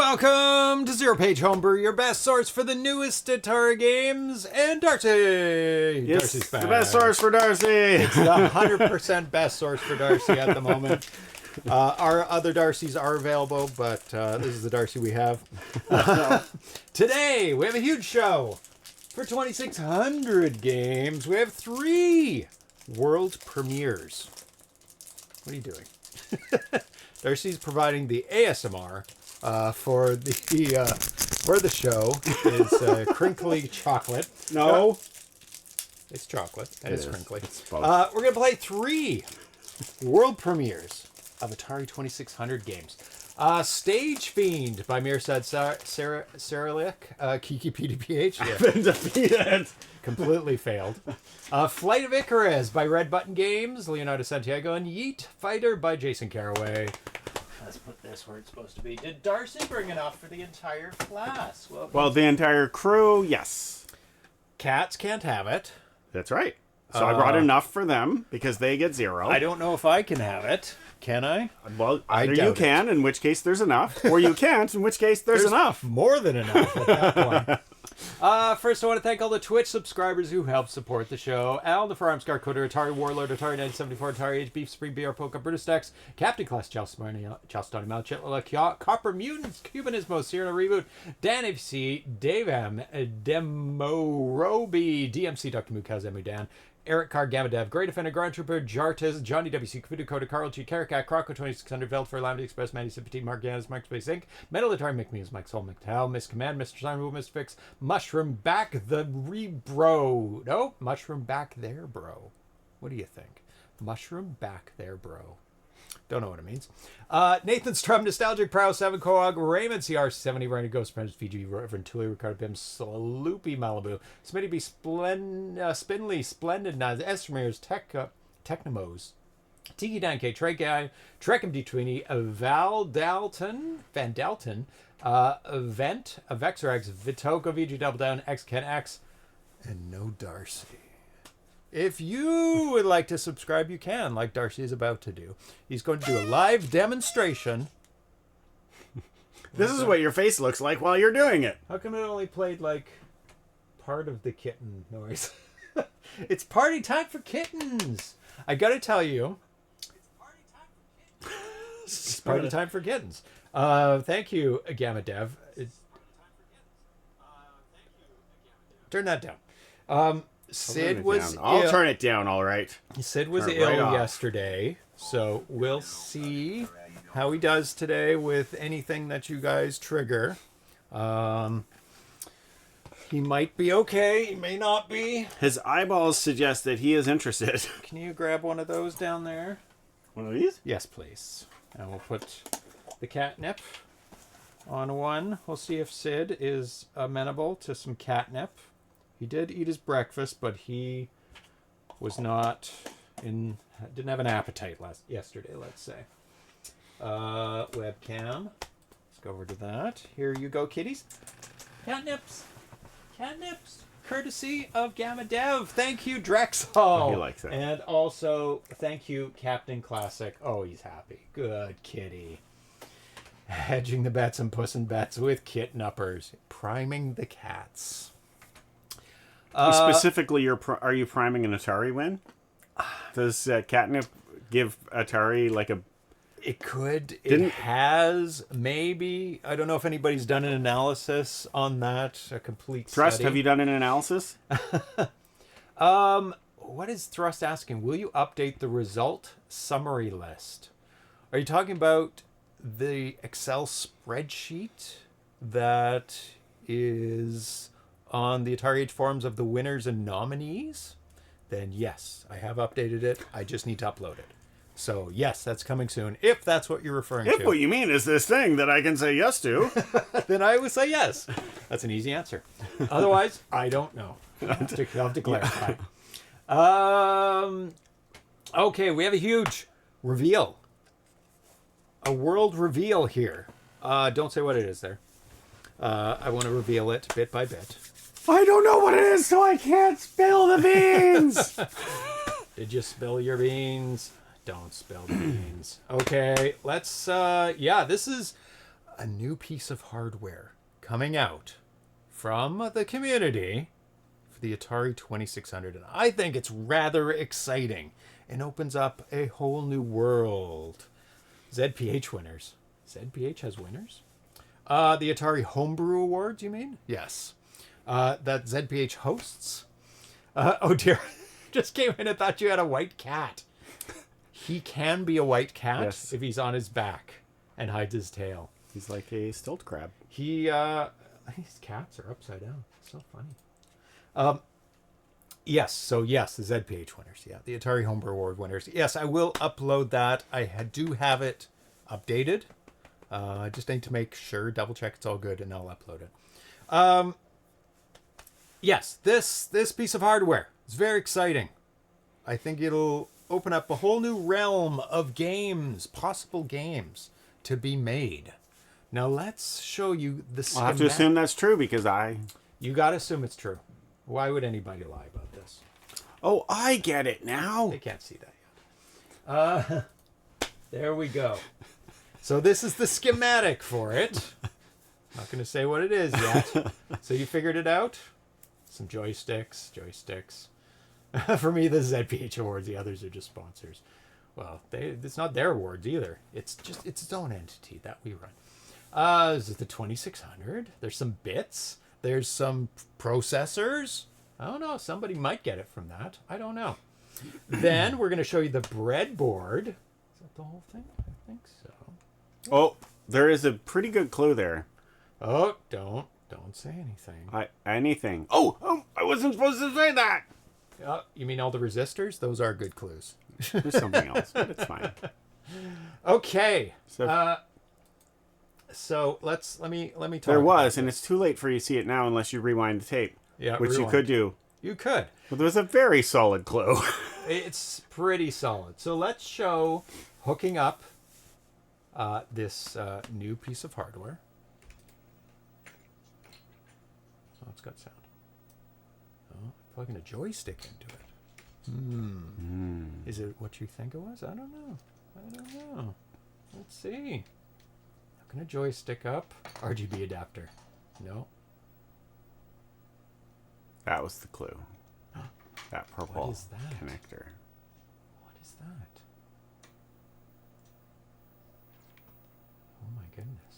Welcome to ZeroPage Homebrew, your best source for the newest Atari games, and Darcy. Yes, Darcy's back. the best source for Darcy. It's the 100% best source for Darcy at the moment. Our other Darcys are available, but this is the Darcy we have. Today, we have a huge show. For 2,600 games, we have 3 world premieres. What are you doing? Darcy's providing the ASMR for the show. It's crinkly chocolate. No. It's chocolate. And it's crinkly. both. We're going to play 3 world premieres of Atari 2600 games. Stage Fiend by Mirsad Sarajlic. Kiki PDPH. Yeah. Been defeated. Completely failed. Flight of Icarus by Red Button Games, Leonardo, Santiago, and Yeet Fighter by Jason Caraway. Let's put this where it's supposed to be. Did Darcy bring enough for the entire class? Well, the entire crew, yes. Cats can't have it. That's right. So I brought enough for them because they get 0. I don't know if I can have it. Can I? Well, I either doubt you can, in which case there's enough, or you can't, in which case there's enough. More than enough at that point. First, I want to thank all the Twitch subscribers who help support the show. Al, the Firearms Guard Coder, Atari Warlord, Atari 1974, Atari Age, Beef Supreme, BR Polka, Brutus Dex, Captain Class, Chalstoni Mal, Chitlala, Copper Mutants, Cubanismo, Sierra Reboot, Dan FC, Dave M, Demorobi, DMC, Dr. Mukaz, Emu Dan, Eric Carr, Gamma Dev, Great Offender, Ground Trooper, Jartis, Johnny WC, Kaputo Coda, Carl G, Caracat, Croco 2600, Veld for Lambda Express, Manny Sympathy, Mark Ganis, Mike Space Inc., Metal Atari, McMews, Mike Soul, McTal, Miss Command, Mr. Simon, Mr. Fix, Mushroom Back the Rebro. No, Mushroom Back there, bro. What do you think? Mushroom Back there, bro. Don't know what it means. Nathan Strum, Nostalgic Prow, 7 Coag, Raymond CR70, Ryan Ghost Friends, Fiji, Reverend Tully, Ricardo Bim, Sloopy Malibu, Smitty B, Spinley, Splendid Naz, Estramiers, Technomos, Tiki Dan K, Trey Guy, Trek'em D Tweeny, Van Dalton, Vent, Vexrex, Vitoko, VG Double Down, X Ken X, and no Darcy. If you would like to subscribe, you can, like Darcy is about to do. He's going to do a live demonstration. This is what your face looks like while you're doing it. How come it only played, like, part of the kitten noise? It's party time for kittens! I gotta tell you. It's party time for kittens. Thank you, Gamma Dev. Turn that down. Sid was ill. I'll turn it down, all right. Sid was Turn it ill right off. yesterday, so we'll see how he does today with anything that you guys trigger. He might be okay, he may not be. His eyeballs suggest that he is interested. Can you grab one of those down there? One of these? Yes, please. And we'll put the catnip on one. We'll see if Sid is amenable to some catnip. He did eat his breakfast, but he was not didn't have an appetite yesterday, let's say. Webcam. Let's go over to that. Here you go, kitties. Catnips. Catnips. Courtesy of Gamma Dev. Thank you, Drexel. Oh, he likes it. And also, thank you, Captain Classic. Oh, he's happy. Good kitty. Hedging the bets and pussing bets with kitten uppers. Priming the cats. Specifically, are you priming an Atari win? Does Catnip give Atari like a... It could. It has, maybe. I don't know if anybody's done an analysis on that, a complete Thrust, study. have you done an analysis? What is Thrust asking? Will you update the result summary list? Are you talking about the Excel spreadsheet that is on the Atari Age forums of the winners and nominees? Then yes, I have updated it. I just need to upload it. So yes, that's coming soon, if that's what you're referring to. If what you mean is this thing that I can say yes to. Then I would say yes. That's an easy answer. Otherwise, I don't know. I'll have to clarify. Okay, we have a huge reveal. A world reveal here. Don't say what it is there. I want to reveal it bit by bit. I don't know what it is, so I can't spill the beans. Did you spill your beans? Don't spill the beans. Okay, let's, yeah, this is a new piece of hardware coming out from the community for the Atari 2600. And I think it's rather exciting and opens up a whole new world. ZPH winners. ZPH has winners? The Atari Homebrew Awards, you mean? Yes. That ZPH hosts. Oh dear. Just came in and thought you had a white cat. He can be a white cat Yes. if he's on his back and hides his tail. He's like a stilt crab. His cats are upside down. So funny. Yes, so yes, the ZPH winners. Yeah, the Atari Homebrew Award winners. Yes, I will upload that. I do have it updated. I just need to make sure, double check it's all good, and I'll upload it. Yes, this piece of hardware is very exciting. I think it'll open up a whole new realm of games, possible games to be made. Now let's show you the schematic. I'll have to assume that's true because You gotta assume it's true. Why would anybody lie about this? Oh, I get it now. They can't see that yet. There we go. So this is the schematic for it. Not going to say what it is yet. So you figured it out? Some joysticks. For me, the ZPH Awards. The others are just sponsors. Well, it's not their awards either. It's its own entity that we run. This is the 2600. There's some bits. There's some processors. I don't know. Somebody might get it from that. I don't know. Then we're going to show you the breadboard. Is that the whole thing? I think so. Oh, there is a pretty good clue there. Oh, don't say anything. Anything. Oh, I wasn't supposed to say that. You mean all the resistors? Those are good clues. There's something else, but it's fine. Okay. So let me talk. there was, and it's too late for you to see it now unless you rewind the tape. Yeah, which rewind. you could do. You could. But there was a very solid clue. It's pretty solid. So let's show hooking up this new piece of hardware. Oh, it's got sound. Oh, plugging a joystick into it. Is it what you think it was? I don't know. Let's see. Hooking a joystick up. RGB adapter. No. That was the clue. That purple What is that? connector. What is that? Oh my goodness.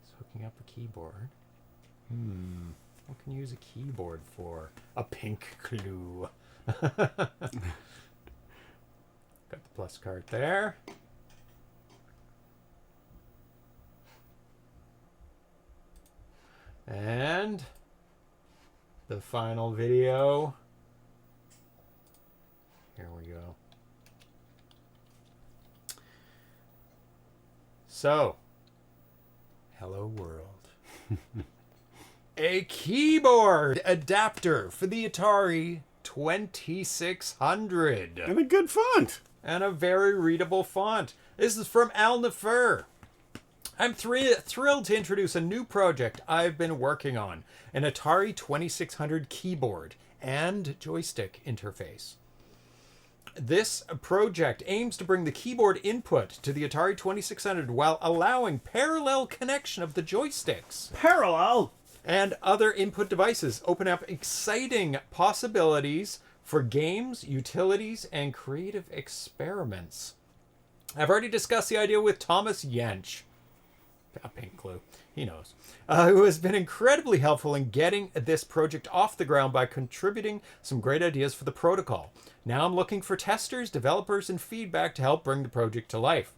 It's hooking up a keyboard. What can you use a keyboard for? A pink clue. Got the plus card there. And the final video. Here we go. So, hello world. A keyboard adapter for the Atari 2600. And a good font. And a very readable font. This is from Al Nafer. I'm thrilled to introduce a new project I've been working on, an Atari 2600 keyboard and joystick interface. This project aims to bring the keyboard input to the Atari 2600 while allowing parallel connection of the joysticks Parallel. and other input devices, open up exciting possibilities for games, utilities, and creative experiments. I've already discussed the idea with Thomas Jensch, a pink clue, he knows, who has been incredibly helpful in getting this project off the ground by contributing some great ideas for the protocol. Now I'm looking for testers, developers, and feedback to help bring the project to life.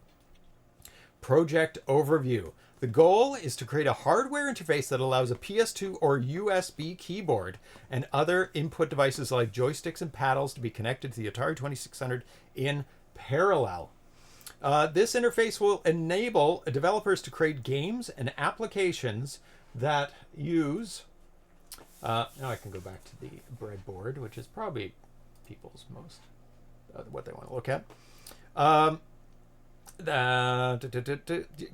Project overview. The goal is to create a hardware interface that allows a PS2 or USB keyboard and other input devices like joysticks and paddles to be connected to the Atari 2600 in parallel. This interface will enable developers to create games and applications that use... now I can go back to the breadboard, which is probably people's most... what they want to look at.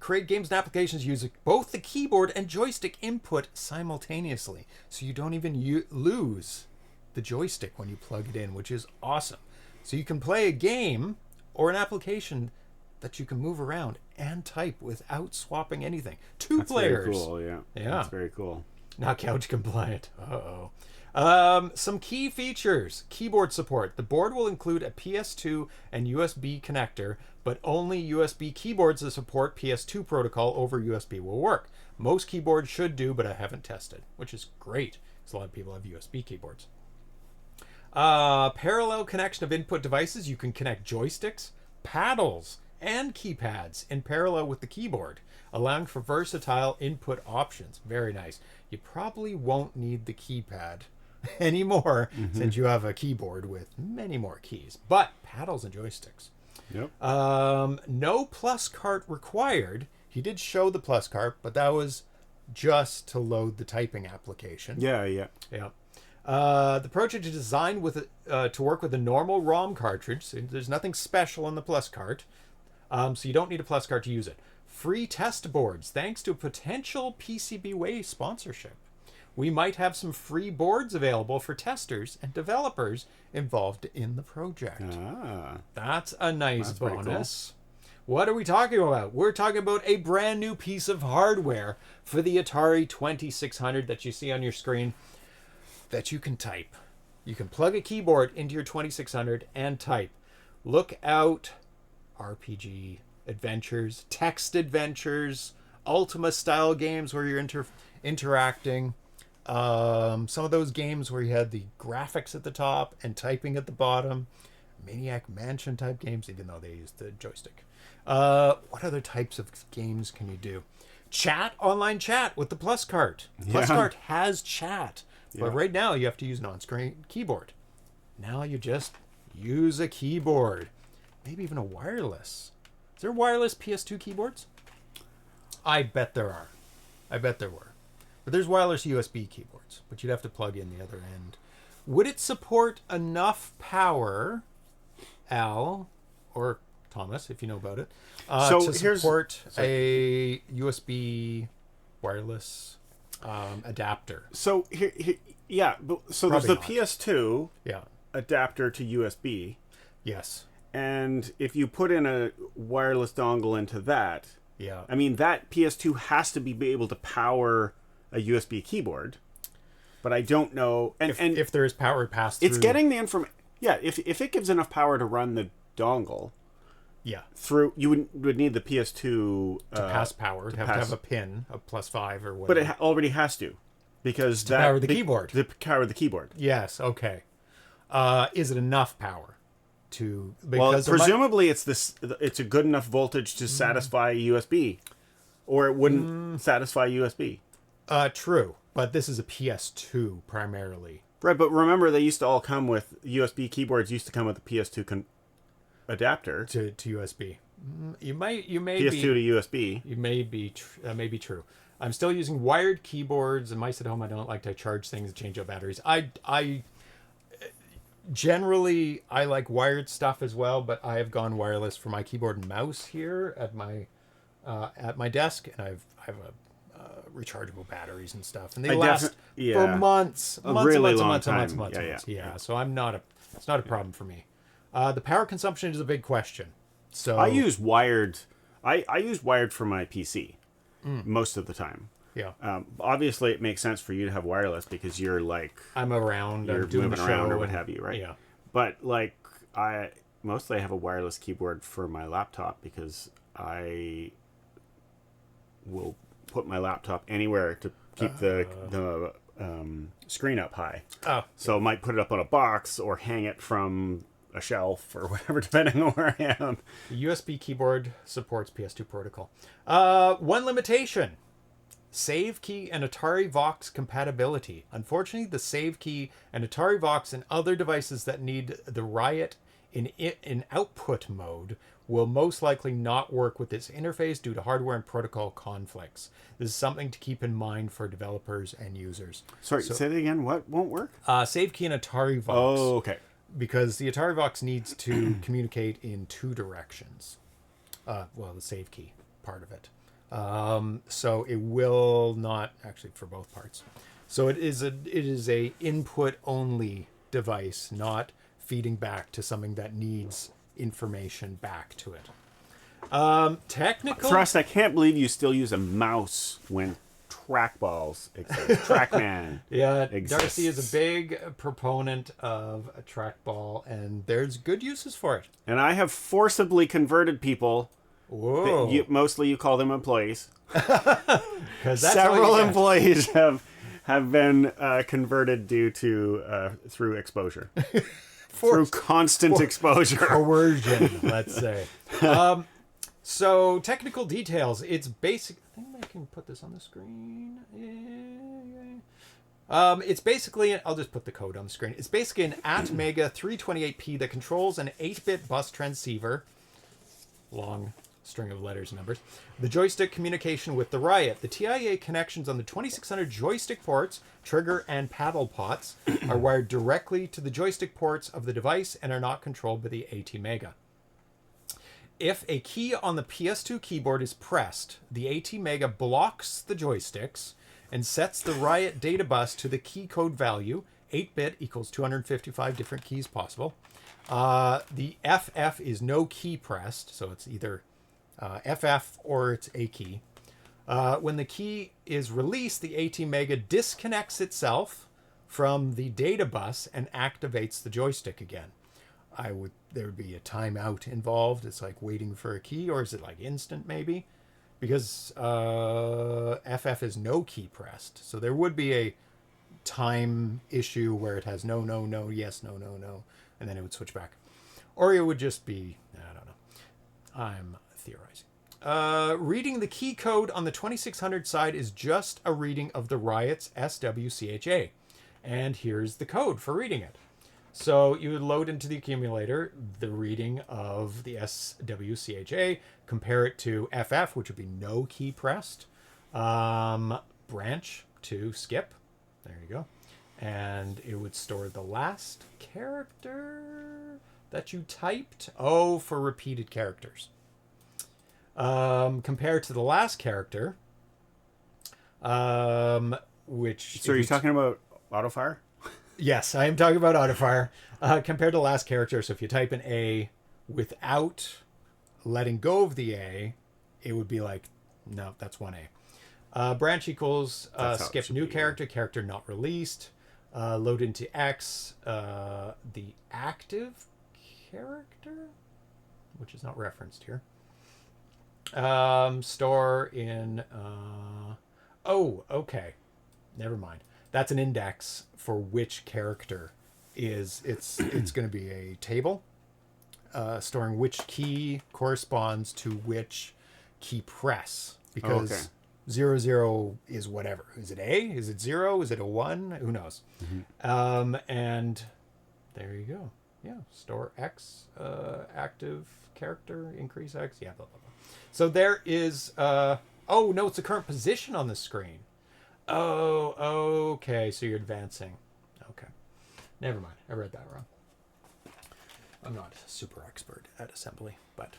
Create games and applications using both the keyboard and joystick input simultaneously. So you don't even lose the joystick when you plug it in, which is awesome. So you can play a game or an application that you can move around and type without swapping anything. Two That's players. very cool, yeah. Yeah. That's very cool. Not couch compliant. Uh-oh. Some key features. Keyboard support. The board will include a PS2 and USB connector, but only USB keyboards that support PS2 protocol over USB will work. Most keyboards should do, but I haven't tested, which is great, because a lot of people have USB keyboards. Parallel connection of input devices. You can connect joysticks, paddles, and keypads in parallel with the keyboard, allowing for versatile input options. Very nice. You probably won't need the keypad anymore since you have a keyboard with many more keys, but paddles and joysticks. Yep. No plus cart required. He did show the plus cart, but that was just to load the typing application. Yeah. Yeah. The project is designed with to work with a normal ROM cartridge. So there's nothing special in the plus cart, so you don't need a plus cart to use it. Free test boards, thanks to a potential PCBWay sponsorship. We might have some free boards available for testers and developers involved in the project. That's a nice bonus. What are we talking about? We're talking about a brand new piece of hardware for the Atari 2600 that you see on your screen that you can type. You can plug a keyboard into your 2600 and type. Look out, RPG adventures, text adventures, Ultima style games where you're interacting. Some of those games where you had the graphics at the top and typing at the bottom. Maniac Mansion type games, even though they used the joystick. What other types of games can you do? Chat, online chat with the plus cart. Plus cart has chat. But right now you have to use an on-screen keyboard. Now you just use a keyboard. Maybe even a wireless. Is there wireless PS2 keyboards? I bet there are. I bet there were. But there's wireless USB keyboards, but you'd have to plug in the other end. Would it support enough power, Al, or Thomas, if you know about it, to support a USB wireless adapter? So so Probably there's the not. PS2 adapter to USB. Yes. And if you put in a wireless dongle into that, Yeah. I mean, that PS2 has to be able to power a USB keyboard. But I don't know. And if there is power passed through. it's getting the information. Yeah, if it gives enough power to run the dongle through, you would need the PS2 to pass power. To have a pin, a +5 or whatever. But it already has to. Because to power the keyboard. To power the keyboard. Yes, okay. Is it enough power to? Well, presumably it's a good enough voltage to satisfy USB, or it wouldn't satisfy USB. True, but this is a PS2 primarily. Right, but remember they used to all come with USB keyboards. Used to come with the PS2 adapter to USB. You may PS2 be, to USB. You may be true. I'm still using wired keyboards and mice at home. I don't like to charge things and change out batteries. I generally like wired stuff as well, but I have gone wireless for my keyboard and mouse here at my desk, and I have a rechargeable batteries and stuff, and they last for months, months. Yeah, so it's not a problem for me. The power consumption is a big question. So I use wired. I use wired for my PC most of the time. Yeah. Obviously, it makes sense for you to have wireless because you're I'm around, you're doing moving the around show or what have you, right? Yeah. But I mostly have a wireless keyboard for my laptop because I will put my laptop anywhere to keep the screen up high. Oh. So I might put it up on a box or hang it from a shelf or whatever, depending on where I am. The USB keyboard supports PS2 protocol. One limitation: save key and Atari Vox compatibility. Unfortunately, the save key and Atari Vox and other devices that need the Riot in output mode will most likely not work with this interface due to hardware and protocol conflicts. This is something to keep in mind for developers and users. Sorry, say that again. What won't work? Save key and Atari Vox. Oh, okay. Because the Atari Vox needs to communicate in two directions. The save key part of it. So it will not actually for both parts. So it is a input only device, not feeding back to something that needs information back to it. Technical. Thrust, I can't believe you still use a mouse when trackballs exist. Trackman. Yeah, exists. Darcy is a big proponent of a trackball, and there's good uses for it. And I have forcibly converted people. Whoa. Mostly you call them employees. 'Cause that's Several all you get. employees have been converted due to through exposure. Through constant exposure. Coercion, let's say. So, technical details. It's basic. I think I can put this on the screen. It's basically, I'll just put the code on the screen. It's basically an Atmega 328p that controls an 8-bit bus transceiver. Long string of letters and numbers. The joystick communication with the Riot. The TIA connections on the 2600 joystick ports, trigger and paddle pots, are wired directly to the joystick ports of the device and are not controlled by the ATmega. If a key on the PS2 keyboard is pressed, the ATmega blocks the joysticks and sets the Riot data bus to the key code value. 8-bit equals 255 different keys possible. The FF is no key pressed, so it's either FF or it's a key. When the key is released, the ATmega disconnects itself from the data bus and activates the joystick again. There would be a timeout involved. It's like waiting for a key, or is it like instant maybe? Because FF is no key pressed, so there would be a time issue where it has no, no, no, yes, no, no, no, and then it would switch back. Or it would just be, I don't know. I'm theorizing. Reading the key code on the 2600 side is just a reading of the Riot's SWCHA. And here's the code for reading it. So you would load into the accumulator the reading of the SWCHA, compare it to FF, which would be no key pressed, branch to skip. There you go. And it would store the last character that you typed. Oh, for repeated characters. Compared to the last character, which... So are you talking about autofire? Yes, I am talking about autofire. Compared to the last character, so if you type an A without letting go of the A, it would be like, no, that's one A. Branch equals skip new character, character not released. Load into X, the active character, which is not referenced here. Store in... oh, okay. Never mind. That's an index for which character is... It's going to be a table storing which key corresponds to which key press. Because 00 is whatever. Is it A? Is it 0? Is it a 1? Who knows? Mm-hmm. And there you go. Yeah. Store X, active character, increase X. Yeah, blah, blah, blah. So there is... oh, no, it's the current position on the screen. Oh, okay. So you're advancing. Okay. Never mind. I read that wrong. I'm not a super expert at assembly, but...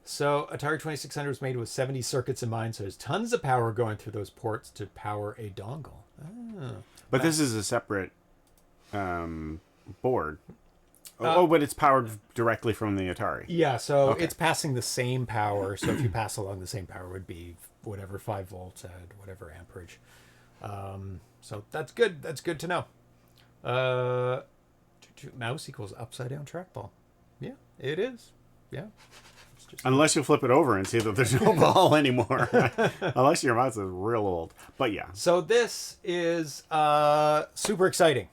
So Atari 2600 was made with 70 circuits in mind, so there's tons of power going through those ports to power a dongle. But this is a separate board. But it's powered directly from the Atari. Yeah, so it's passing the same power. So if you pass along the same power, it would be whatever 5 volts at whatever amperage. So that's good. That's good to know. Mouse equals upside down trackball. Yeah, it is. Yeah. Unless you flip it over and see that there's no ball anymore. Unless your mouse is real old. But yeah. So this is super exciting.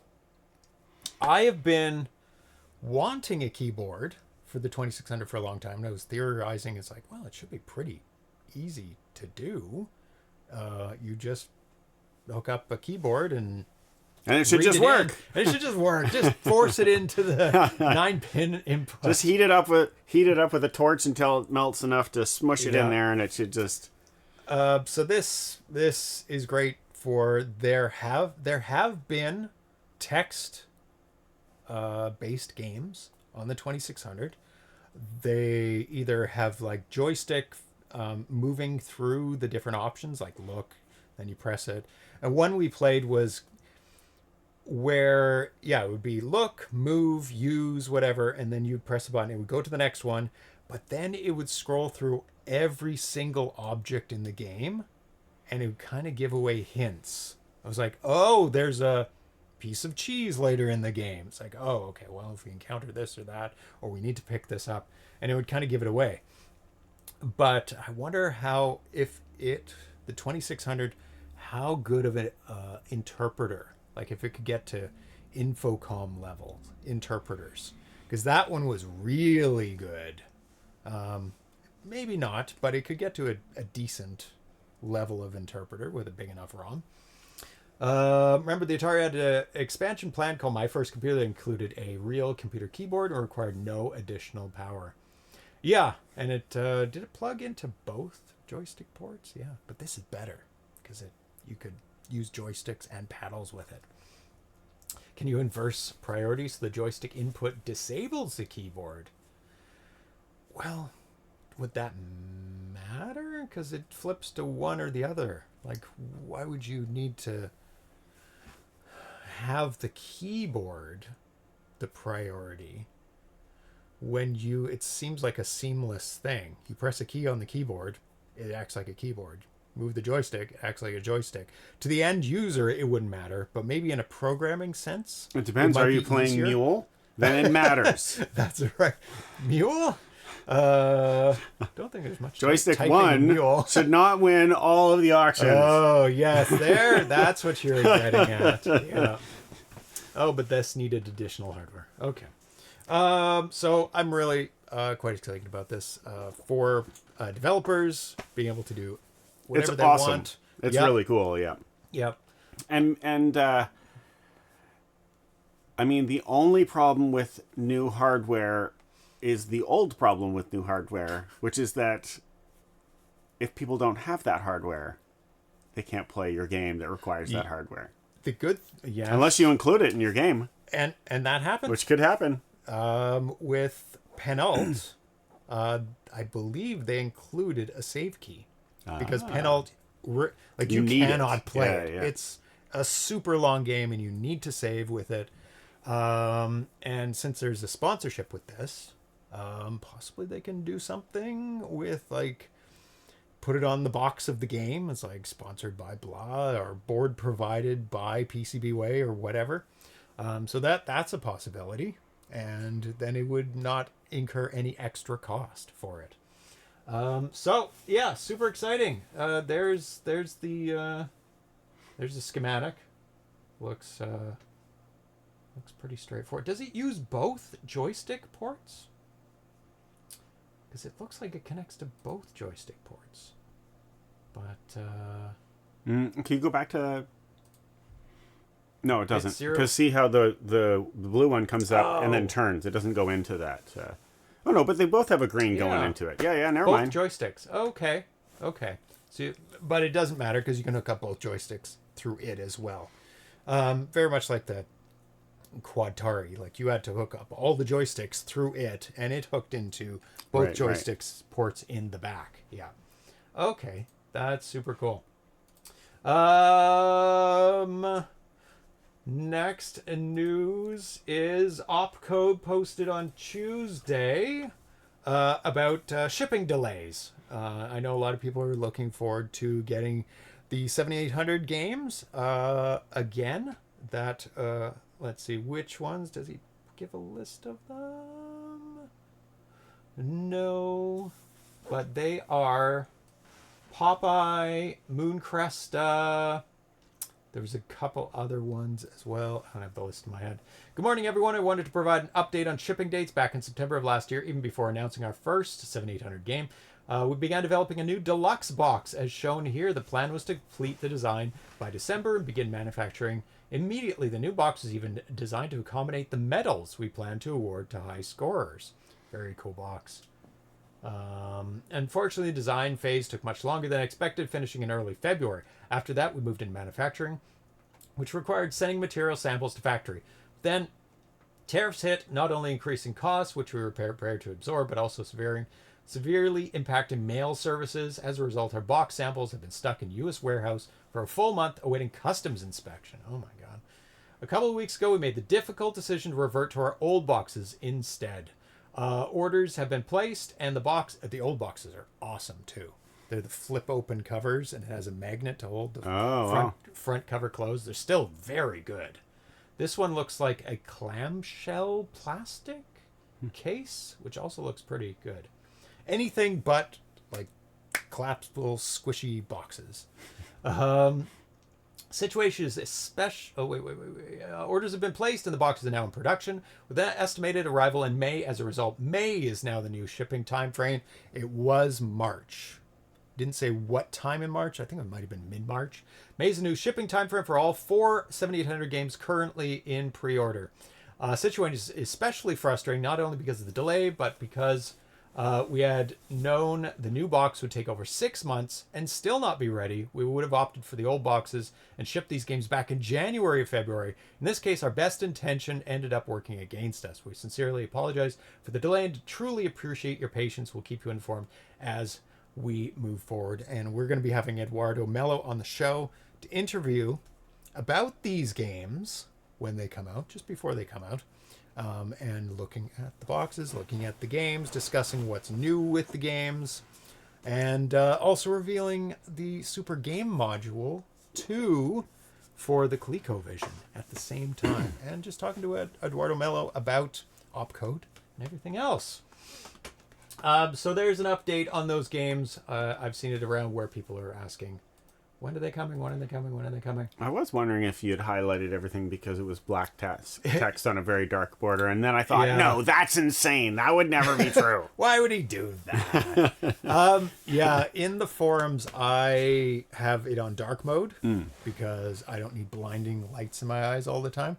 I have been wanting a keyboard for the 2600 for a long time, and I was theorizing, it's like, well, it should be pretty easy to do. You just hook up a keyboard and it should just work. It should just work. Just force it into the 9-pin input. Just heat it up with a torch until it melts enough to smush it in there, and it should just... So this is great for... There have been text based games on the 2600. They either have like joystick moving through the different options, like look, then you press it. And one we played was where, yeah, it would be look, move, use, whatever, and then you'd press a button. It would go to the next one, but then it would scroll through every single object in the game, and it would kind of give away hints. I was like, oh, there's a piece of cheese later in the game. It's like, oh, okay, well, if we encounter this or that, or we need to pick this up, and it would kind of give it away. But I wonder how, the 2600, how good of an interpreter, like if it could get to Infocom level interpreters, because that one was really good. Maybe not, but it could get to a decent level of interpreter with a big enough ROM. Remember, the Atari had an expansion plan called My First Computer that included a real computer keyboard and required no additional power. Yeah, and it did it plug into both joystick ports? Yeah, but this is better because you could use joysticks and paddles with it. Can you inverse priority so the joystick input disables the keyboard? Well, would that matter? Because it flips to one or the other. Like, why would you need to have the keyboard the priority when it seems like a seamless thing? You press a key on the keyboard, it acts like a keyboard. Move the joystick, it acts like a joystick. To the end user, it wouldn't matter, but maybe in a programming sense, it depends. Are you playing Mule? Then it matters. That's right. Mule? Don't think there's much. Joystick 1 should not win all of the auctions. Oh, yes, that's what you're getting at. Yeah. Oh, but this needed additional hardware. Okay. So I'm really quite excited about this for developers being able to do whatever it's they awesome. want. It's really cool. Yeah. Yep. And I mean, the only problem with new hardware is the old problem with new hardware, which is that if people don't have that hardware, they can't play your game that requires that hardware. Unless you include it in your game, and that happens, which could happen. With Penult, I believe they included a save key because Penult, like you cannot play it. It's a super long game, and you need to save with it. And since there's a sponsorship with this, possibly they can do something with, like, put it on the box of the game. It's like sponsored by blah or board provided by PCBWay or whatever. So that's a possibility. And then it would not incur any extra cost for it. So yeah, super exciting. There's the schematic. Looks pretty straightforward. Does it use both joystick ports? Because it looks like it connects to both joystick ports. But can you go back to? No, it doesn't. Because see how the blue one comes up and then turns. It doesn't go into that. Oh no, but they both have a green going into it. Yeah, never mind. Both joysticks. Okay. So, but it doesn't matter because you can hook up both joysticks through it as well. Very much like the Quadtari. Like, you had to hook up all the joysticks through it, and it hooked into both joysticks ports in the back. Yeah. Okay, that's super cool. Next news is opcode posted on Tuesday about shipping delays. I know a lot of people are looking forward to getting the 7800 games again. That let's see, which ones does he give a list of them? No, but they are Popeye, Mooncresta. There was a couple other ones as well. I don't have the list in my head. Good morning, everyone. I wanted to provide an update on shipping dates back in September of last year, even before announcing our first 7800 game. We began developing a new deluxe box, as shown here. The plan was to complete the design by December and begin manufacturing immediately. The new box is even designed to accommodate the medals we plan to award to high scorers. Very cool box. Unfortunately, the design phase took much longer than expected, finishing in early February. After that, we moved into manufacturing, which required sending material samples to factory. Then tariffs hit, not only increasing costs, which we were prepared to absorb, but also severely impacting mail services. As a result, our box samples have been stuck in U.S. warehouse for a full month awaiting customs inspection. Oh my God. A couple of weeks ago, we made the difficult decision to revert to our old boxes instead. Orders have been placed, and the old boxes are awesome too. They're the flip open covers, and it has a magnet to hold the front cover closed. They're still very good. This one looks like a clamshell plastic case, which also looks pretty good. Anything but like collapsible, squishy boxes. Situation is orders have been placed and the boxes are now in production with that estimated arrival in May. As a result, May is now the new shipping time frame. It was March. Didn't say what time in March. I think it might have been mid-March. May is the new shipping time frame for all 4 7800 games currently in pre-order. Situation is especially frustrating, not only because of the delay, but because we had known the new box would take over 6 months and still not be ready. We would have opted for the old boxes and shipped these games back in January or February. In this case, our best intention ended up working against us. We sincerely apologize for the delay and truly appreciate your patience. We'll keep you informed as we move forward. And we're going to be having Eduardo Mello on the show to interview about these games when they come out, just before they come out. And looking at the boxes, looking at the games, discussing what's new with the games, and also revealing the Super Game Module 2 for the ColecoVision at the same time. And just talking to Eduardo Mello about opcode and everything else. So there's an update on those games. I've seen it around where people are asking, when are they coming? When are they coming? When are they coming? I was wondering if you had highlighted everything because it was black text on a very dark border. And then I thought, no, that's insane. That would never be true. Why would he do that? In the forums, I have it on dark mode because I don't need blinding lights in my eyes all the time.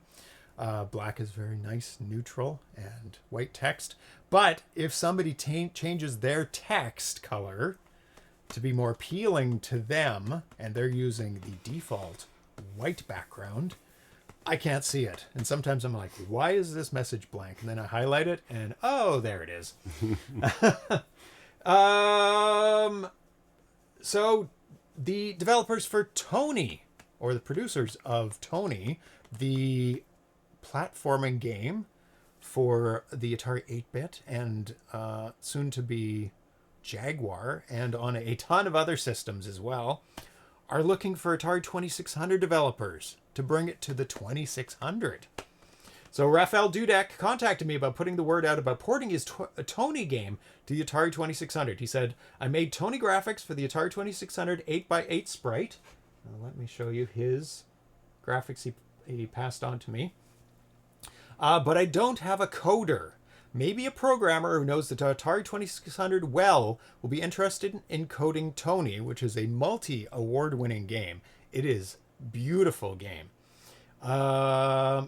Black is very nice, neutral, and white text. But if somebody changes their text color to be more appealing to them, and they're using the default white background, I can't see it. And sometimes I'm like, why is this message blank? And then I highlight it, and oh, there it is. So the developers for Tony, or the producers of Tony, the platforming game for the Atari 8-bit and soon to be Jaguar, and on a ton of other systems as well, are looking for Atari 2600 developers to bring it to the 2600. So Raphael Dudek contacted me about putting the word out about porting his Tony game to the Atari 2600. He said, I made Tony graphics for the Atari 2600 8x8 sprite. Now let me show you his graphics he passed on to me. But I don't have a coder. Maybe a programmer who knows the Atari 2600 well will be interested in coding Tony, which is a multi-award-winning game. It is a beautiful game.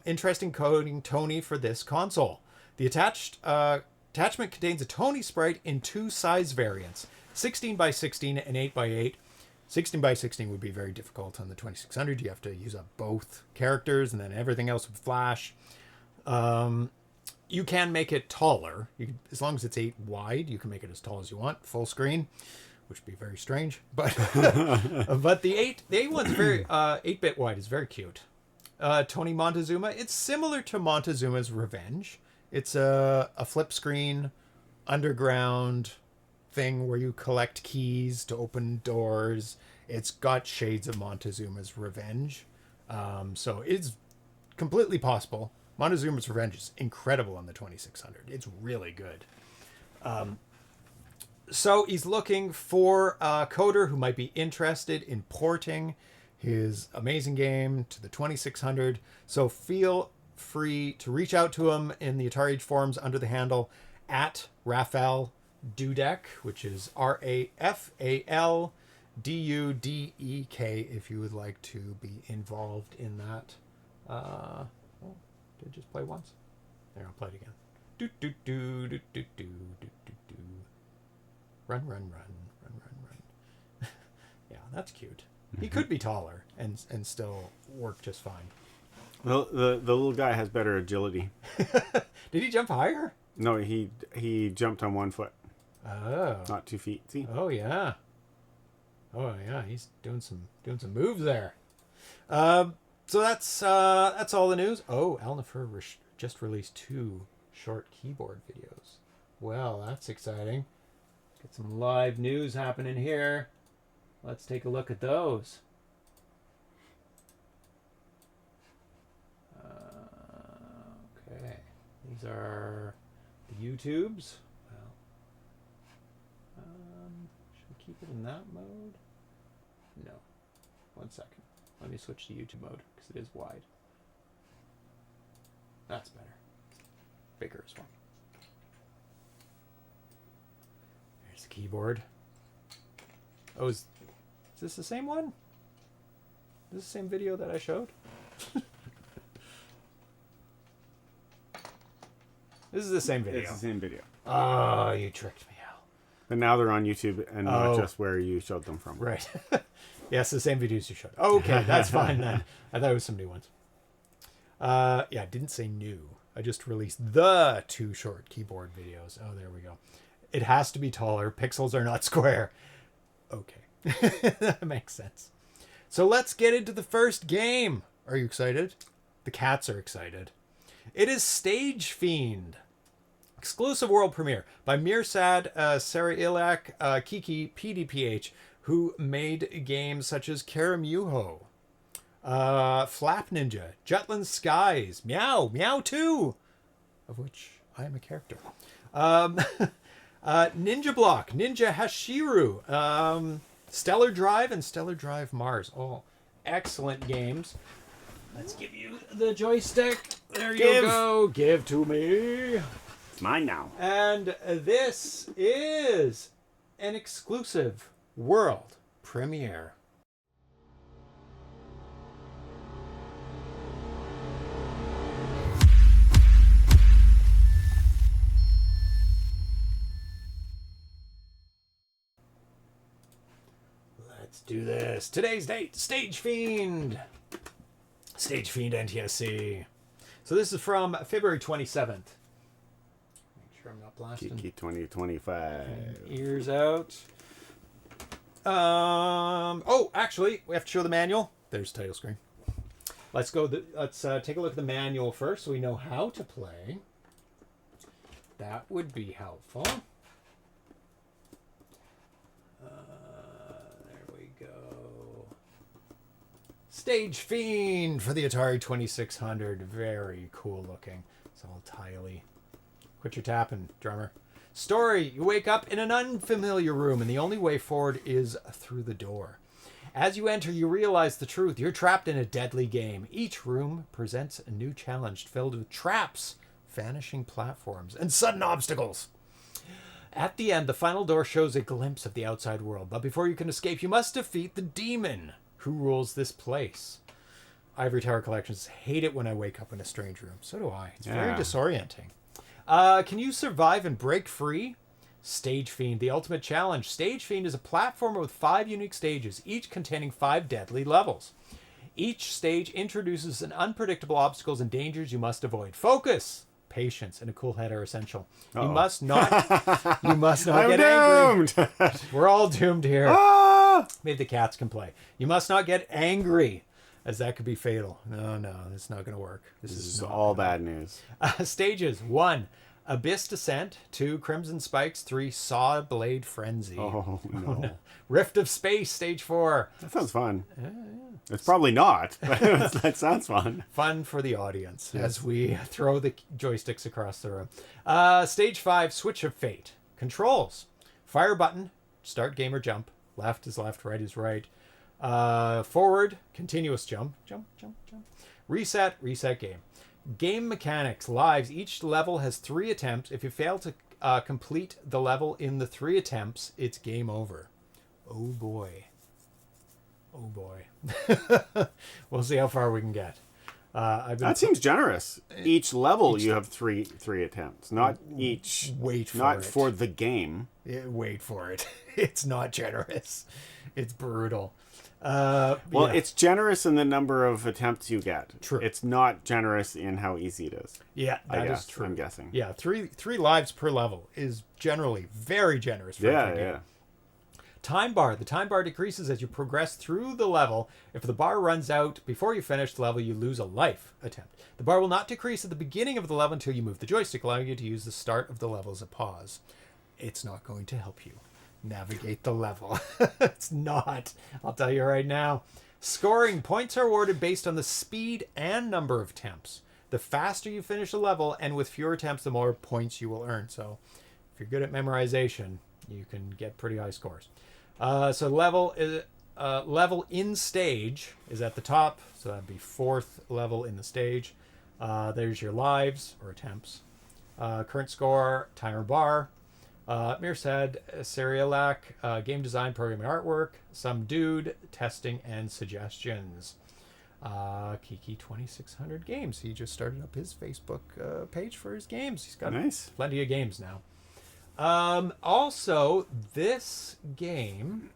Interesting coding Tony for this console. The attachment contains a Tony sprite in 2 size variants, 16x16 and 8x8. 16x16 would be very difficult on the 2600. You have to use up both characters, and then everything else would flash. You can make it taller. As long as it's 8 wide, you can make it as tall as you want, full screen, which would be very strange. But but the 8 one's very 8-bit wide is very cute. Tony Montezuma, it's similar to Montezuma's Revenge. It's a flip screen underground thing where you collect keys to open doors. It's got shades of Montezuma's Revenge. So it's completely possible. Montezuma's Revenge is incredible on the 2600. It's really good. So he's looking for a coder who might be interested in porting his amazing game to the 2600. So feel free to reach out to him in the Atari Age forums under the handle at Raphael Dudek, which is RAFAL DUDEK, if you would like to be involved in that. Did it just play once? There, I'll play it again. Do do do do do do do do do. Run, run, run, run, run, run. Yeah, that's cute. He could be taller and still work just fine. Well, the little guy has better agility. Did he jump higher? No, he jumped on 1 foot. Oh. Not 2 feet. See? Oh yeah. He's doing some moves there. So that's all the news. Oh, Alnifer just released 2 short keyboard videos. Well, that's exciting. Get some live news happening here. Let's take a look at those. Okay, these are the YouTubes. Well, should we keep it in that mode? No. 1 second. Let me switch to YouTube mode because it is wide. That's better. Bigger as well. There's the keyboard. Oh, is this the same one? Is this the same video that I showed? This is the same video. It's the same video. Oh, you tricked me out. But now they're on YouTube and not just where you showed them from. Right. Yes, the same videos you showed. Okay, that's fine then. I thought it was some new ones. Yeah, I didn't say new. I just released the 2 short keyboard videos. Oh, there we go. It has to be taller. Pixels are not square. Okay. That makes sense. So let's get into the first game. Are you excited? The cats are excited. It is Stage Fiend. Exclusive world premiere by Mirsad, Sarajlic, Kiki, PDPH, who made games such as Karamuho, Flap Ninja, Jutland Skies, Meow, Meow 2, of which I am a character, Ninja Block, Ninja Hashiru, Stellar Drive, and Stellar Drive Mars. All excellent games. Let's give you the joystick. There you go. Give to me. It's mine now. And this is an exclusive world premiere. Let's do this. Today's date, Stage Fiend. Stage Fiend NTSC. So this is from February 27th. Make sure I'm not blasting. Kiki 2025. Ears out. Oh, actually, we have to show the manual. There's the title screen. Let's go. Let's take a look at the manual first, so we know how to play. That would be helpful. There we go. Stage Fiend for the Atari 2600. Very cool looking. It's all tiley. Quit your tapping, drummer. Story, you wake up in an unfamiliar room and the only way forward is through the door. As you enter, you realize the truth. You're trapped in a deadly game. Each room presents a new challenge filled with traps, vanishing platforms, and sudden obstacles. At the end, the final door shows a glimpse of the outside world. But before you can escape, you must defeat the demon who rules this place. Ivory Tower Collections hate it when I wake up in a strange room. So do I. It's very disorienting. Can you survive and break free? Stage Fiend, the ultimate challenge. Stage Fiend is a platformer with 5 unique stages, each containing 5 deadly levels. Each stage introduces an unpredictable obstacles and dangers you must avoid. Focus, patience, and a cool head are essential. Uh-oh. You must not I'm get doomed. angry. We're all doomed here. Ah! Maybe the cats can play. You must not get angry, as that could be fatal. No, it's not going to work. This is all bad news. Stages: 1, Abyss Descent. 2, Crimson Spikes. 3, Saw Blade Frenzy. Oh, no. Rift of Space, Stage 4. That sounds fun. It's probably not, but that sounds fun. Fun for the audience as we throw the joysticks across the room. Stage 5, Switch of Fate. Controls: fire button, start game or jump. Left is left, right is right. Forward, continuous jump. Reset game. Game mechanics: lives. Each level has 3 attempts. If you fail to complete the level in the 3 attempts, it's game over. Oh boy. We'll see how far we can get. That seems generous. Each level you have three attempts, not each. Wait for not it. for the game. Wait for it. It's not generous. It's brutal. It's generous in the number of attempts you get. True. It's not generous in how easy it is. Yeah, I that guess, is true. I'm guessing. Yeah, three lives per level is generally very generous for a game. Time bar. The time bar decreases as you progress through the level. If the bar runs out before you finish the level, you lose a life attempt. The bar will not decrease at the beginning of the level until you move the joystick, allowing you to use the start of the level as a pause. It's not going to help you navigate the level. It's not. I'll tell you right now. Scoring. Points are awarded based on the speed and number of attempts. The faster you finish a level, and with fewer attempts, the more points you will earn. So if you're good at memorization, you can get pretty high scores. So level in stage is at the top. So that'd be 4th level in the stage. There's your lives or attempts. Current score, timer bar. Mirsad, Sarajlic, game design, programming, artwork, some dude, testing, and suggestions. Kiki 2600 games. He just started up his Facebook page for his games. He's got plenty of games now. Also, this game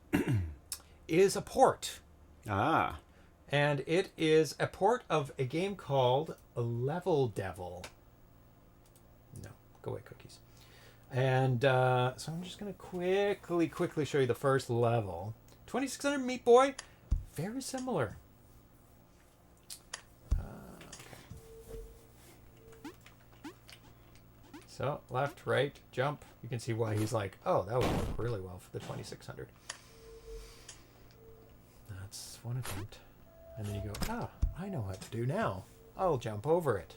is a port. And it is a port of a game called Level Devil. No, go away, cookies. And so I'm just going to quickly show you the first level. 2600 Meat Boy, very similar. So left, right, jump. You can see why he's like, oh, that would work really well for the 2600. That's one attempt. And then you go, I know what to do now. I'll jump over it.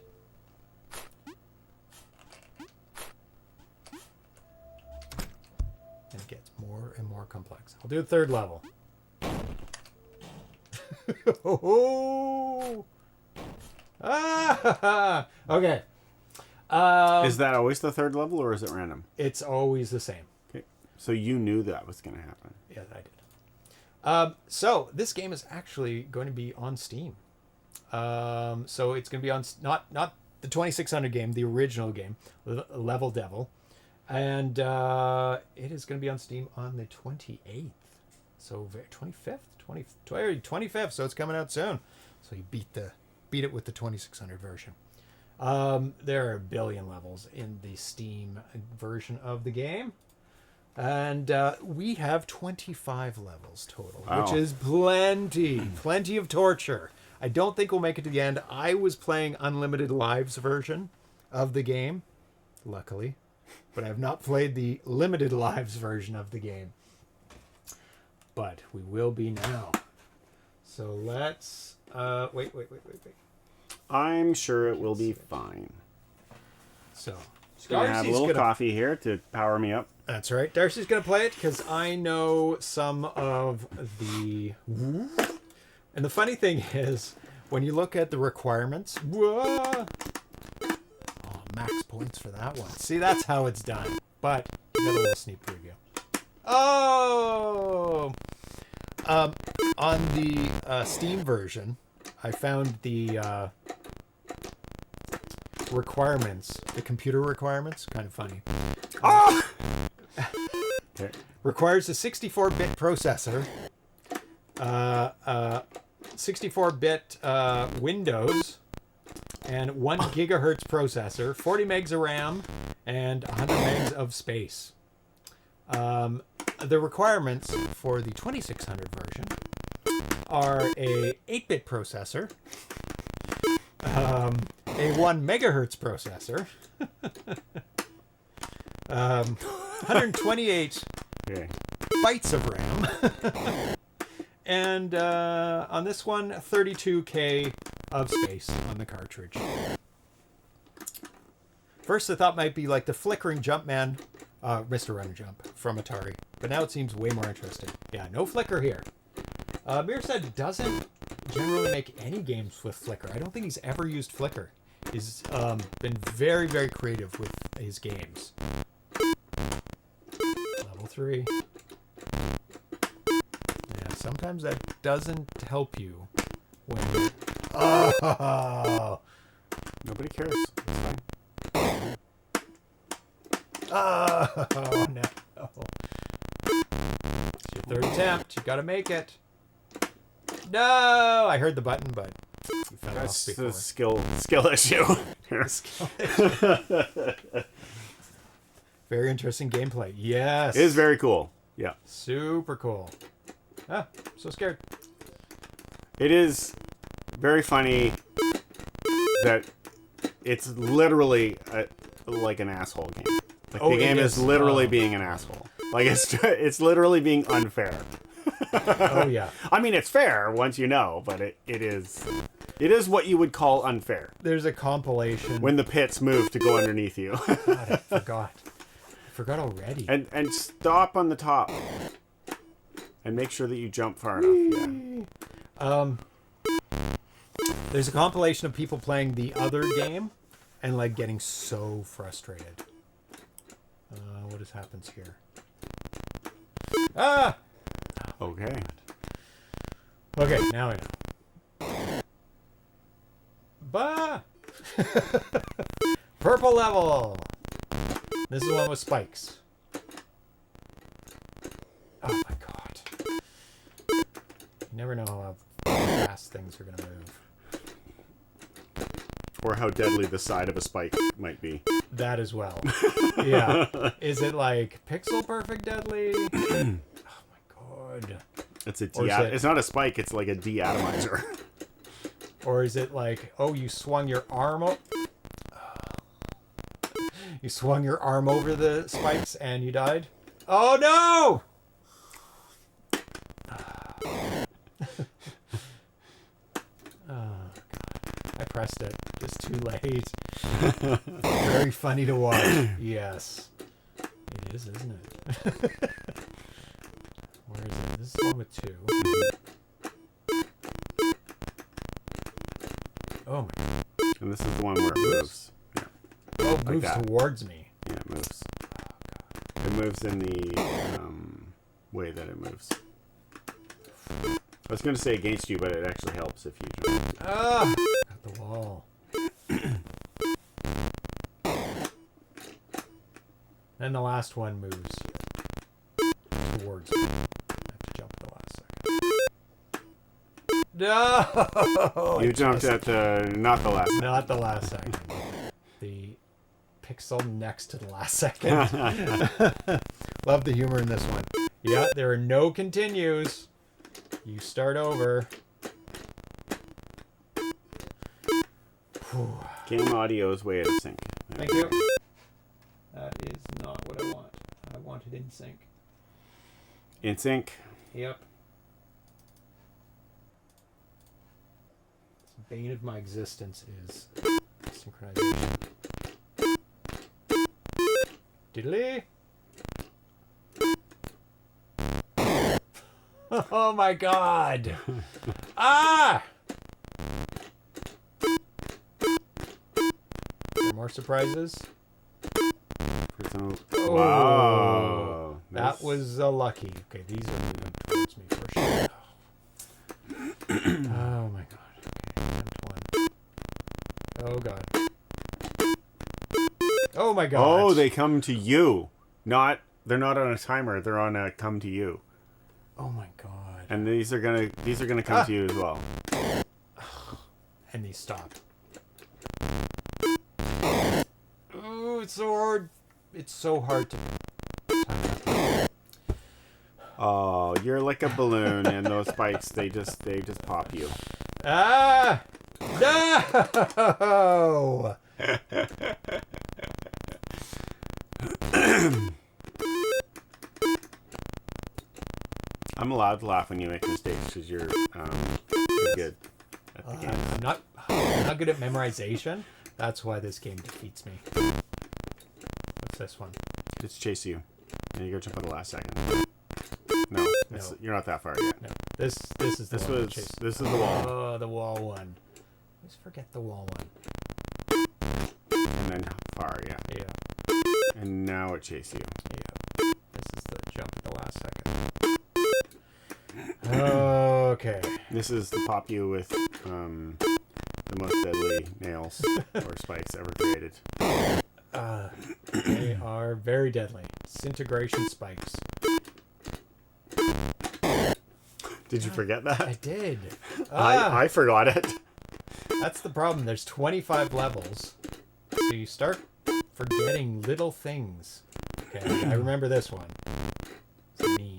And it gets more and more complex. I'll do the 3rd level. Okay. Is that always the 3rd level, or is it random? It's always the same. Okay. So you knew that was going to happen. Yeah, I did. So this game is actually going to be on Steam. So it's going to be on not the 2600 game, the original game, Level Devil, and it is going to be on Steam on the 28th. So 25th. So it's coming out soon. So you beat it with the 2600 version. There are a billion levels in the Steam version of the game. And we have 25 levels total, which is plenty of torture. I don't think we'll make it to the end. I was playing Unlimited Lives version of the game, luckily, but I have not played the Limited Lives version of the game. But we will be now. So let's wait. I'm sure it will be fine. So gonna have a little coffee here to power me up. That's right. Darcy's going to play it because I know some of the... And the funny thing is, when you look at the requirements... Whoa! Oh, max points for that one. See, that's how it's done. But, we got a little sneak preview. Oh! On the Steam version, I found the requirements, the computer requirements, kind of funny. Oh! Okay. Requires a 64-bit processor, 64-bit Windows, and 1 gigahertz processor, 40 megs of RAM, and 100 megs of space. The requirements for the 2600 version are a 8-bit processor, a 1 megahertz processor, 128 bytes of RAM, and on this one, 32K of space on the cartridge. First, I thought might be like the flickering Jumpman, Mr. Run and Jump from Atari, but now it seems way more interesting. Yeah, no flicker here. Mirsad doesn't generally make any games with flicker. I don't think he's ever used flicker. He's been very, very creative with his games. Level 3. Yeah, sometimes that doesn't help you when... Oh! Nobody cares. It's fine. Oh, no. It's your 3rd attempt. You gotta make it. No! I heard the button, but you fell off before. That's a skill issue. Very interesting gameplay. Yes. It is very cool. Yeah. Super cool. Ah, so scared. It is very funny that it's literally like an asshole game. Like the game is literally being an asshole. Like it's literally being unfair. Oh yeah. I mean, it's fair once you know, but it is what you would call unfair. There's a compilation. When the pits move to go underneath you. God, I forgot. I forgot already. And stop on the top. And make sure that you jump far enough. Yeah. There's a compilation of people playing the other game and like getting so frustrated. What has happens here? Ah! Okay. Okay, now I know. Bah! Purple level! This is one with spikes. Oh my god. You never know how fast things are gonna move. Or how deadly the side of a spike might be. That as well. Yeah. Is it like pixel perfect deadly? Oh my god. It's it's not a spike, it's like a deatomizer. Or is it like, oh, you swung your arm you swung your arm over the spikes and you died? Oh no! Oh, God. I pressed it. Just too late. Very funny to watch. Yes. It is, isn't it? Where is it? This is the one with 2. Oh my god. And this is the one where it moves. Yeah. Oh, it Like moves that. towards me. Yeah, it moves. It moves in the way that it moves. I was going to say against you, but it actually helps if you jump. Ah! Got the wall. And the last one moves towards me. I have to jump at the last second. No! You jumped at not the last. Not the last second. The pixel next to the last second. Love the humor in this one. Yeah, there are no continues. You start over. Whew. Game audio is way out of sync. Thank you. That is not what I want. I want it in sync. In sync. Yep. The bane of my existence is synchronization. Diddly. Oh my god! Ah! Are there more surprises? Oh, wow. That was lucky. Okay, these are moving towards me for sure. Oh my god. Okay, one. Oh god. Oh my god. Oh, they come to you. They're not on a timer. They're on a come to you. Oh my god. And these are gonna come to you as well. And these stop. Oh, it's so hard. It's so hard to. Oh, you're like a balloon, and those spikes they just pop you. Ah! No! I'm allowed to laugh when you make mistakes because you're good at the game. I'm not good at memorization. That's why this game defeats me. What's this one? Just chase you, and you go jump at the last second. No, you're not that far yet. No, this is the one. This is the wall. Oh, the wall one. Let's forget the wall one. And then far, yeah. Yeah. And now it chases you. Yeah. This is the jump at the last second. Okay. This is the pop you with the most deadly nails or spikes ever created. They are very deadly. Disintegration spikes. Did you forget that? I did. I forgot it. That's the problem. There's 25 levels. So you start forgetting little things. Okay, I remember this one. It's me.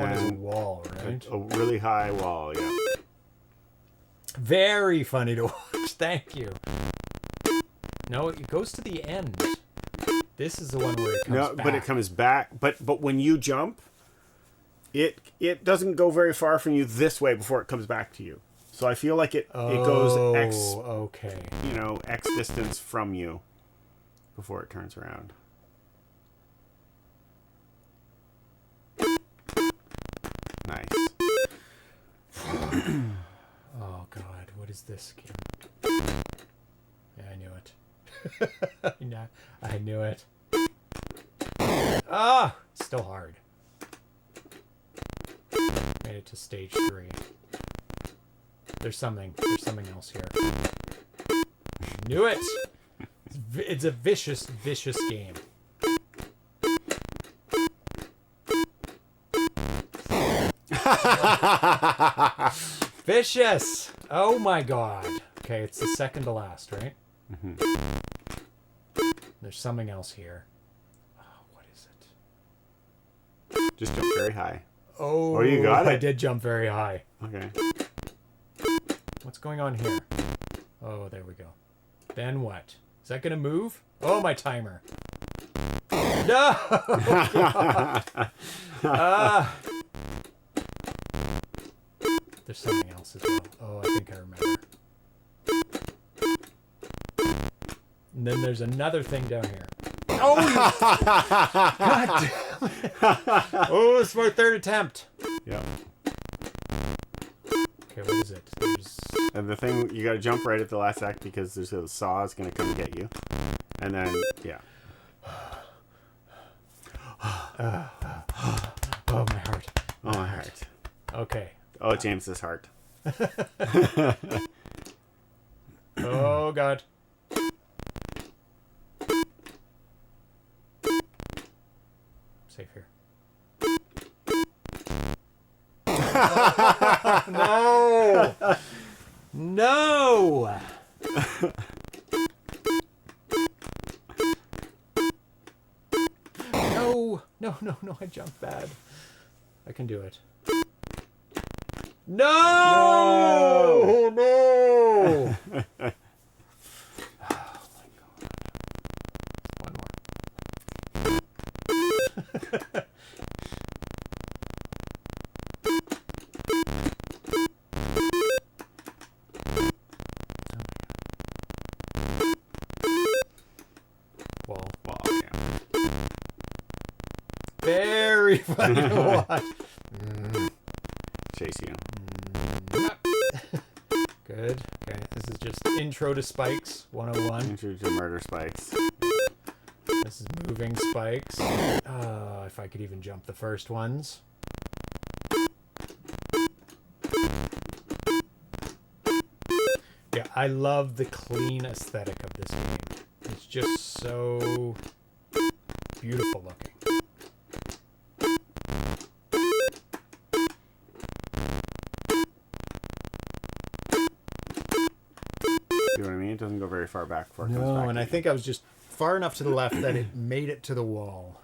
one is a then wall, right? a really high wall. Yeah. Very funny to watch. Thank you. No, it goes to the end. This is the one where it comes back. But it comes back. But when you jump, it doesn't go very far from you this way before it comes back to you. So I feel like it goes X distance from you before it turns around. Nice. Oh God, what is this game? Yeah, I knew it. I knew it. Ah, still hard. Made it to stage 3. There's something else here. Knew it. It's a vicious game. Vicious. Oh my God. Okay, it's the second to last, right? Mm-hmm. There's something else here. Oh, what is it? Just jump very high. Oh, you got it. I did jump very high. Okay. What's going on here? Oh, there we go. Then what? Is that going to move? Oh, my timer. No! There's something else as well. Oh, I think I remember. And then there's another thing down here. Oh! God damn it. Oh, it's my third attempt. Yep. Okay, what is it? And the thing, you got to jump right at the last act because there's a saw is going to come get you. And then, yeah. Oh, my heart. Oh, my heart. Okay. Oh, James's heart. Oh, God. Safe here. No! No! No, I jumped bad. I can do it. No! No! Oh my God. One more. Wall, yeah. Very funny to watch. Chase you. Good. Okay, this is just intro to spikes 101. Intro to murder spikes. This is moving spikes. If I could even jump the first ones. Yeah, I love the clean aesthetic of this game. It's just so beautiful looking. See what I mean? It doesn't go very far back before it comes back. No, and I think I was just far enough to the left that it made it to the wall.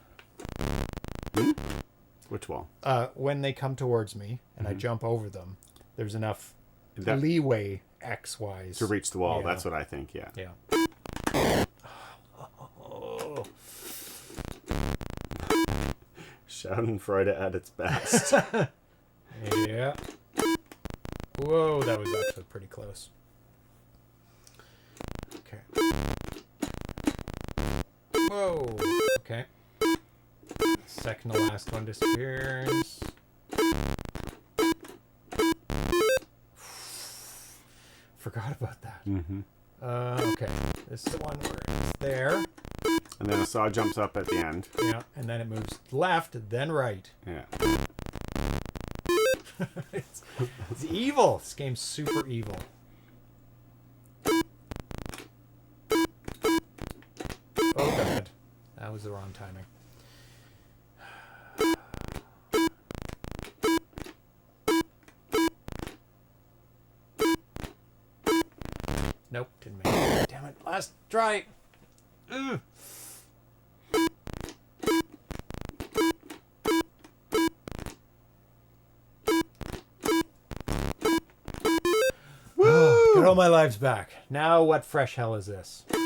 Which wall? When they come towards me and I jump over them, there's enough leeway X-wise. To reach the wall, Yeah. that's what I think, yeah. Yeah. Schadenfreude at its best. Yeah. Whoa, that was actually pretty close. Okay. Whoa. Okay. Second to last one disappears. Forgot about that. Mm-hmm. Okay. This is the one where it's there. And then a saw jumps up at the end. Yeah, and then it moves left, then right. Yeah. It's evil. This game's super evil. Oh God, that was the wrong timing. Nope, didn't make it. Damn it! Last try. Ugh. Get all my lives back. Now what fresh hell is this? Oh,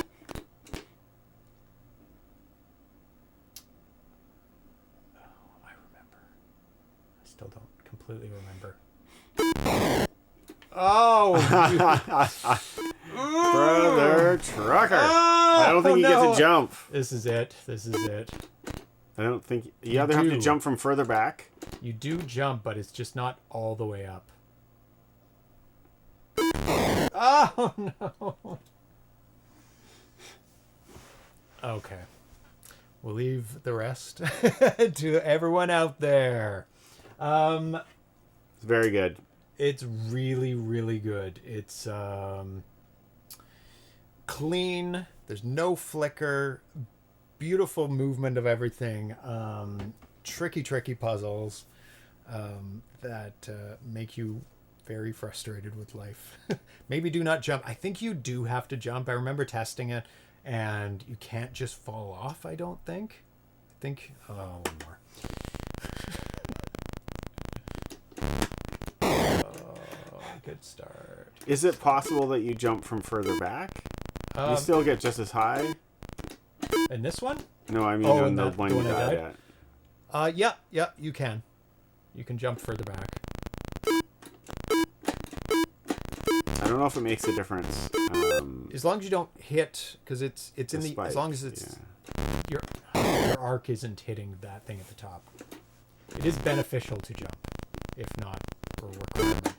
I remember. I still don't completely remember. Oh! Brother Trucker. I don't think you get to jump. This is it. This is it. I don't think... You either have to jump from further back. You do jump, but it's just not all the way up. Oh, no. Okay. We'll leave the rest to everyone out there. It's very good. It's really, really good. It's clean. There's no flicker. Beautiful movement of everything. Tricky puzzles that make you very frustrated with life. Maybe do not jump. I think you do have to jump. I remember testing it, and you can't just fall off, I don't think. I think... Oh, one more. Good start. Is it possible that you jump from further back? You still get just as high? In this one? No, I mean on the one you died at. Yeah, you can. You can jump further back. I don't know if it makes a difference. As long as you don't hit, because it's in the spike, as long as it's your arc isn't hitting that thing at the top. It is beneficial to jump, if not for requirement.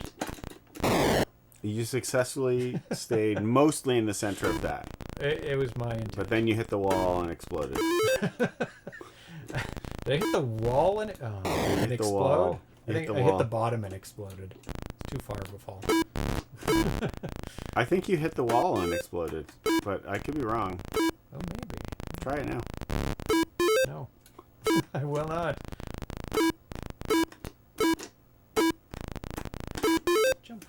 You successfully stayed mostly in the center of that. It was my intent. But then you hit the wall and exploded. Did I hit the wall and hit explode? Wall. I think I hit the bottom and exploded. It's too far of a fall. I think you hit the wall and exploded, but I could be wrong. Oh, maybe. Try it now. No, I will not. Jump.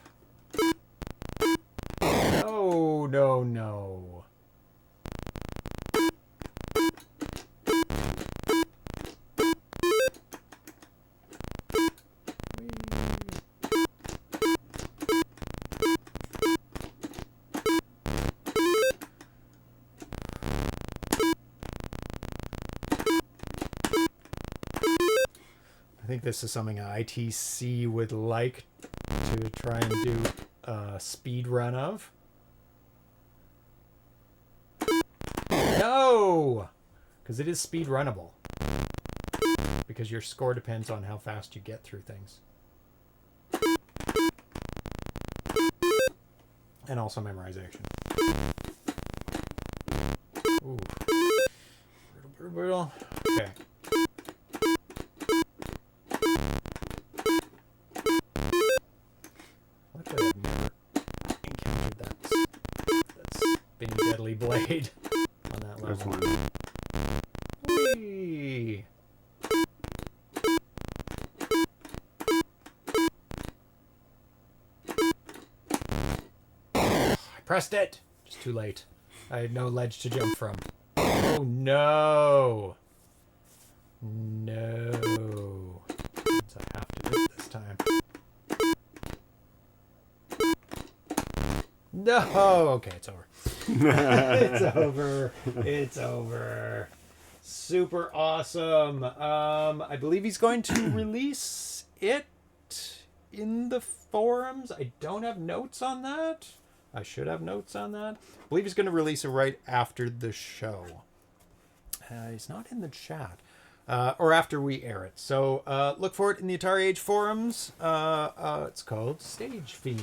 No. I think this is something ITC would like to try and do a speed run of. No! Because it is speed runnable. Because your score depends on how fast you get through things. And also memorization. Ooh. Brutal. Okay. Luckily I've never encountered that spinny deadly blade on that level. There's one. Whee! I pressed it! Just too late. I had no ledge to jump from. Oh no! No. Means I have to do it this time. No! Okay, it's over. It's over. It's over. Super awesome. I believe he's going to release it in the forums. I don't have notes on that. I should have notes on that. I believe he's going to release it right after the show. He's not in the chat. Or after we air it. So look for it in the Atari Age forums. It's called Stage Fiend.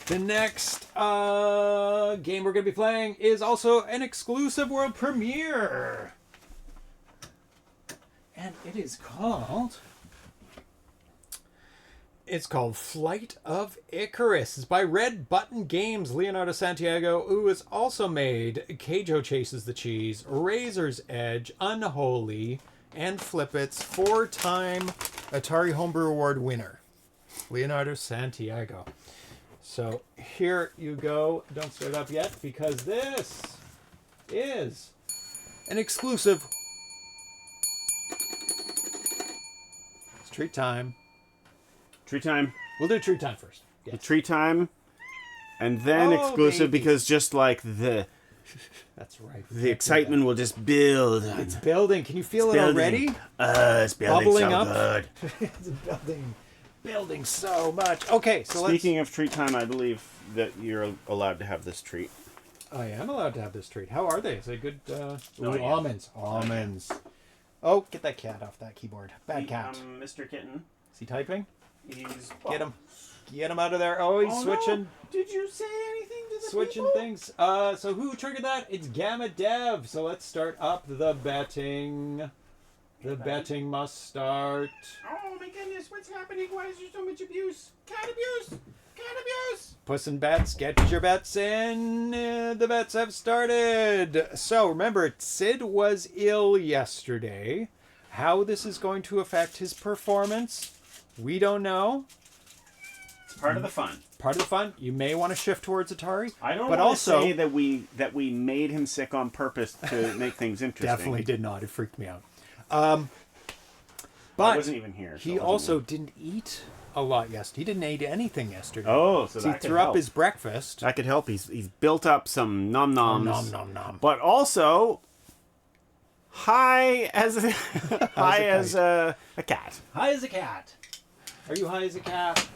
The next game we're going to be playing is also an exclusive world premiere. And it is called... It's called Flight of Icarus. It's by Red Button Games. Leonardo Santiago, who has also made Keijo Chases the Cheese, Razor's Edge, Unholy, and Flip It's. 4-time Atari Homebrew Award winner. Leonardo Santiago. So here you go. Don't start up yet because this is an exclusive. It's treat time. Tree time. We'll do treat time first. Yes. The tree time And then Oh, exclusive babies. because just like the That's right. the excitement will just build. It's building. Can you feel it building. already? It's building Bubbling so up. good. It's building so much. Okay, so Speaking of treat time, I believe that you're allowed to have this treat. I am allowed to have this treat. How are they? Is it good? Oh, Ooh, yeah. almonds. Almonds. Oh, get that cat off that keyboard. Bad cat. Mr. Kitten. Is he typing? He's Get him. Get him out of there. Oh, he's switching. No. Did you say anything to the Switching people? things. So who triggered that? It's Gamma Dev. So let's start up the betting. The betting must start. Oh my goodness, what's happening? Why is there so much abuse? Cat abuse! Cat abuse! Puss and Bets, get your bets in. The bets have started. So remember, Sid was ill yesterday. How this is going to affect his performance, we don't know. It's part of the fun. Part of the fun. You may want to shift towards Atari. I don't but want also, to say that we made him sick on purpose to make things interesting. definitely did not. It freaked me out. I But wasn't even here. So he it wasn't also me. didn't eat a lot yesterday. He didn't eat anything yesterday. Oh, so he that could threw up help. his breakfast. That could help. He's built up some nom noms. Nom nom nom. But also high as a a cat. High as a cat. Are you high as a cat?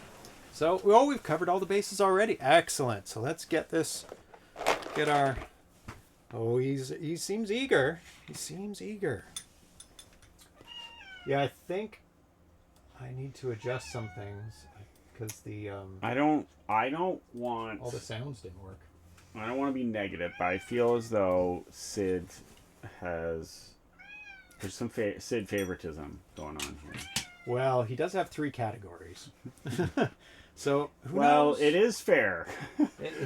So, we've covered all the bases already. Excellent. So let's get this. Get our. Oh, he seems eager. He seems eager. Yeah, I think I need to adjust some things because the I don't want all the sounds didn't work. I don't want to be negative, but I feel as though Sid there's some Sid favoritism going on here. Well, he does have 3 categories. So who Well, knows? it is fair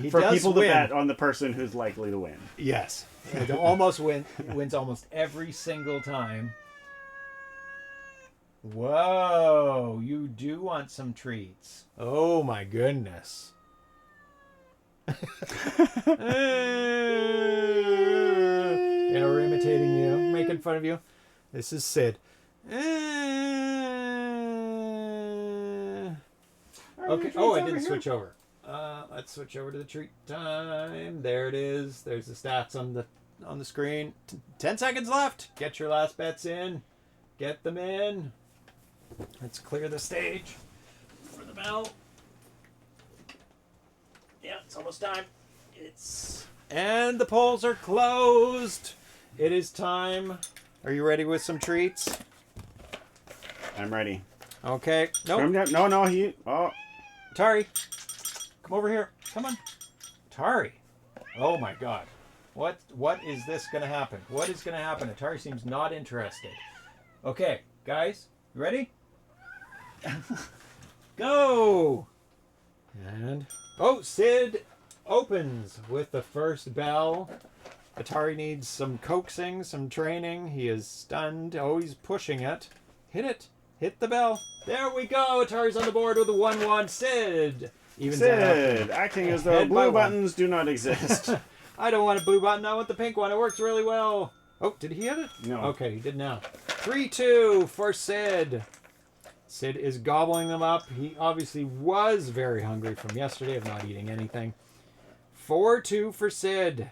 He for does people to win. bet on the person who's likely to win. Yes, it wins almost every single time. Whoa, you do want some treats. Oh my goodness. Yeah, we're imitating you, making fun of you. This is Sid. Okay. Oh, I didn't switch over. Let's switch over to the treat time. There it is. There's the stats on the screen. 10 seconds left. Get your last bets in. Get them in. Let's clear the stage for the bell. Yeah, it's almost time. And the polls are closed. It is time. Are you ready with some treats? I'm ready. Okay. Nope. Oh, Atari, come over here. Come on. Atari. Oh my god. What is this going to happen? What is going to happen? Atari seems not interested. Okay, guys, you ready? Go! And Sid opens with the first bell. Atari needs some coaxing, some training. He is stunned. Oh, he's pushing it. Hit it. Hit the bell. There we go. Atari's on the board with a 1-1. Sid evens that Sid, up. acting as though Ahead by blue 1. buttons do not exist. I don't want a blue button. I want the pink one. It works really well. Oh, did he hit it? No. Okay, he did now. 3-2 for Sid. Sid is gobbling them up. He obviously was very hungry from yesterday of not eating anything. 4-2 for Sid.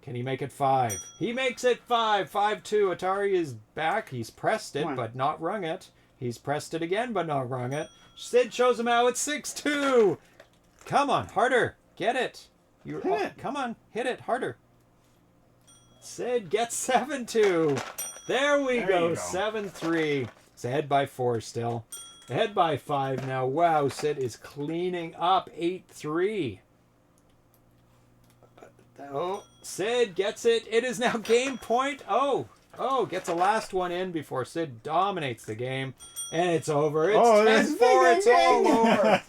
Can he make it 5? He makes it 5. 5-2. Atari is back. He's pressed it, but not rung it. He's pressed it again, but not rung it. Sid shows him how it's 6-2. Come on, harder. Get it. Hit it. Come on, hit it harder. Sid gets 7-2. There we go. 7-3. It's ahead by 4 still. Ahead by 5 now. Wow, Sid is cleaning up. 8-3. Oh, Sid gets it. It is now game point. Oh, gets a last one in before Sid dominates the game. And it's over. It's 10-4. It's all over.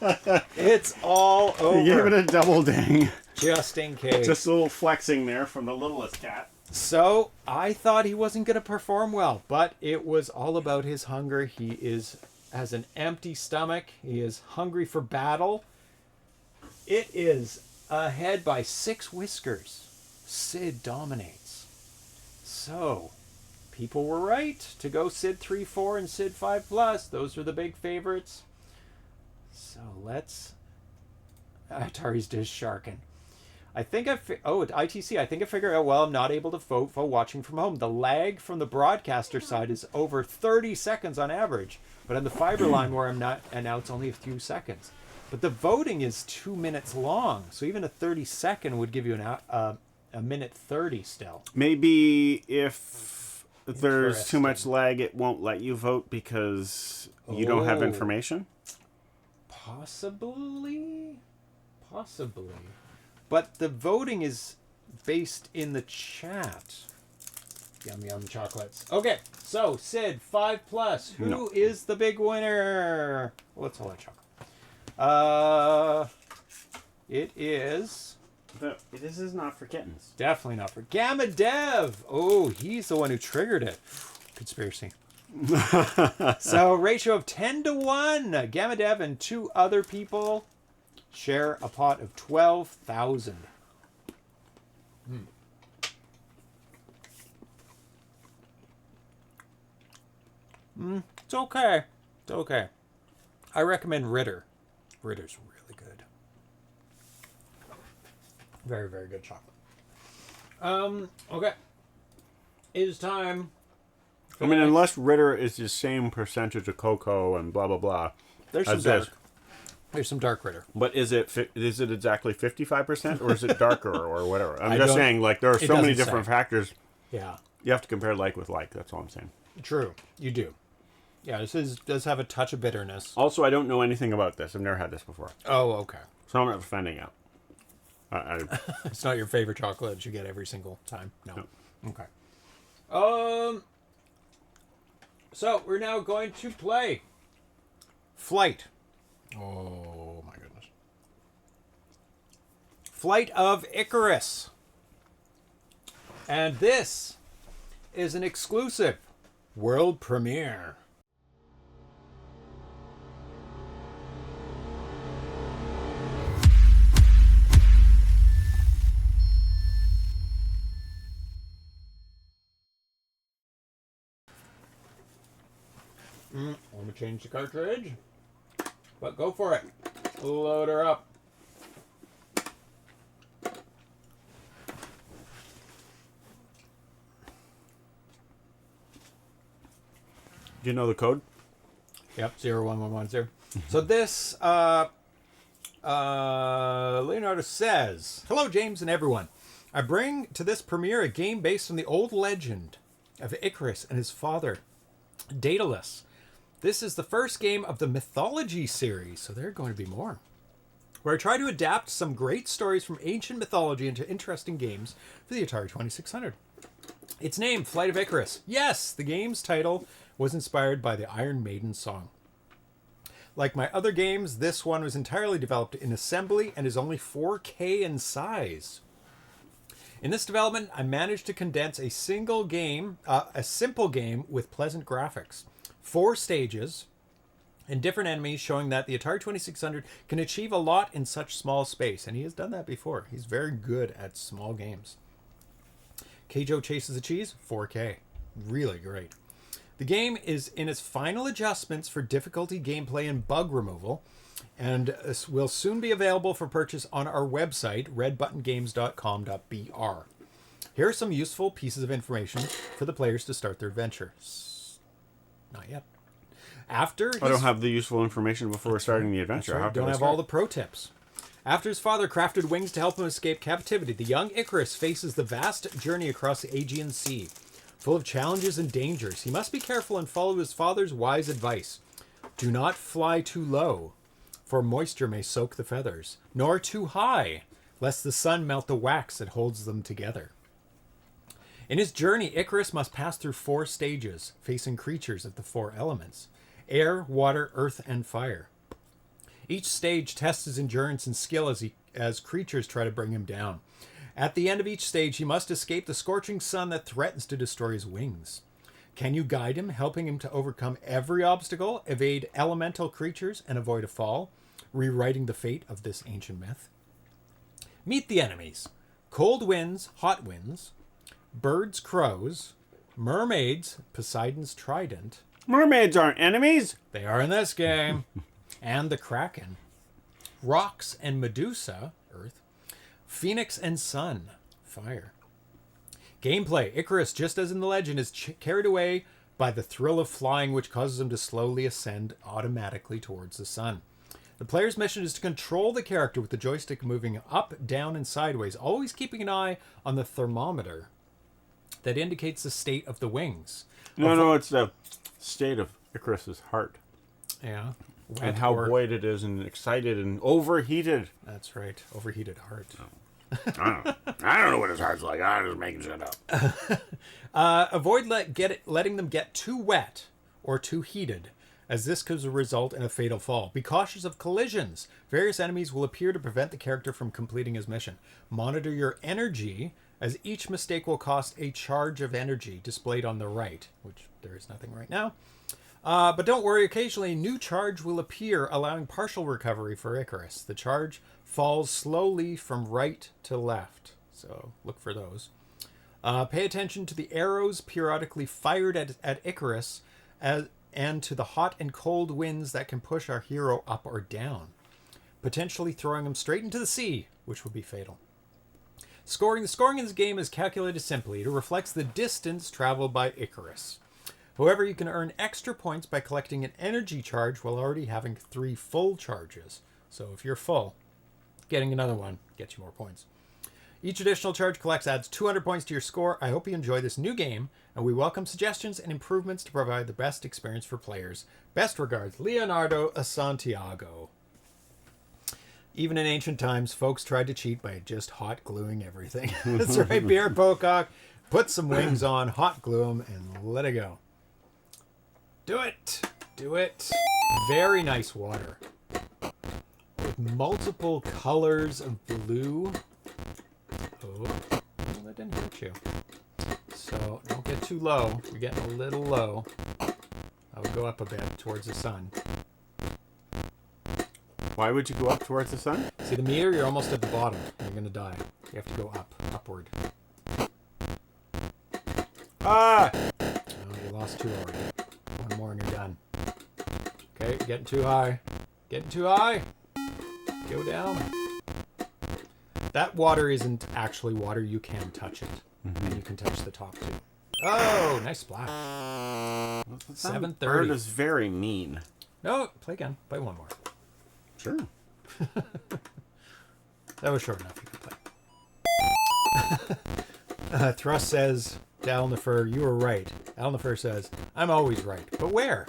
It's all over. You gave it a double ding. Just in case. Just a little flexing there from the littlest cat. So, I thought he wasn't going to perform well, but it was all about his hunger. He has an empty stomach. He is hungry for battle. It is ahead by 6 whiskers. Sid dominates. So, people were right to go Sid 3-4 and Sid 5+. Those are the big favorites. So, let's Atari's dish sharking. I think ITC. I think I figured out. Well, I'm not able to vote for watching from home. The lag from the broadcaster side is over 30 seconds on average, but on the fiber line where I'm not, and now it's only a few seconds. But the voting is 2 minutes long, so even a 30-second would give you a minute 30 still. Maybe if there's too much lag, it won't let you vote because you don't have information. Possibly. But the voting is based in the chat. Yum, yum, chocolates. Okay, so, Sid, 5+. Who is the big winner? Let's hold that chocolate. It is... This is not for kittens. Definitely not for Gamma Dev. Oh, he's the one who triggered it. Conspiracy. So, ratio of 10-1. Gamma Dev and 2 other people share a pot of 12,000. It's okay. It's okay. I recommend Ritter. Ritter's really good. Very, very good chocolate. Okay. It is time. I mean, unless Ritter is the same percentage of cocoa and blah, blah, blah. There's some dark. There's some dark Ritter. But is it exactly 55% or is it darker or whatever? I'm just saying, like, there are so many different factors. Yeah. You have to compare like with like. That's all I'm saying. True. You do. Yeah, does have a touch of bitterness. Also, I don't know anything about this. I've never had this before. Oh, okay. So I'm not finding out. It's not your favorite chocolate that you get every single time? No. Okay. So, we're now going to play Flight. Oh, my goodness. Flight of Icarus. And this is an exclusive world premiere. Let me change the cartridge. But go for it. Load her up. Do you know the code? Yep, 01110. So this, Leonardo says, "Hello, James and everyone. I bring to this premiere a game based on the old legend of Icarus and his father, Daedalus. This is the first game of the Mythology series, so there are going to be more, where I try to adapt some great stories from ancient mythology into interesting games for the Atari 2600. Its name, Flight of Icarus. Yes, the game's title was inspired by the Iron Maiden song. Like my other games, this one was entirely developed in assembly and is only 4K in size. In this development, I managed to condense a simple game with pleasant graphics, 4 stages, and different enemies, showing that the Atari 2600 can achieve a lot in such small space, and he has done that before. He's very good at small games. Keijo Chases the Cheese, 4K. Really great. The game is in its final adjustments for difficulty, gameplay, and bug removal, and will soon be available for purchase on our website, redbuttongames.com.br. Here are some useful pieces of information for the players to start their adventure. Not yet. I don't have the useful information before starting the adventure. Right. Don't have all the pro tips. After his father crafted wings to help him escape captivity, the young Icarus faces the vast journey across the Aegean Sea, full of challenges and dangers. He must be careful and follow his father's wise advice. Do not fly too low, for moisture may soak the feathers, nor too high, lest the sun melt the wax that holds them together. In his journey, Icarus must pass through 4 stages, facing creatures of the 4 elements: air, water, earth, and fire. Each stage tests his endurance and skill as creatures try to bring him down. At the end of each stage, he must escape the scorching sun that threatens to destroy his wings. Can you guide him, helping him to overcome every obstacle, evade elemental creatures, and avoid a fall, rewriting the fate of this ancient myth? Meet the enemies: cold winds, hot winds, birds, crows, mermaids, Poseidon's trident. Mermaids aren't enemies. They are in this game. And the Kraken. Rocks and Medusa, Earth. Phoenix and Sun, Fire. Gameplay. Icarus, just as in the legend, is carried away by the thrill of flying, which causes him to slowly ascend automatically towards the sun. The player's mission is to control the character with the joystick moving up, down, and sideways, always keeping an eye on the thermometer that indicates the state of the wings. No, it's the state of Icarus's heart. Yeah. And how buoyed it is and excited and overheated. That's right. Overheated heart. I don't know what his heart's like. I'm just making shit up. Avoid letting them get too wet or too heated, as this could result in a fatal fall. Be cautious of collisions. Various enemies will appear to prevent the character from completing his mission. Monitor your energy, as each mistake will cost a charge of energy displayed on the right, which there is nothing right now. But don't worry, occasionally a new charge will appear, allowing partial recovery for Icarus. The charge falls slowly from right to left, so look for those. Pay attention to the arrows periodically fired at Icarus, and to the hot and cold winds that can push our hero up or down, potentially throwing him straight into the sea, which would be fatal. Scoring. The scoring in this game is calculated simply. It reflects the distance traveled by Icarus. However, you can earn extra points by collecting an energy charge while already having 3 full charges. So if you're full, getting another one gets you more points. Each additional charge collects adds 200 points to your score. I hope you enjoy this new game, and we welcome suggestions and improvements to provide the best experience for players. Best regards, Leonardo, a Santiago. Even in ancient times, folks tried to cheat by just hot gluing everything. That's right, Pierre Pocock. Put some wings on, hot glue them, and let it go. Do it. Do it. Very nice water. With multiple colors of blue. Oh, well, that didn't hurt you. So don't get too low. You're getting a little low. I would go up a bit towards the sun. Why would you go up towards the sun? See the meter? You're almost at the bottom. You're going to die. You have to go up, upward. Ah! Oh, you lost 2 already. 1 more and you're done. Okay, you're getting too high. Getting too high. Go down. That water isn't actually water. You can touch it. And you can touch the top too. Oh, nice splash. 7:30. Bird is very mean. No, play again. Play one more. Sure. That was short enough. You can play. Thrust says to Alnifer, you were right. Alnifer says, I'm always right. But where?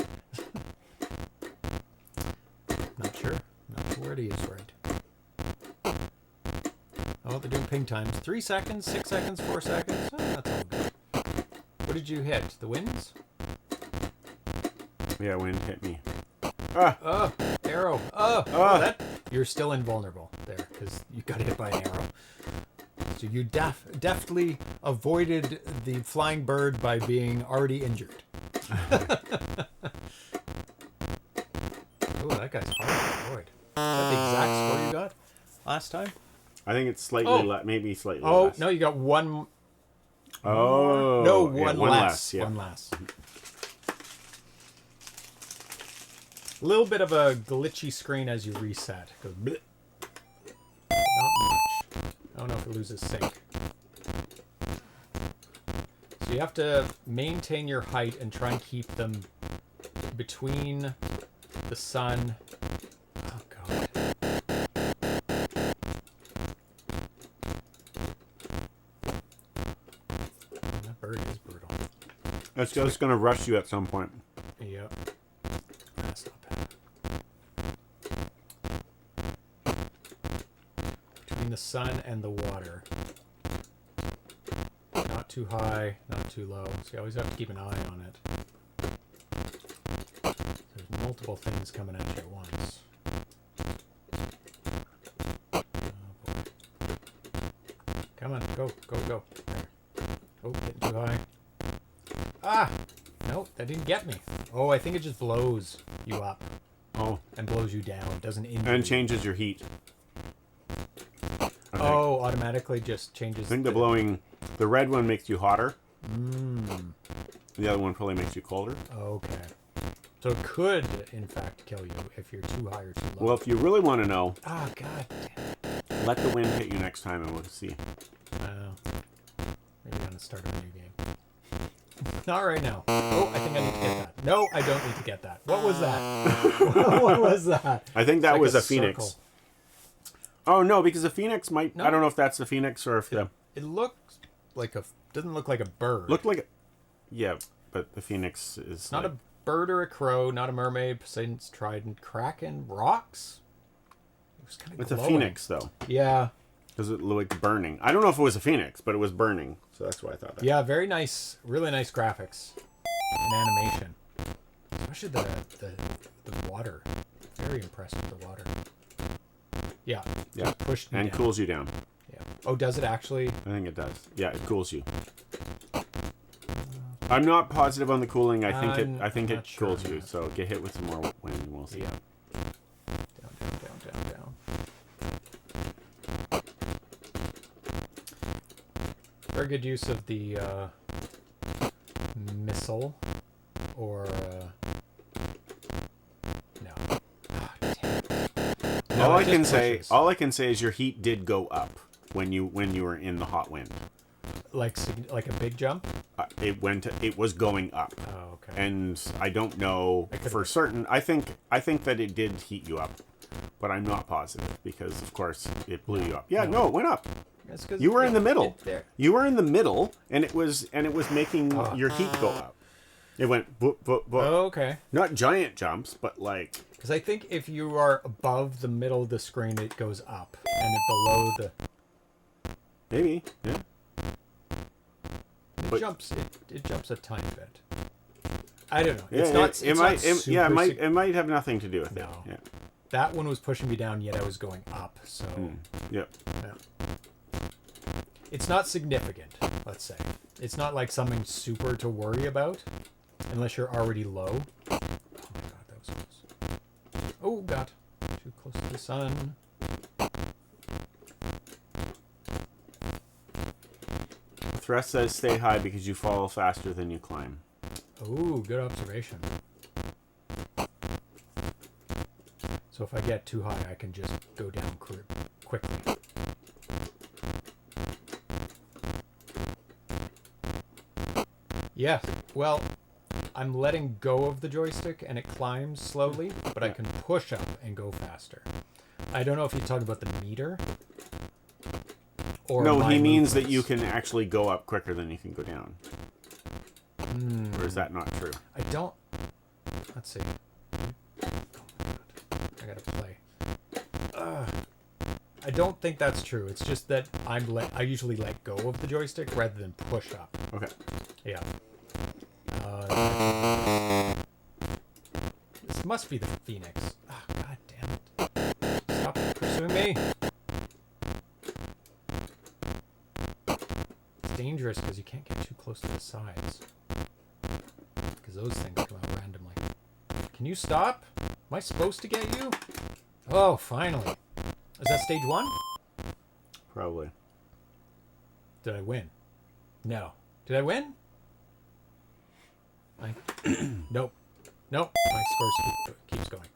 Not sure. Not sure where he is right. Oh, they're doing ping times. 3 seconds, 6 seconds, 4 seconds. Oh, that's all good. What did you hit? The winds? Yeah, wind hit me. Ah! Oh, arrow. Oh, that, you're still invulnerable there because you got hit by an arrow. So you deftly avoided the flying bird by being already injured. Oh, that guy's hard to avoid. Is that the exact score you got last time? I think it's slightly maybe slightly less. Oh, no, you got one. Oh. No, one less. less. Yeah. One less. A little bit of a glitchy screen as you reset. It goes bleh. Not much. I don't know if it loses sync. So you have to maintain your height and try and keep them between the sun. Oh, God. That bird is brutal. It's just going to rush you at some point. Yep. That's not bad. Between the sun and the water. Not too high, not too low. So you always have to keep an eye on it. There's multiple things coming at you at once. Oh boy. Come on, go, go, go. There. Oh, getting too high. Ah! Nope, that didn't get me. Oh, I think it just blows you up. Oh. And blows you down. It doesn't injure And you. changes your heat. Oh, automatically just changes. I think the red one makes you hotter. Mm. The other one probably makes you colder. Okay. So it could, in fact, kill you if you're too high or too low. Well, if you really want to know, Oh, God damn it. let the wind hit you next time and we'll see. Maybe I'm going to start a new game. Not right now. Oh, I think I need to get that. No, I don't need to get that. What was that? What was that? I think that It's like was a Phoenix. circle. Oh, no, because the Phoenix might... No. I don't know if that's the Phoenix or if the... It looks like a... Doesn't look like a bird. Looked like... Yeah, but the Phoenix is Not like, a bird or a crow, not a mermaid, Poseidon's trident, kraken, rocks. It was kind of It's a Phoenix, though. Yeah. Because it looked like burning. I don't know if it was a Phoenix, but it was burning. So that's why I thought that. Yeah, very nice, really nice graphics and animation. Especially the water. Very impressed with the water. Yeah. Yeah. Pushed me And down. cools you down. Yeah. Oh, does it actually? I think it does. Yeah, it cools you. I'm not positive on the cooling. I think I'm it not sure cools on you. that. So get hit with some more wind and we'll see. Yeah. Down. Very good use of the missile, or no. Oh, damn it. No, all it I can just say, pushes. all I can say is your heat did go up when you were in the hot wind. like a big jump. It was going up. Oh, okay. And I don't know for certain. I think that it did heat you up, but I'm not positive because of course it blew you up. Yeah, no, it went up. That's 'cause You were in the middle. There. You were in the middle, and it was making your heat go up. It went boop, boop, boop. Oh, okay. Not giant jumps, but like. Because I think if you are above the middle of the screen, it goes up, and below the Maybe, yeah. it But- jumps. It jumps a tiny bit. I don't know. Yeah, It's not. it might have nothing to do with it. No. Yeah. That one was pushing me down, yet I was going up. So Yeah. yeah. It's not significant. Let's say it's not like something super to worry about, unless you're already low. Oh my god, that was close. Oh god, too close to the sun. Thrust says stay high because you fall faster than you climb. Oh, good observation. So if I get too high, I can just go down quickly. Yeah, well, I'm letting go of the joystick and it climbs slowly, but I can push up and go faster. I don't know if you talk about the meter. Or No, my he means that movements. you can actually go up quicker than you can go down. Or is that not true? I don't. Let's see. Oh my god. I gotta play. I don't think that's true. It's just that I usually let go of the joystick rather than push up. Okay. Yeah. This must be the Phoenix. Oh, god damn it. Stop pursuing me. It's dangerous because you can't get too close to the sides. Because those things come out randomly. Can you stop? Am I supposed to get you? Oh, finally. Is that stage 1? Probably. Did I win? No. Did I win? Nope. Nope. My score keeps going.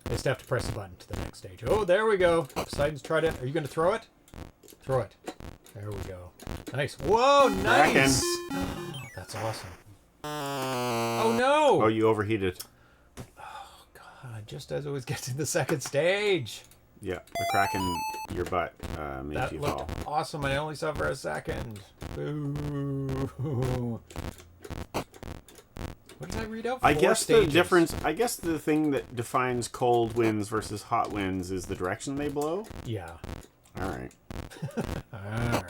I just have to press the button to the next stage. Oh, there we go. Poseidon's trident. Are you going to throw it? Throw it. There we go. Nice. Whoa, nice. That's awesome. Oh, no. Oh, you overheated. Oh, God. Just as it was getting to the second stage. Yeah, the crack in your butt made That you looked fall. awesome. I only saw it for a second. Boo. What did I read out? I 4 guess stages. the difference. I guess the thing that defines cold winds versus hot winds is the direction they blow. Yeah. All right. Alright.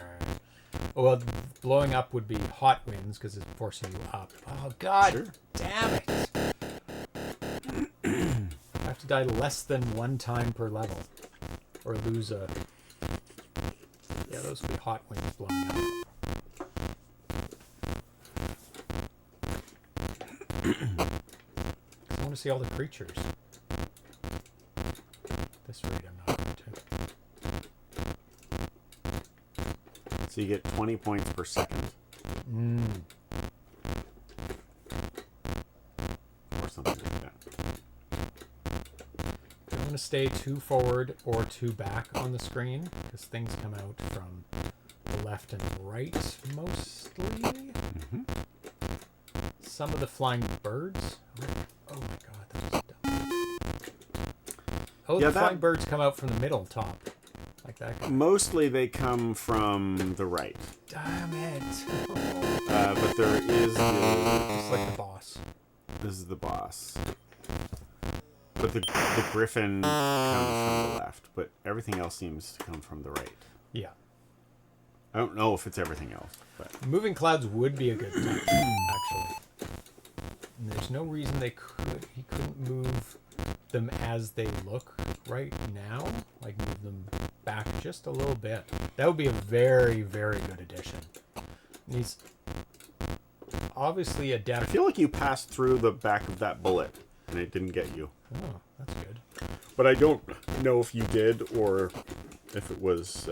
Well, blowing up would be hot winds because it's forcing you up. Oh, God. Sure. Damn it. I have to die less than 1 time per level. Or lose a... Yeah, those would be hot winds blowing up. I want to see all the creatures. At this rate, I'm not going to. So you get 20 points per second. or something like that. I'm going to stay too forward or too back on the screen because things come out from the left and right mostly. Mm-hmm. Some of the flying birds. Oh my god, that was dumb. Oh, Yeah, the flying birds come out from the middle top. Like that guy. Mostly they come from the right. Damn it. But there is Just like the boss. This is the boss. But the griffin comes from the left, but everything else seems to come from the right. Yeah. I don't know if it's everything else, but Moving clouds would be a good touch, actually. And there's no reason he couldn't move them as they look right now. Like move them back just a little bit. That would be a very, very good addition. And he's obviously I adept. feel like you passed through the back of that bullet and it didn't get you. Oh, that's good. But I don't know if you did or if it was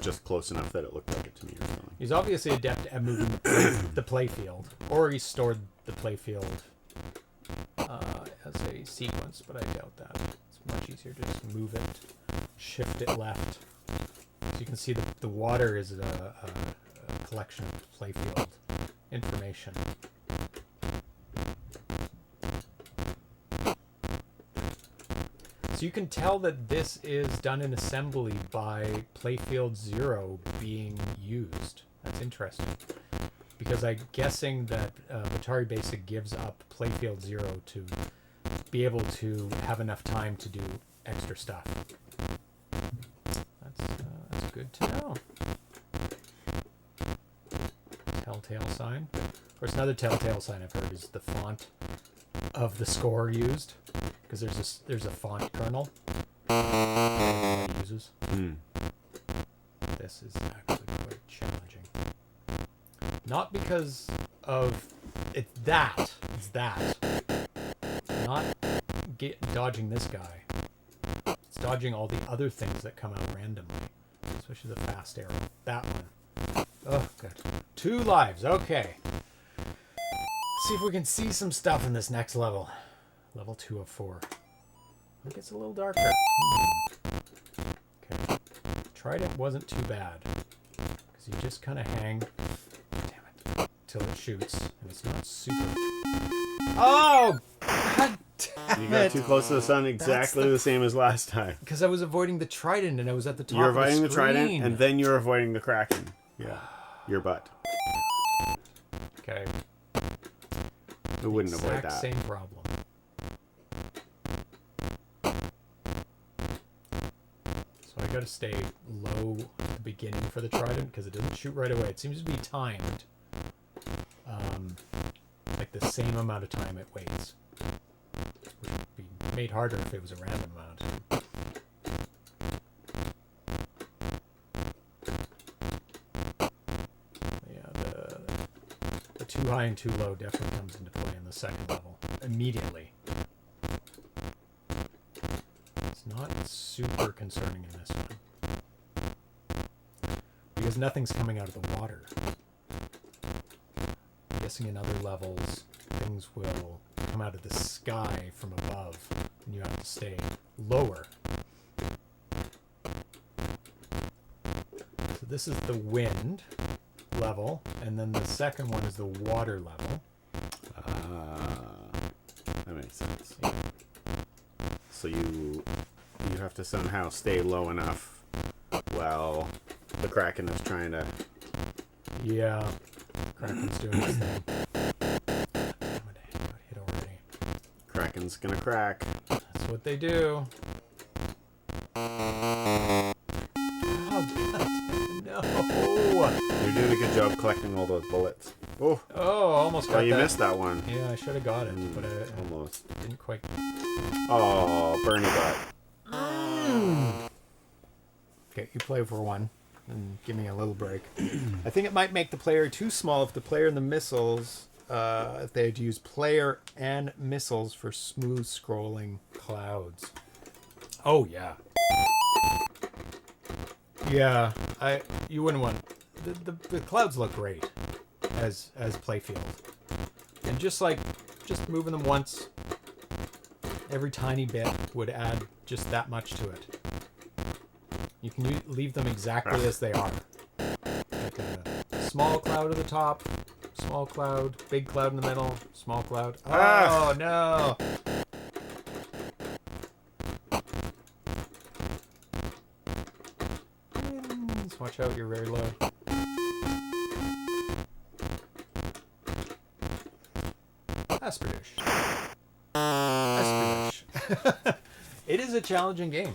just close enough that it looked like it to me or something. He's obviously adept at moving the play field, or he stored the play field as a sequence, but I doubt that. It's much easier to just move it, shift it left. So you can see the water is a collection of play field information. So you can tell that this is done in assembly by playfield 0 being used. That's interesting. Because I'm guessing that Atari Basic gives up playfield 0 to be able to have enough time to do extra stuff. That's good to know. Telltale sign. Of course, another telltale sign I've heard is the font of the score used. Because there's a font kernel that everybody uses. This is actually quite challenging. Not because of it's that. Not dodging this guy. It's dodging all the other things that come out randomly, especially the fast arrow. That one. Oh, good. 2 lives. Okay. See if we can see some stuff in this next level. Level 2 of 4. It gets a little darker. Okay. Trident wasn't too bad. Because you just kind of hang. Damn it. Till it shoots. And it's not super. Oh! God damn You got it. too close to the sun, exactly the same as last time. Because I was avoiding the trident and I was at the top You're of the avoiding screen. the trident, and then you're avoiding the kraken. Yeah. Your butt. Okay. We wouldn't avoid Exact that. same problem. So I gotta stay low at the beginning for the trident because it doesn't shoot right away. It seems to be timed. Like the same amount of time it waits. Which would be made harder if it was a random amount. Yeah, the too high and too low definitely comes into play in the second level. Immediately. It's not super concerning in this one. Because nothing's coming out of the water. I'm guessing in other levels, things will come out of the sky from above, and you have to stay lower. So this is the wind level, and then the second one is the water level. That makes sense. Yeah. So you have to somehow stay low enough while the kraken is trying to. Yeah. Kraken's doing his thing. Damn it, I got hit already. Kraken's gonna crack. That's what they do. Oh, God, no. You're doing a good job collecting all those bullets. Oh, Almost got you that. missed that one. Yeah, I should have got it, but I Almost. didn't quite. Oh, Bernie butt. Okay, you play for one and give me a little break. I think it might make the player too small if the player and the missiles, if they had to use player and missiles for smooth scrolling clouds. Oh, yeah. Yeah, you wouldn't want... The clouds look great as playfield. And just like just moving them once, every tiny bit would add just that much to it. You can leave them exactly as they are. Like a small cloud at the top, small cloud, big cloud in the middle, small cloud. Oh, no! Just watch out, you're very low. Espadish. Espadish. It is a challenging game.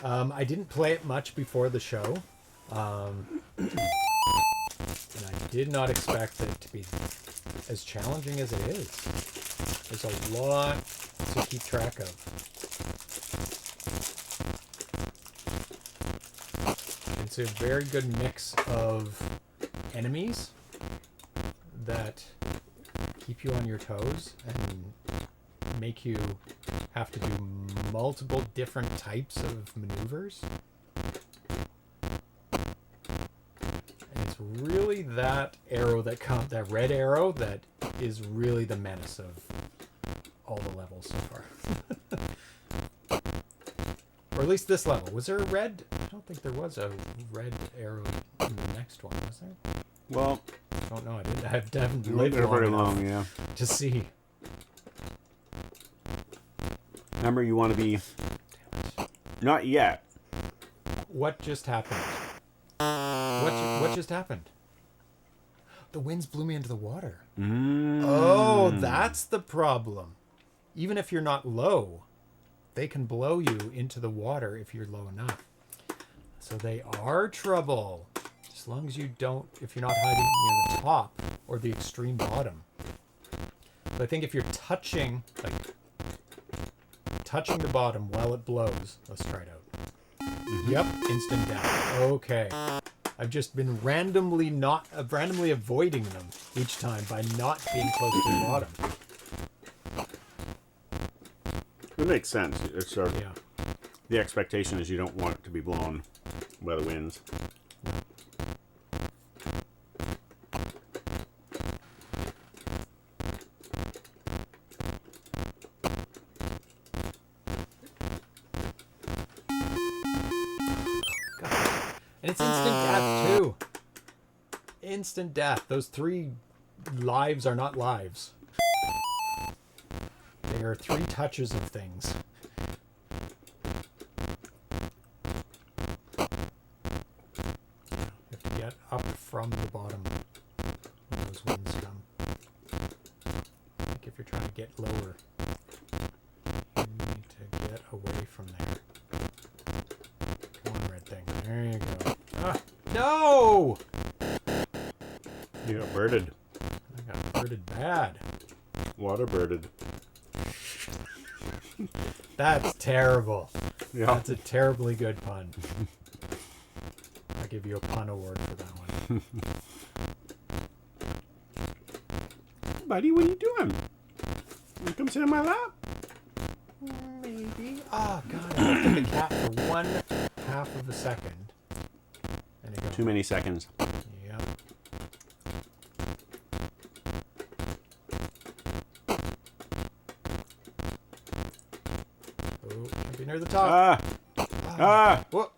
I didn't play it much before the show. And I did not expect it to be as challenging as it is. There's a lot to keep track of. It's a very good mix of enemies that keep you on your toes and make you have to do multiple different types of maneuvers. And it's really that arrow that that red arrow that is really the menace of all the levels so far. Or at least this level. Was there a red? I don't think there was a red arrow in the next one, was there? Well, I don't know. I haven't you lived there very long long, yeah. to see. Remember, you want to be... Not yet. What just happened? What just happened? The winds blew me into the water. Oh, that's the problem. Even if you're not low, they can blow you into the water if you're low enough. So they are trouble. As long as you don't, if you're not hiding near the top or the extreme bottom. But I think if you're touching the bottom while it blows, let's try it out. Yep, instant death. Okay. I've just been randomly avoiding them each time by not being close to the bottom. It makes sense. It's sort of, Yeah. the expectation is you don't want it to be blown by the winds. And it's instant death, too. Instant death. Those 3 lives are not lives. They are 3 touches of things. You have to get up from the bottom when those winds come. Like if you're trying to get lower, you need to get away from there. Come on, red thing. There you go. Ah, no! You got birded. I got birded bad. Water birded. That's terrible. Yeah. That's a terribly good pun. I'll give you a pun award for that one. Buddy, what are you doing? You come sit on my lap? Maybe. Oh, God. I looked at the cat for 1/2 of a second. And it goes, Too many seconds. Yep. Oh, can't be near the top. Ah! What?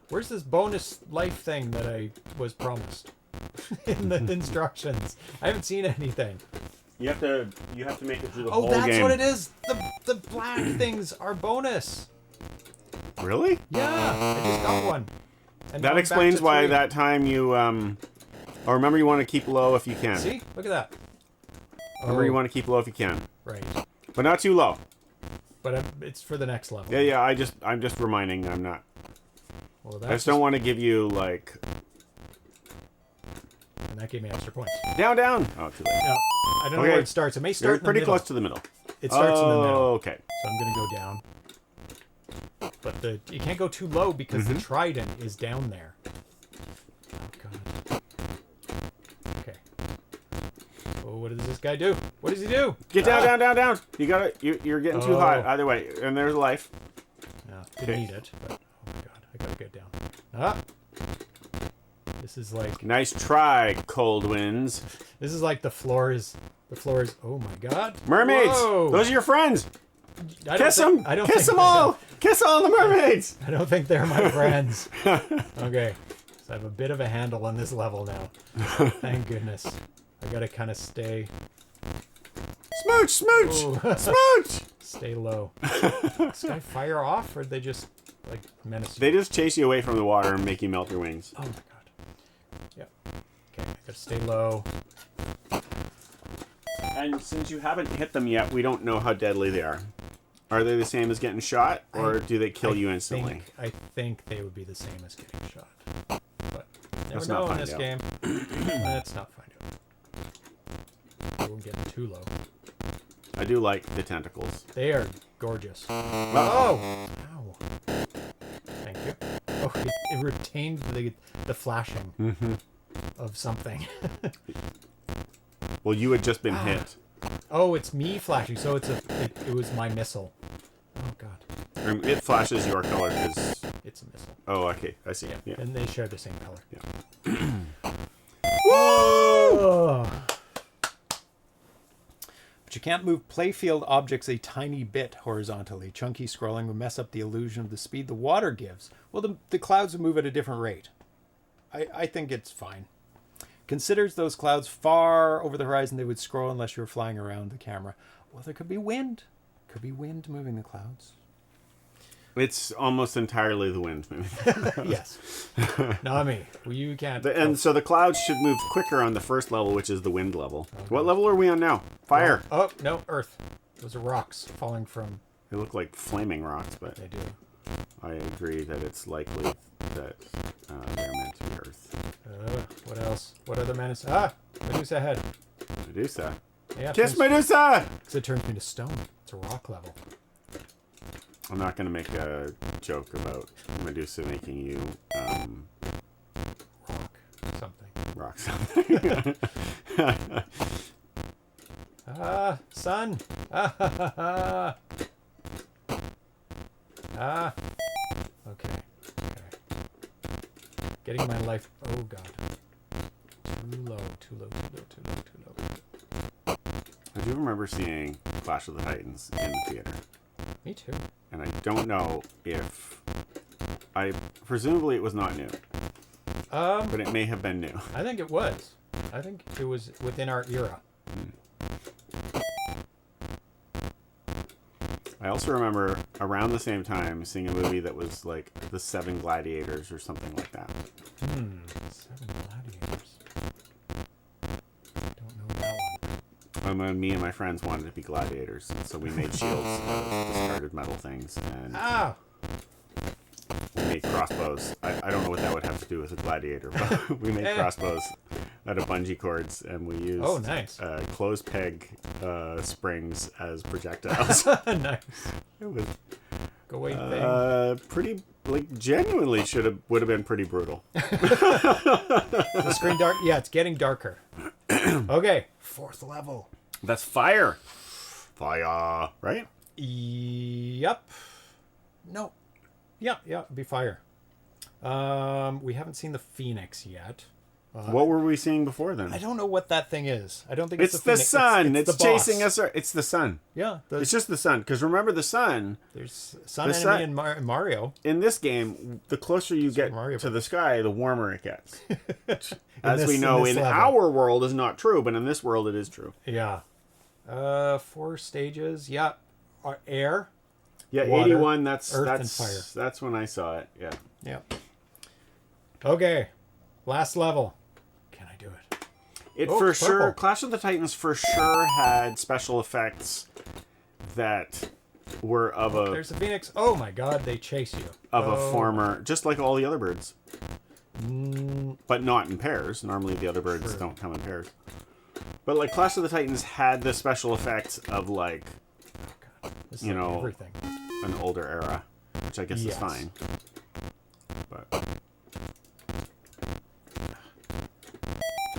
Where's this bonus life thing that I was promised in the instructions? I haven't seen anything. You have to make it through the whole Oh, game. that's what it is. The black things are bonus. Really? Yeah, I just got one. And That going explains back to why 3. that time you Oh, remember you want to keep low if you can. See, look at that. Remember you want to keep low if you can, Right, but not too low. but it's for the next level. Yeah. I'm just reminding. I'm not. Well, I just don't want to give you like And that gave me extra points. down. Oh, too late. No, I don't know Okay. where it starts. It may start You're in the pretty middle. close to the middle. It starts in the middle. Okay. So I'm gonna go down. But you can't go too low because the trident is down there. Oh God. Okay. Oh, what does this guy do? What does he do? Get down. You got it. You're getting too hot. Either way, and there's life. No, didn't need it. But oh God, I gotta get down. Ah. This This is like Nice try, Cold Winds. this is like the floors. The floors. Oh my God! Mermaids. Whoa! Those are your friends. I don't Kiss think- them. I don't Kiss think them they all. know. Kiss all the mermaids. I don't think they're my friends. Okay, so I have a bit of a handle on this level now. Thank goodness. I gotta kind of stay Smooch, smooch, Ooh. smooch. stay low. Does guy fire off, or they just like menace you? They just chase you away from the water and make you melt your wings. Oh my God. Yep. Okay, I gotta stay low. And since you haven't hit them yet, we don't know how deadly they are. Are they the same as getting shot, or do they kill you instantly? I think they would be the same as getting shot. But never Let's know not in find this out. game. Let's not find out. I won't get too low. I do like the tentacles. They are gorgeous. Oh! Ow. Thank you. Oh, it retained the flashing of something. Well, you had just been hit. Oh, it's me flashing, so it was my missile. Oh God, It flashes your color because... it's a missile. Oh, okay. I see. Yeah. And they share the same color. Yeah. Whoa! But you can't move playfield objects a tiny bit horizontally. Chunky scrolling would mess up the illusion of the speed the water gives. Well, the clouds would move at a different rate. I think it's fine. Considers those clouds far over the horizon, they would scroll unless you were flying around the camera. Well, there could be wind. Could be wind moving the clouds. It's almost entirely the wind moving. Yes. Not me. Well, you can't. And so the clouds should move quicker on the first level, which is the wind level. What level are we on now? Fire. Oh, no, earth. Those are rocks falling from... They look like flaming rocks, but They do. I agree that it's likely that they're meant to be earth. What else? What other menace? Ah! Medusa head. Medusa. Yeah, it Kiss turns- Medusa! 'cause it turns me to stone. It's a rock level. I'm not going to make a joke about Medusa making you Rock. Something. rock something. Ah! Sun! Ah! Ha, ha, ha. Ah! Okay. Getting my life... Oh, God. Too low, too low, too low, too low, too low. I do remember seeing Clash of the Titans in the theater. Me too. And I don't know if... Presumably it was not new, but it may have been new. I think it was. I think it was within our era. I also remember around the same time seeing a movie that was like The Seven Gladiators or something like that. 7 Gladiators. Don't know that one. And when me and my friends wanted to be gladiators, and so we made shields out of discarded metal things, and Ah! we made crossbows. I don't know what that would have to do with a gladiator, but we made crossbows out of bungee cords, and we used Oh, nice. clothes peg springs as projectiles. Nice. It was Go away, thing. pretty, like, genuinely would have been pretty brutal. The screen dark. Yeah, it's getting darker. Okay. 4th level. That's fire. Fire, right? Yep. No. Yeah, it'd be fire. We haven't seen the Phoenix yet. What were we seeing before then? I don't know what that thing is. I don't think it's It's the the Phoenix. sun. It's It's the boss. chasing us. It's the sun. Yeah. It's just the sun. Because remember, the sun, There's sun the enemy sun- in Mario. in this game, the closer you get Mario to the sky, the warmer it gets. As this- we know, in in this level. our world is not true, but in this world it is true. Yeah. 4 stages. Yeah. Air. Yeah, Water, 81, that's earth, and fire. That's when I saw it, yeah. Yeah. Okay. Last level. Can I do it? It Oh, for it's sure, purple. Clash of the Titans for sure had special effects that were of a There's a Phoenix. Oh my God, they chase you. former, just like all the other birds. But not in pairs. Normally the other birds True. don't come in pairs. But like Clash of the Titans had the special effects of like This is you like know, everything. an older era, which I guess Yes. is fine. But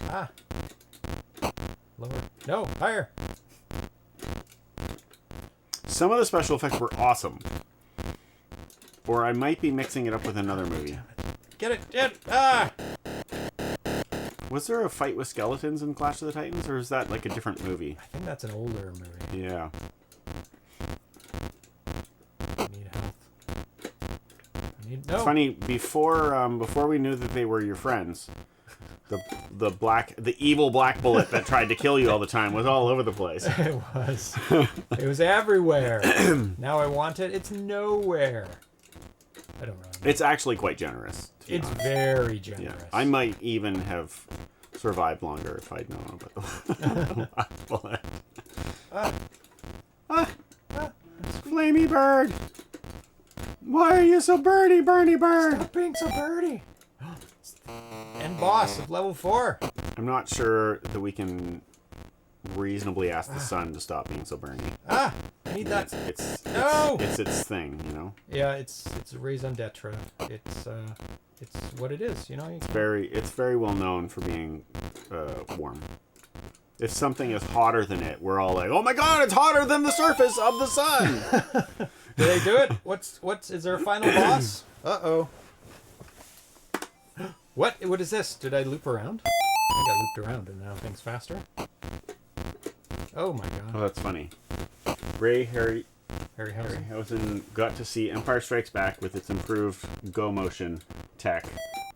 Ah. Lower. No, higher. some of the special effects were awesome. Or I might be mixing it up with another movie. Get it. Get it. Ah. Was there a fight with skeletons in Clash of the Titans, or is that like a different movie? I think that's an older movie. Yeah. I need health. No. It's funny, before we knew that they were your friends, the evil black bullet that tried to kill you all the time was all over the place. It was. It was everywhere. Now I want it. It's nowhere. I don't know. It's actually quite generous. It's very generous. Yeah. I might even have survived longer if I'd known about the black bullet. Flamey bird! Why are you so birdy, Bernie bird? Stop being so birdie. And boss of level 4. I'm not sure that we can reasonably ask the sun to stop being so Bernie. I need that. It's its thing, you know. Yeah, it's a raison d'etre. It's what it is, you know. It's very well known for being warm. If something is hotter than it, we're all like, "Oh my God, it's hotter than the surface of the sun." Did they do it? Is there a final boss? Uh-oh. What is this? Did I loop around? I got looped around and now things faster. Oh my God. Oh, that's funny. Harryhausen got to see Empire Strikes Back with its improved Go motion tech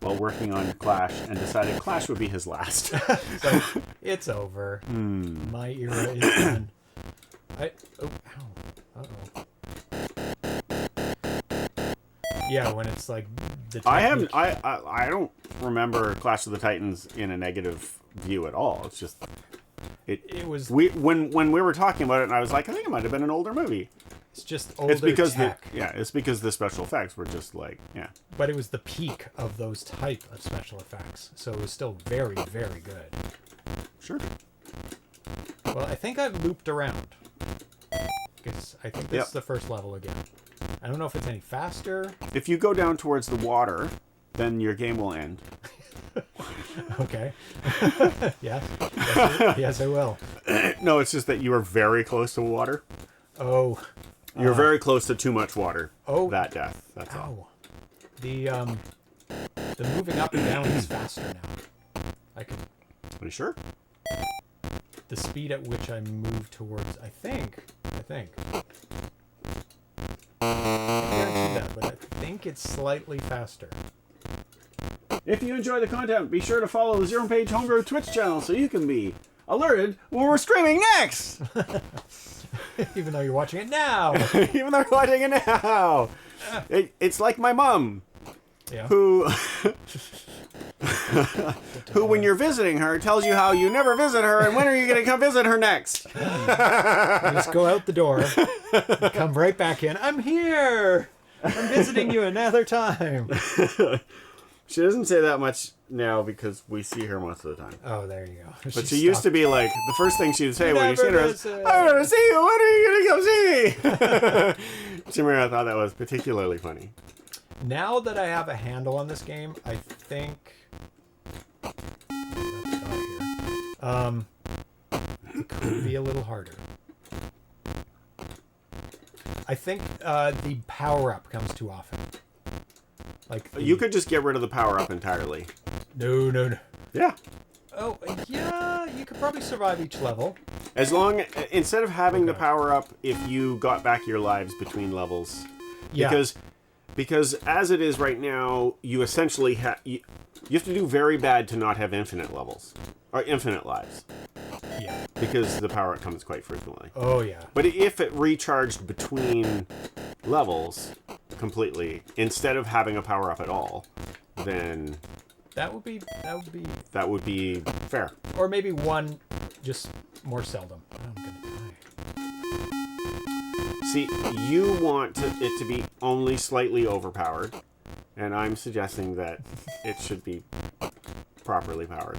while working on Clash and decided Clash would be his last. So, it's over. My era is done. Uh-oh. Yeah, when it's like the technique. I don't remember Clash of the Titans in a negative view at all. It's just it was when we were talking about it, and I was like, I think it might have been an older movie. It's just older tech. It's because the special effects were just like, yeah. But it was the peak of those type of special effects, so it was still very, very good. Sure. Well, I think I've looped around. Because I think this is the first level again. I don't know if it's any faster. If you go down towards the water, then your game will end. Okay. Yeah. Yes, I will. No, it's just that you are very close to water. Oh. You're very close to too much water. Oh. That death. That's all. The moving up and down is faster now. Are you sure? The speed at which I move towards, I think. I can't guarantee that, but I think it's slightly faster. If you enjoy the content, be sure to follow the ZeroPage Homebrew Twitch channel so you can be alerted when we're streaming next! Even though you're watching it now! Even though you're watching it now! It's like my mom, who, when you're visiting her, tells you how you never visit her and when are you going to come visit her next? You just go out the door, come right back in. I'm here! I'm visiting you another time. She doesn't say that much now because we see her most of the time. Oh, there you go. But she used to be like, the first thing she would say when you see her is, I want to see you, when are you going to come see me? Jimmy, I thought that was particularly funny. Now that I have a handle on this game, I think... it could be a little harder. I think the power-up comes too often. Like you could just get rid of the power-up entirely. No. Yeah. Oh, yeah, you could probably survive each level. As long, instead of having the power-up, if you got back your lives between levels. Yeah. Because as it is right now, you essentially you have to do very bad to not have infinite levels. Or infinite lives. Yeah. Because the power-up comes quite frequently. Oh, yeah. But if it recharged between levels completely, instead of having a power-up at all, then... That would be fair. Or maybe one just more seldom. I'm gonna die. See, you want it to be only slightly overpowered, and I'm suggesting that it should be properly powered.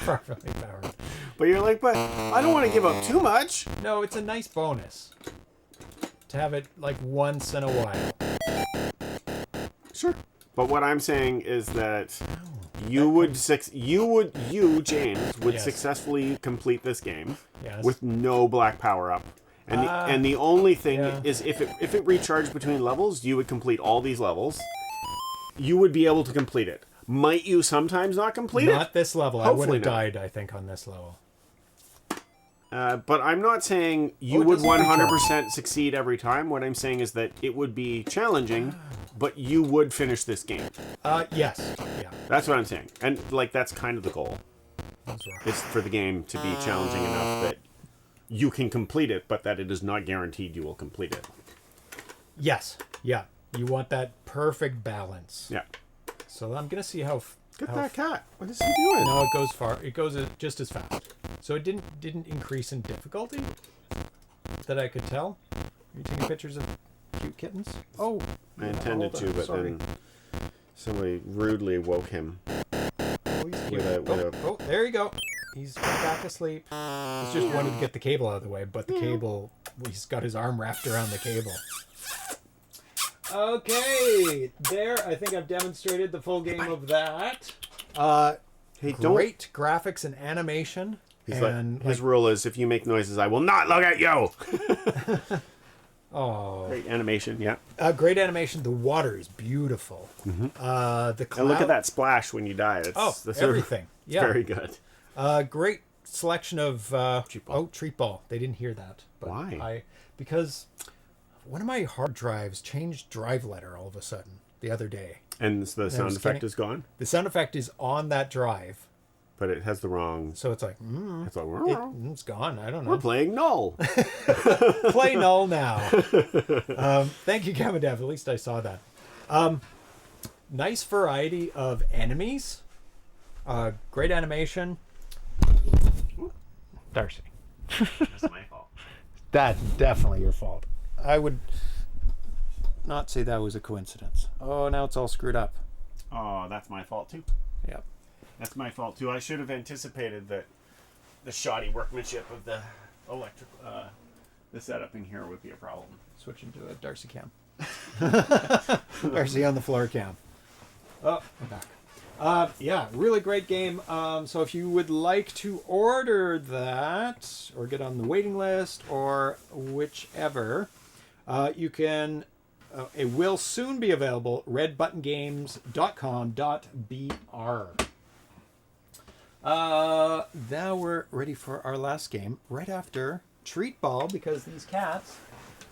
Properly powered. But you're like, but I don't want to give up too much. No, it's a nice bonus to have it like once in a while. Sure. But what I'm saying is that you, James, would successfully complete this game with no black power up. And the only thing is if it recharged between levels, you would complete all these levels. You would be able to complete it. Might you sometimes not complete it? Not this level. I would Hopefully have not. died, I think, on this level. But I'm not saying you it would doesn't 100% succeed every time. What I'm saying is that it would be challenging, but you would finish this game. Yes. Yeah. That's what I'm saying. And, like, that's kind of the goal. That's right. Is for the game to be challenging enough that you can complete it, but that it is not guaranteed you will complete it. Yes. Yeah. You want that perfect balance. Yeah. So I'm gonna see how. Get that cat. What is he doing? No, it goes far. It goes just as fast. So it didn't increase in difficulty that I could tell. Are you taking pictures of cute kittens? Oh, I intended to, but then somebody rudely woke him. Oh, he's cute. with Oh, there you go. He's back asleep. He's just wanted to get the cable out of the way, but the cable, he's got his arm wrapped around the cable. Okay, there. I think I've demonstrated the full game of that. Hey, Great graphics and animation. And his rule is, if you make noises, I will not look at you. Oh, Great animation, yeah. great animation. The water is beautiful. The cloud. And look at that splash when you die. That's everything. It's very good. Great selection of treat ball. They didn't hear that. But Why? Because one of my hard drives changed drive letter all of a sudden the other day. And the sound effect is gone, The sound effect is on that drive, but it has the wrong. so it's like It's like it's gone. I don't know. we're playing null. Play null now. Thank you, Gamadev. At least I saw that. Nice variety of enemies. Great animation. Darcy. That's my fault. That's definitely your fault. I would not say that was a coincidence. Oh, now it's all screwed up. Oh, that's my fault too. Yep. That's my fault too. I should have anticipated that the shoddy workmanship of the electric, the setup in here would be a problem. Switching to a Darcy cam. Darcy on the floor cam. Oh, I'm back. Yeah, really great game. So if you would like to order that or get on the waiting list or whichever, you can. It will soon be available. redbuttongames.com.br. Now we're ready for our last game right after Treat Ball because these cats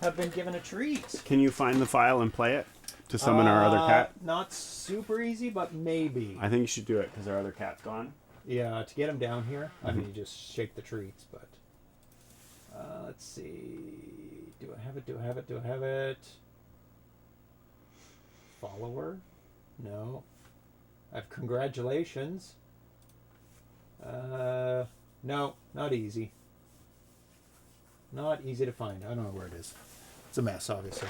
have been given a treat. Can you find the file and play it to summon our other cat? Not super easy, but maybe. I think you should do it because our other cat's gone. Yeah, to get him down here, I mean, you just shake the treats, but... let's see... Do I have it? Do I have it? Do I have it? Follower? No. I have congratulations. No, not easy. Not easy to find. I don't know where it is. It's a mess, obviously.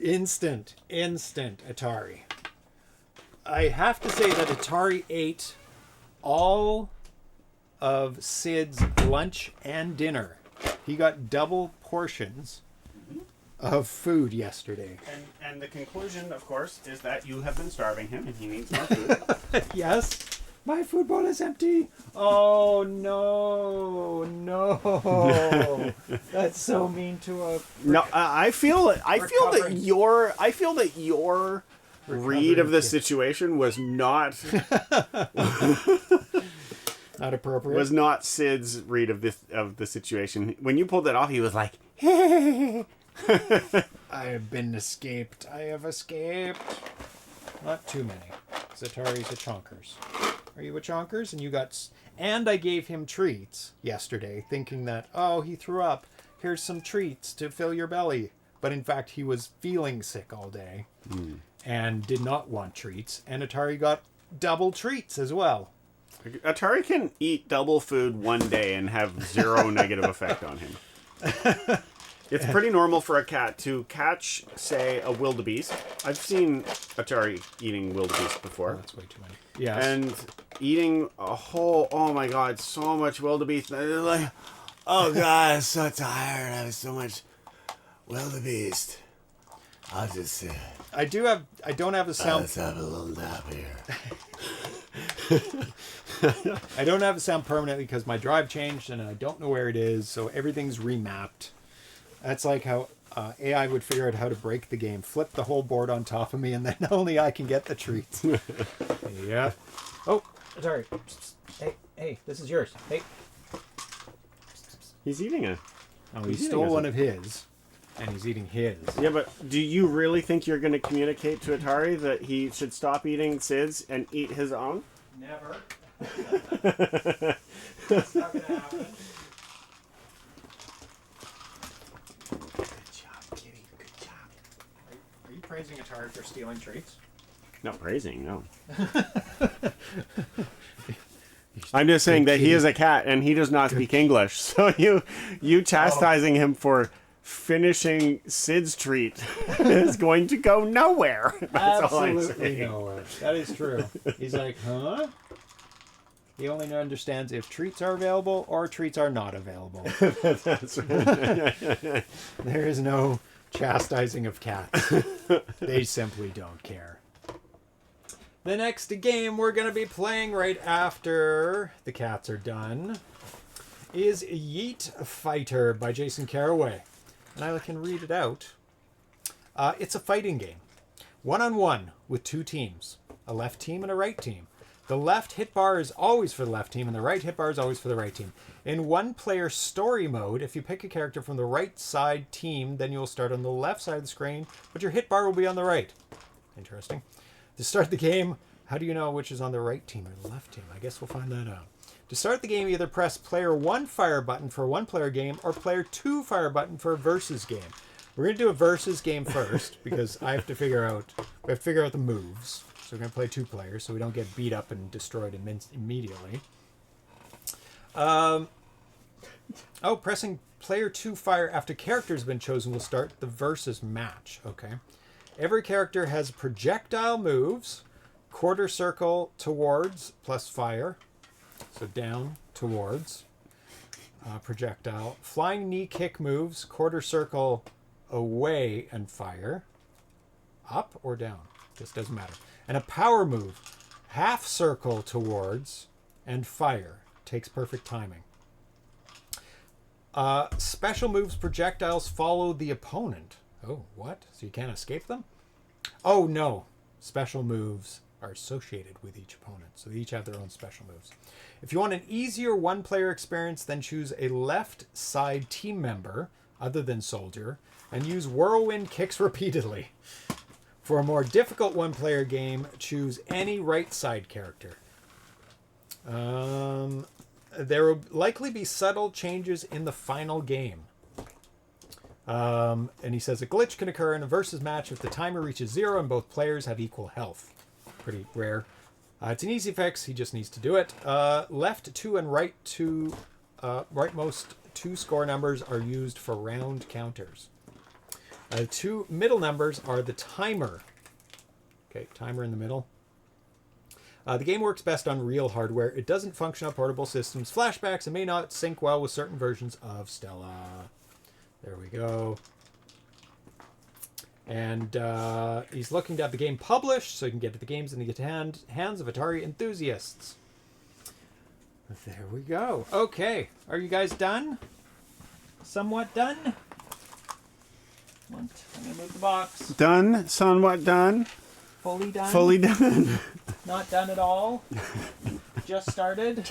Instant Atari. I have to say that Atari ate all of Sid's lunch and dinner. He got double portions of food yesterday. And the conclusion, of course, is that you have been starving him and he needs more food. Yes. My food bowl is empty. Oh no. That's so mean to a No, I feel that your read of the situation was not not appropriate. was not Sid's read of the situation. When you pulled that off, he was like, I have been escaped. I have escaped. Not too many. Atari's a chonkers. Are you a chonkers? And you got... And I gave him treats yesterday, thinking that, oh, he threw up. Here's some treats to fill your belly. But in fact, he was feeling sick all day and did not want treats. And Atari got double treats as well. Atari can eat double food one day and have zero negative effect on him. It's pretty normal for a cat to catch, say, a wildebeest. I've seen Atari eating wildebeest before. Oh, that's way too many. Yeah. And eating a whole, oh my god, so much wildebeest. And they're like, oh god, I'm so tired. I have so much wildebeest. I'll just sit. I don't have a sound. Let's have a little nap here. I don't have a sound permanently because my drive changed and I don't know where it is, so everything's remapped. That's like how AI would figure out how to break the game, flip the whole board on top of me, and then only I can get the treats. Yeah. Oh, sorry. Hey, this is yours. Hey. He's eating it. Oh, he stole one of his, and he's eating his. Yeah, but do you really think you're going to communicate to Atari that he should stop eating SIDS and eat his own? Never. That's not going to happen. Good job, kitty. Good job. Are you praising Atari for stealing treats? Not praising, no. I'm just saying that he is a cat and he does not speak English. So you chastising him for finishing Sid's treat is going to go nowhere. That's absolutely nowhere. That is true. He's like, huh? He only understands if treats are available or treats are not available. That's right. There is no chastising of cats. They simply don't care. The next game we're going to be playing right after the cats are done is Yeet Fighter by Jason Caraway. And I can read it out. It's a fighting game. 1-on-1 with two teams. A left team and a right team. The left hit bar is always for the left team and the right hit bar is always for the right team. In one-player story mode, if you pick a character from the right side team, then you'll start on the left side of the screen, but your hit bar will be on the right. Interesting. To start the game, how do you know which is on the right team or the left team? I guess we'll find that out. To start the game, either press player 1 fire button for a one-player game or player 2 fire button for a versus game. We're going to do a versus game first because we have to figure out the moves. So we're going to play 2 players so we don't get beat up and destroyed immediately. Pressing player 2 fire after character has been chosen will start the versus match. Okay. Every character has projectile moves, quarter circle towards plus fire, so down towards, projectile, flying knee kick moves, quarter circle away and fire, up or down, just doesn't matter, and a power move, half circle towards and fire, takes perfect timing. Special moves, projectiles follow the opponent. Oh, what? So you can't escape them? Oh, no. Special moves are associated with each opponent, so they each have their own special moves. If you want an easier one-player experience, then choose a left side team member, other than soldier, and use whirlwind kicks repeatedly. For a more difficult one-player game, choose any right side character. There will likely be subtle changes in the final game. And he says a glitch can occur in a versus match if the timer reaches 0 and both players have equal health. Pretty rare. It's an easy fix. He just needs to do it. Left 2 and right 2, rightmost 2 score numbers are used for round counters. 2 middle numbers are the timer. Okay, timer in the middle. The game works best on real hardware. It doesn't function on portable systems, flashbacks, and may not sync well with certain versions of Stella. There we go. And he's looking to have the game published so he can get to the games in the hands of Atari enthusiasts. There we go. Okay. Are you guys done? Somewhat done? I'm going to move the box. Done? Somewhat done? Fully done? Fully done. Not done at all? Just started?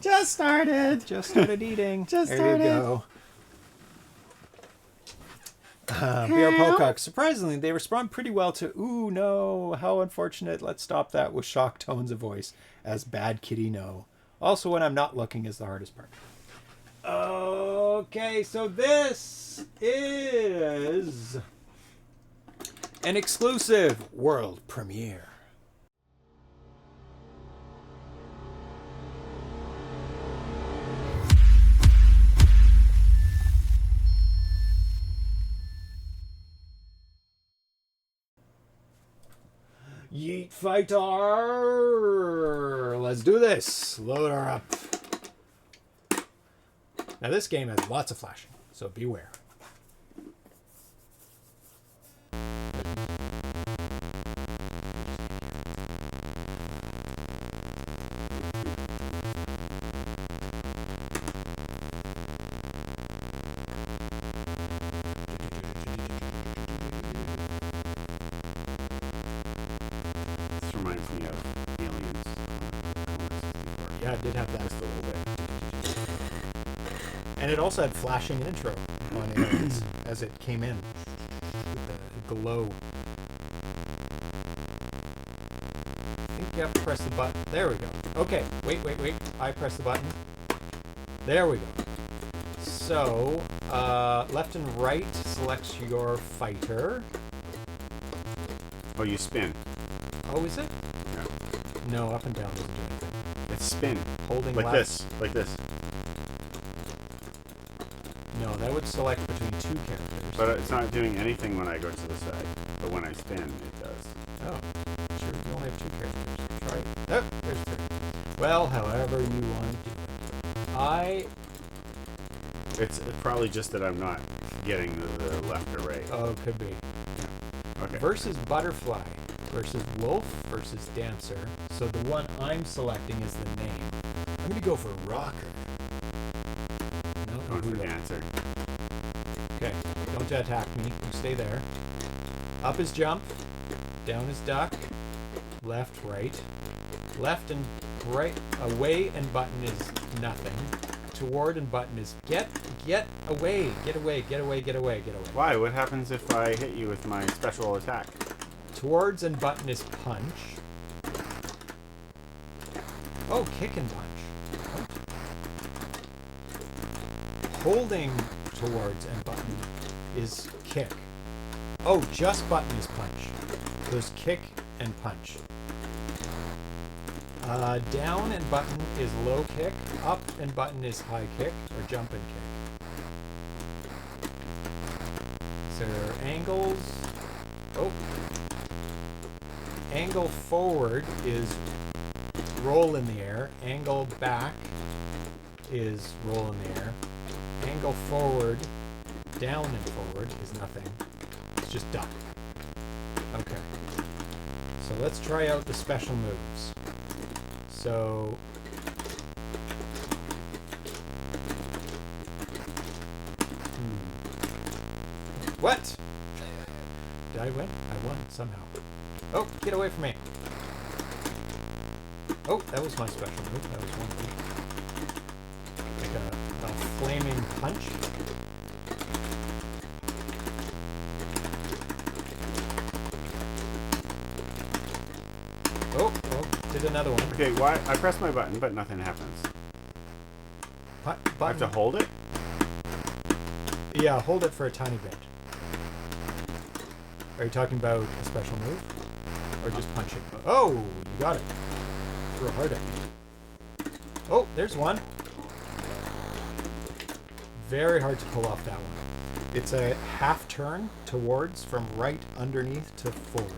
Just started. Just started eating. Just there started. You go. BR Pocock. Surprisingly, they respond pretty well to, ooh, no, how unfortunate. Let's stop that with shocked tones of voice as bad kitty no. Also, when I'm not looking is the hardest part. Okay, so this is an exclusive world premiere. Yeet Fighter! Let's do this. Load her up. Now this game has lots of flashing, so beware. Yeah, it did have that. Just a little bit. And it also had flashing intro on it as it came in. The glow. I think you have to press the button. There we go. Okay, wait. I press the button. There we go. So, left and right selects your fighter. Oh, you spin. Oh, is it? Yeah. No, up and down doesn't do anything. It's spin. Holding Like left. this. Like this. No, that would select between two characters. But it's not doing anything when I go to the side. But when I spin, it does. Oh, sure. You only have two characters. Try it. Oh, there's three. Well, however you want to do it. It's probably just that I'm not getting the left or right. Oh, could be. Okay. Versus butterfly. Versus wolf. Versus dancer. So the one I'm selecting is the name. I'm going to go for rocker. No, Going who for that? dancer. Okay, don't attack me. You stay there. Up is jump. Down is duck. Left, right. Left and right. Away and button is nothing. Toward and button is get away. Get away. Why? What happens if I hit you with my special attack? Towards and button is punch. Oh, kick and punch. What? Holding towards and button is kick. Oh, just button is punch. There's kick and punch. Down and button is low kick. Up and button is high kick or jump and kick. So there are angles. Oh. Angle forward is roll in the air. Angle back is roll in the air. Angle forward, down and forward is nothing. It's just duck. Okay. So let's try out the special moves. So what? Did I win? I won somehow. Oh, get away from me. Oh, that was my special move. That was one thing. Like a flaming punch. Oh, did another one. Okay, why? I press my button, but nothing happens. I have to hold it? Yeah, hold it for a tiny bit. Are you talking about a special move? Or just punch it? Oh, you got it. Threw hard at me. Oh, there's one. Very hard to pull off that one. It's a half turn towards from right underneath to forward.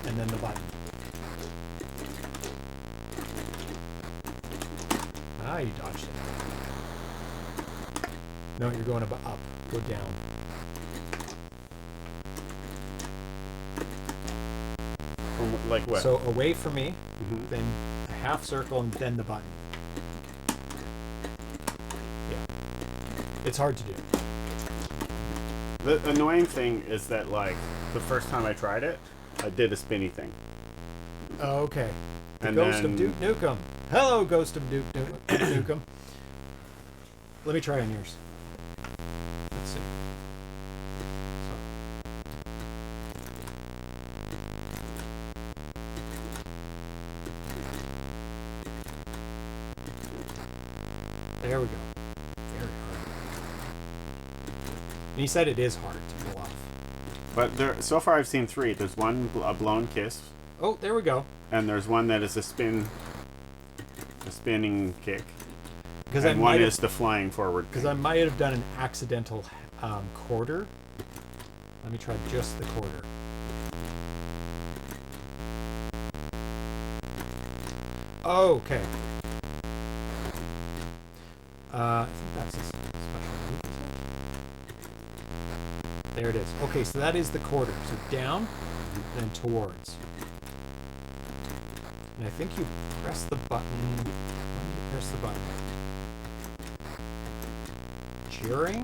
And then the button. Ah, you dodged it. No, you're going up. Go down. Like what? So away from me, then a half circle, and then the button. Yeah. It's hard to do. The annoying thing is that, like, the first time I tried it, I did a spinny thing. Oh, okay. The And Ghost then- of Duke Nukem. Hello, Ghost of Duke Nukem. Let me try on yours. Let's see. There we go. Very hard. And he said it is hard to pull off. But there, so far I've seen three. There's one, a blown kiss, Oh, there we go. and there's one that is a spinning kick, Because and one is the flying forward. Because I might have done an accidental quarter. Let me try just the quarter. Oh, okay. I think that's a special move, is it? There it is. Okay, so that is the quarter. So down, then towards. And I think you press the button. When do you press the button? During?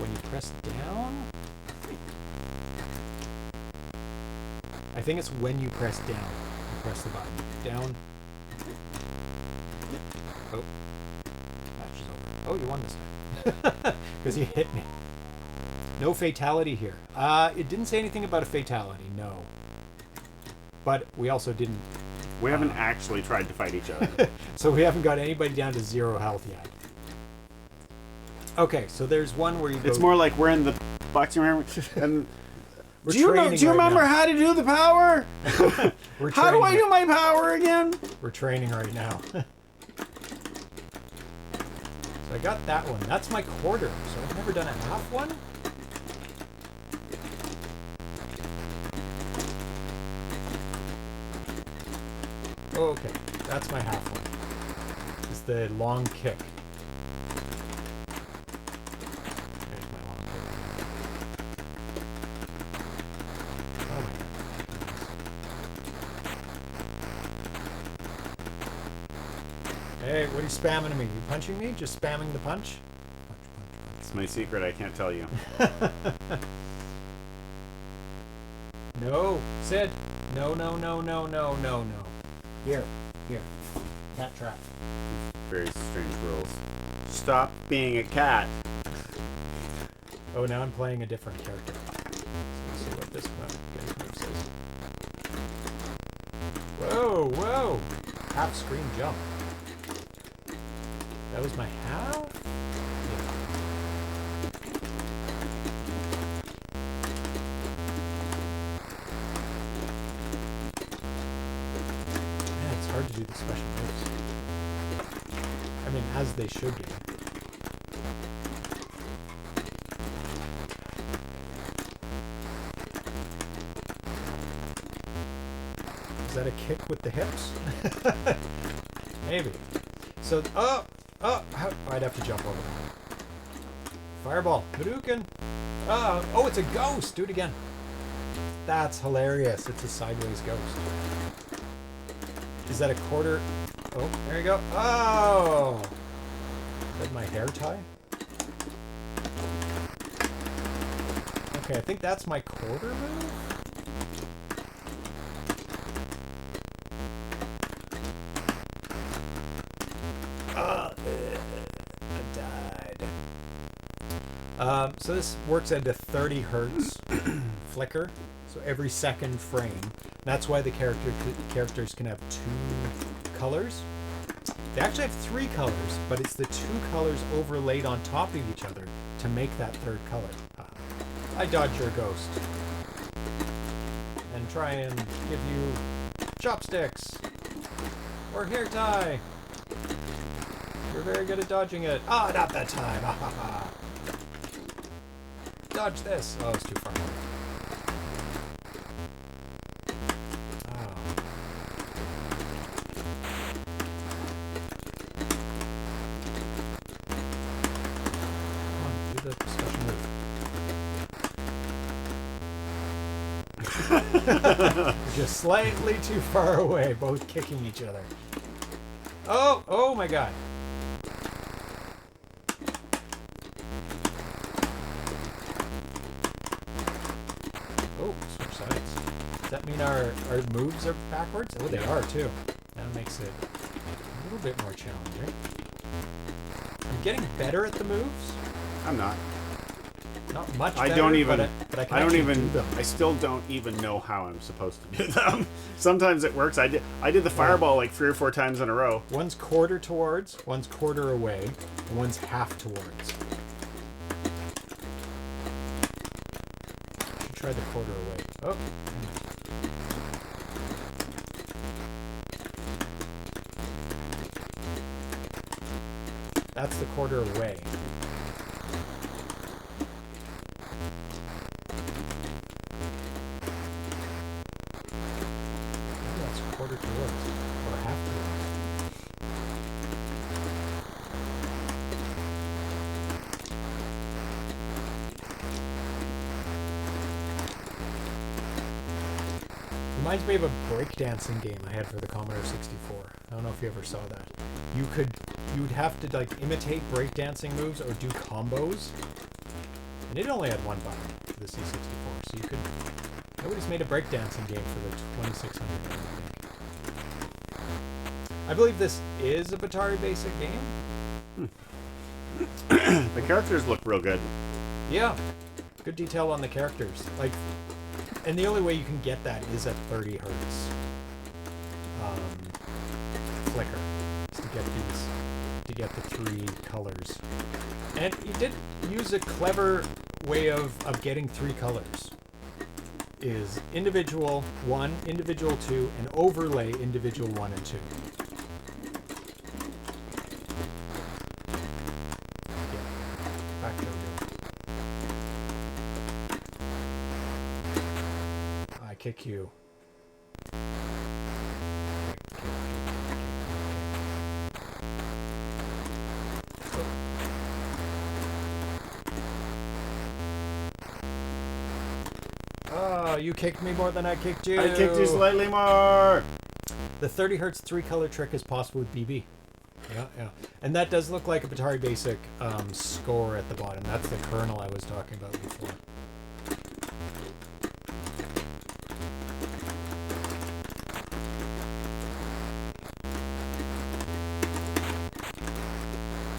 When you press down? I think it's when you press down. You press the button. Down, Oh. Match is over. Oh, you won this time. Because you hit me. No fatality here. It didn't say anything about a fatality, no. But we also didn't... We haven't actually tried to fight each other. So we haven't got anybody down to 0 health yet. Okay, so there's one where you go... It's more like we're in the boxing room and... We're do you remember how to do the power? How do I do my power again? We're training right now. So I got that one. That's my quarter. So I've never done a half one. Okay, that's my half one. It's the long kick. There's my long kick. Oh my God. Hey, what are you spamming me? You punching me? Just spamming the punch? Punch, punch, punch. It's my secret, I can't tell you. No, Sid. No, no, no, no, no, no, no. Here, here. Cat trap. Very strange rules. Stop being a cat. Oh, now I'm playing a different character. So let's see what this guy's move says. Whoa, whoa! Half screen jump. That was my half? Hard to do the special moves. I mean, as they should be. Is that a kick with the hips? Maybe. So, I'd have to jump over that. Fireball. Hadouken. Oh, it's a ghost. Do it again. That's hilarious. It's a sideways ghost. Is that a quarter? Oh, there you go. Oh! Is that my hair tie? Okay, I think that's my quarter move? I died. So this works at a 30 hertz flicker. So every second frame. That's why the characters can have 2 colors. They actually have 3 colors, but it's the 2 colors overlaid on top of each other to make that 3rd color. I dodge your ghost. And try and give you chopsticks. Or hair tie. You're very good at dodging it. Ah, not that time. Ah, ha, ha. Dodge this. Oh, it's too far. Just slightly too far away, both kicking each other. Oh my God. Oh, switch sides. Does that mean our moves are backwards? Oh, they are too. That makes it a little bit more challenging. I'm getting better at the moves. I'm not. Not much better, I don't even. but I can actually do them. I still don't even know how I'm supposed to do them. Sometimes it works. I did the fireball like 3 or 4 times in a row. One's quarter towards, one's quarter away, and one's half towards. I should try the quarter away. Oh. That's the quarter away. Quarter towards, or half towards. Reminds me of a breakdancing game I had for the Commodore 64. I don't know if you ever saw that. You'd have to like imitate breakdancing moves or do combos. And it only had 1 button for the C64, so you could... Nobody's made a breakdancing game for the 2600. I believe this is a Atari basic game. The characters look real good. Yeah, good detail on the characters. Like, and the only way you can get that is at 30 hertz flicker, is to get the 3 colors. And he did use a clever way of getting 3 colors. Is individual 1, individual 2, and overlay individual 1 and 2. Yeah, back to you. I kick you. Oh, you kicked me more than I kicked you. I kicked you slightly more. The 30 hertz 3 color trick is possible with BB. Yeah, yeah. And that does look like a Atari Basic score at the bottom. That's the kernel I was talking about before.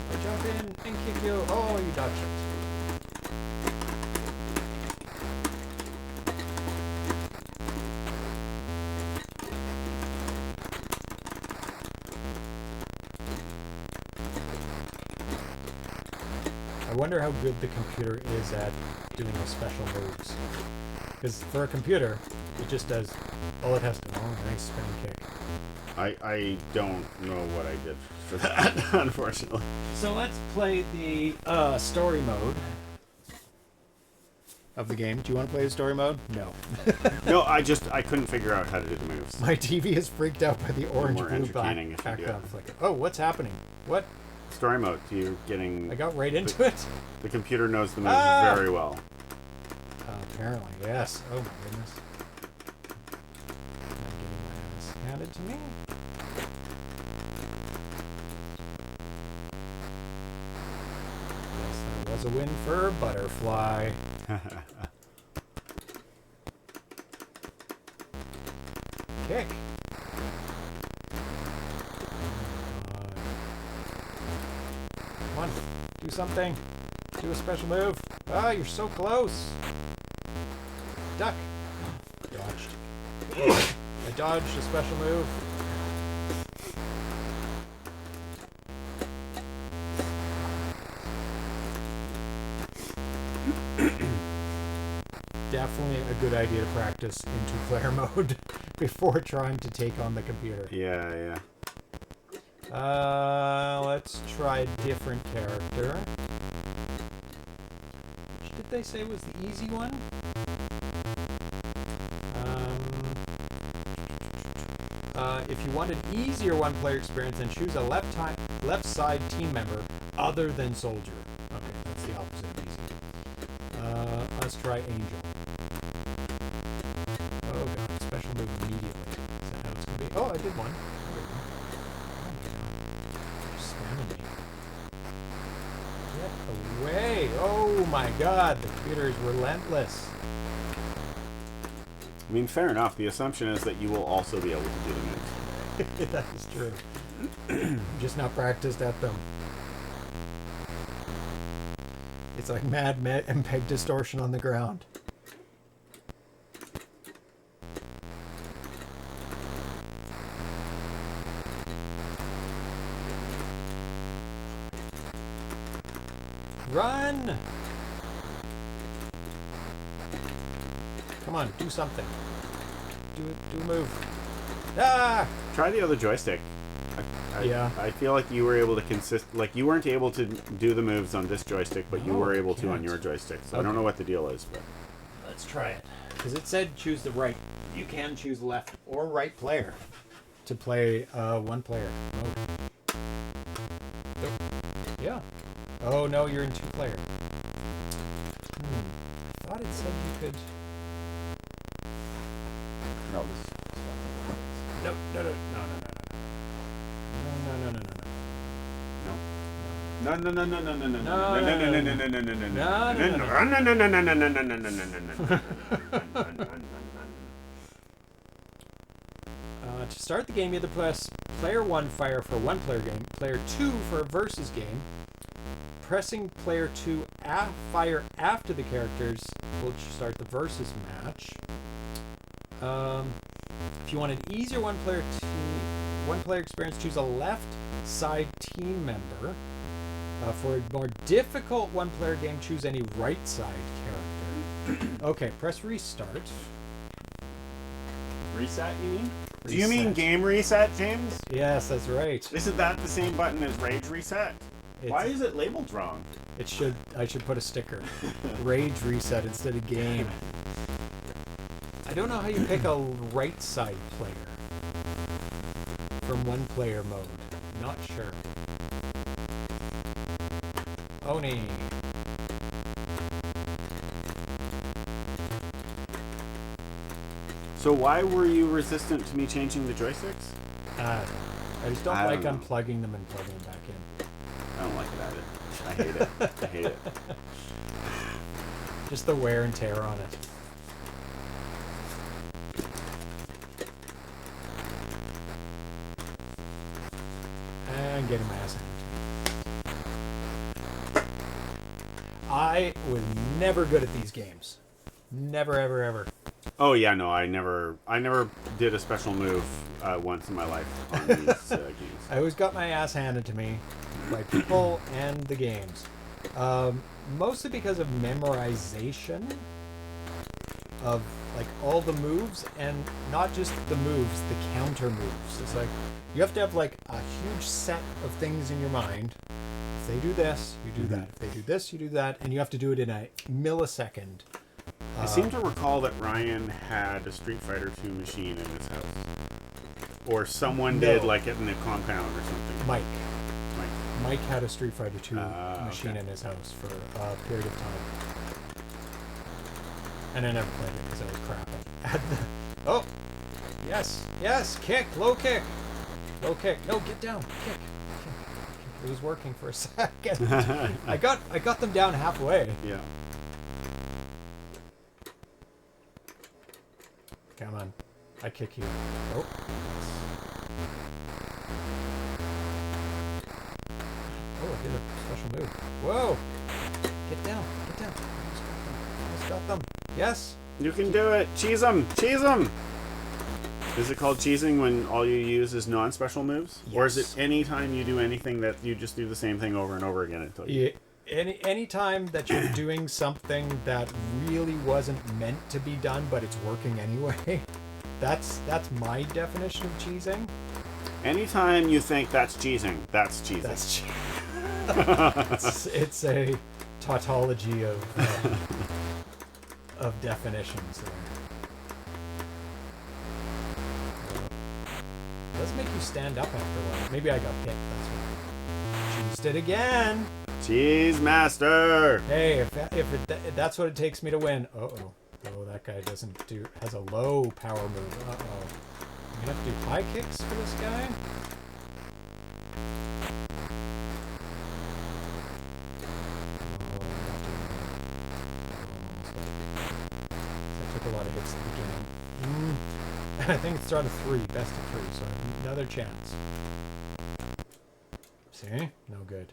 I jump in and kick you. Oh, you dodged it. I wonder how good the computer is at doing the special moves. Because for a computer, it just does all it has to. Oh, nice spinning kick. I don't know what I did for that, unfortunately. So let's play the story mode of the game. Do you want to play the story mode? No. No, I couldn't figure out how to do the moves. My TV is freaked out by the orange more blue entertaining if you do background it. flicker. Oh, what's happening? What? Story mode, you're getting... I got right into it? The computer knows the moves very well. Apparently, yes. Oh my goodness. I'm getting my ass handed to me. Yes, that was a win for Butterfly. Kick. Come on, do something. Do a special move. Ah, you're so close. Duck. Dodged. I dodged a special move. Definitely a good idea to practice in two-player mode before trying to take on the computer. Yeah. Let's try a different character. Which did they say was the easy one? If you want an easier one-player experience, then choose a left side team member other than soldier. Okay, that's the opposite of easy. Let's try Angel. Oh god, special move immediately. Is that how it's gonna be? Oh, I did one. Get away! Oh my god, the computer is relentless. I mean, fair enough. The assumption is that you will also be able to do the moves. That is true. Just not practiced at them. It's like mad MPEG distortion on the ground. Run! Come on, do something. Do a move. Ah! Try the other joystick. I feel like you were able to like you weren't able to do the moves on this joystick, but you were able to on your joystick. So I don't know what the deal is, but let's try it. Because it said choose the right. You can choose left or right player to play one player mode. Oh, yeah. Oh no, you're in two-player. I thought it said you could. no. No. To start the game, you either press player 1 fire for a 1-player game, player 2 for a versus game. Pressing player 2 fire after the characters will start the versus match. If you want an easier one-player experience, choose a left side team member. For a more difficult one-player game, choose any right side character. Okay, press restart. Reset, you mean? Reset. Do you mean game reset, James? Yes, that's right. Isn't that the same button as rage reset? Why is it labeled wrong? I should put a sticker. Rage reset instead of game. I don't know how you pick a right side player from 1-player mode. Not sure. Oni. So why were you resistant to me changing the joysticks? I just don't like unplugging them and plugging them back in. I don't like it either. I hate it. I hate it. Just the wear and tear on it. And getting my ass handed. I was never good at these games. Never, ever, ever. Oh yeah, no, I never did a special move once in my life on these games. I always got my ass handed to me by people and the games. Mostly because of memorization of like all the moves, and not just the moves, the counter moves. It's like you have to have like a huge set of things in your mind. If they do this, you do that. If they do this, you do that, and you have to do it in a millisecond. I seem to recall that Ryan had a Street Fighter 2 machine in his house. Or someone did, like in the compound or something. Mike had a Street Fighter 2 machine in his house for a period of time. And I never played it because I was crap at the... Oh! Yes! Yes! Kick! Low kick! Low kick! No, get down! Kick! It was working for a second. I got them down halfway. Yeah. Come on. I kick you. Oh. Oh, I did a special move. Whoa! Get down. Get down. Almost got them. Yes! You can do it! Cheese them! Cheese them! Is it called cheesing when all you use is non-special moves? Yes. Or is it any time you do anything that you just do the same thing over and over again until you... Any time that you're doing something that really wasn't meant to be done, but it's working anyway. That's my definition of cheesing. Anytime you think that's cheesing, that's cheesing. That's it's a tautology of definitions. It does make you stand up after a while. Maybe I got hit. That's why. Cheesed it again. Cheese master. Hey, if that's what it takes me to win. Oh, that guy has a low power move. I'm gonna have to do high kicks for this guy. I took a lot of hits at the beginning. I think it's out of 3, best of 3, so another chance. See? No good.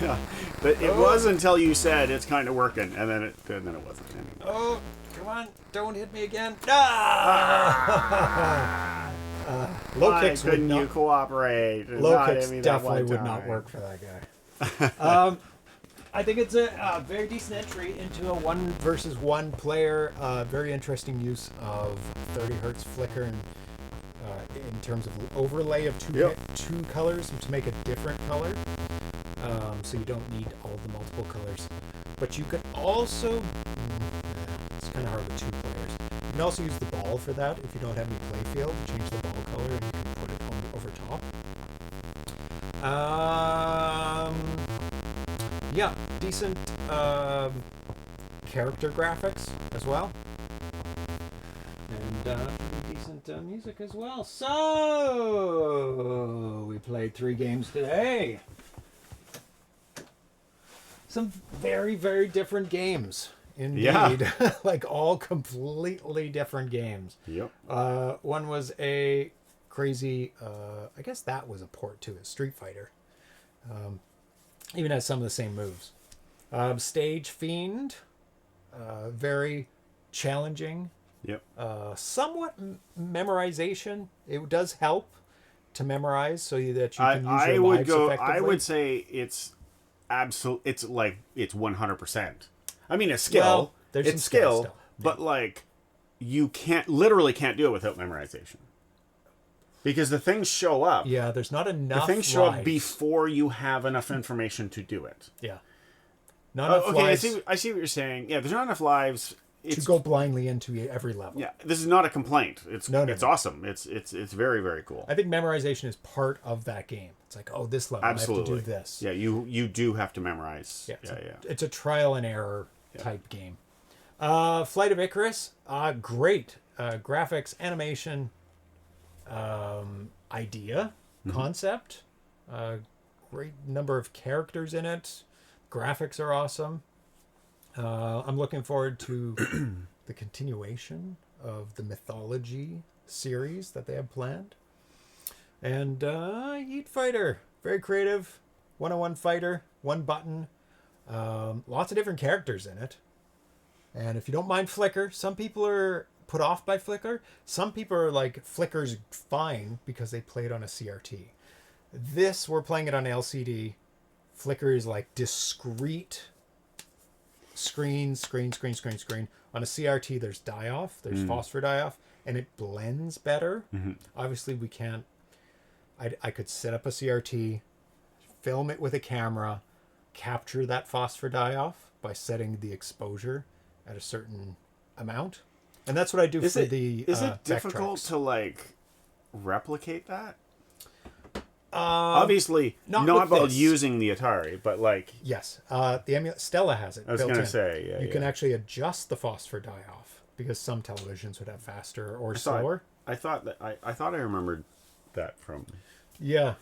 Yeah. But it was until you said it's kind of working, and then it wasn't anymore. Oh, come on! Don't hit me again! Low kicks couldn't you cooperate? Low kicks definitely would not work for that guy. I think it's a very decent entry into a 1 versus 1 player. Very interesting use of 30 hertz flicker and in terms of overlay of two colors to make a different color. So you don't need all the multiple colors. But you could also, it's kind of hard with 2 players. You can also use the ball for that if you don't have any play field. Change the ball color and you can put it over top. Yeah, decent character graphics as well. And decent music as well. So we played 3 games today. some very, very different games. Indeed. Yeah. Like all completely different games. Yep. One was a crazy, I guess that was a port to a Street Fighter. Even has some of the same moves. Stage Fiend, very challenging. Yep. Somewhat memorization. It does help to memorize so that you can use I your would lives go. effectively. I would say it's absolute. It's like it's 100%. I mean, it's skill. Well, there's it's some skill skill, still. but like you literally can't do it without memorization. Because the things show up. Yeah, there's not enough. The things show up lives. before you have enough information to do it. Yeah. Not enough Okay, lives I see what you're saying. Yeah, there's not enough lives. to go blindly into every level. Yeah, this is not a complaint. It's No. awesome. It's very, very cool. I think memorization is part of that game. It's like, oh, this level, Absolutely. I have to do this. Yeah, you do have to memorize. Yeah, Yeah. It's a trial and error type game. Flight of Icarus, great graphics, animation, idea, concept, great number of characters in it. Graphics are awesome. I'm looking forward to the continuation of the mythology series that they have planned. And Yeet Fighter, very creative, 1-on-1 fighter, one button, lots of different characters in it. And if you don't mind flicker, some people are put off by flicker. Some people are like, flicker's fine because they play it on a CRT. This, we're playing it on LCD. Flicker is like discrete screen. On a CRT, there's die-off, there's phosphor die-off, and it blends better. Obviously, we can't... I could set up a CRT, film it with a camera, capture that phosphor die-off by setting the exposure at a certain amount. And that's what I do for the Is it difficult backtracks. to, like, replicate that? Obviously, not with while this. using the Atari, but, like... Yes. The Stella has it I was built going in. to say, yeah. You can actually adjust the phosphor die-off because some televisions would have faster or slower. I thought I remembered that from... Yeah.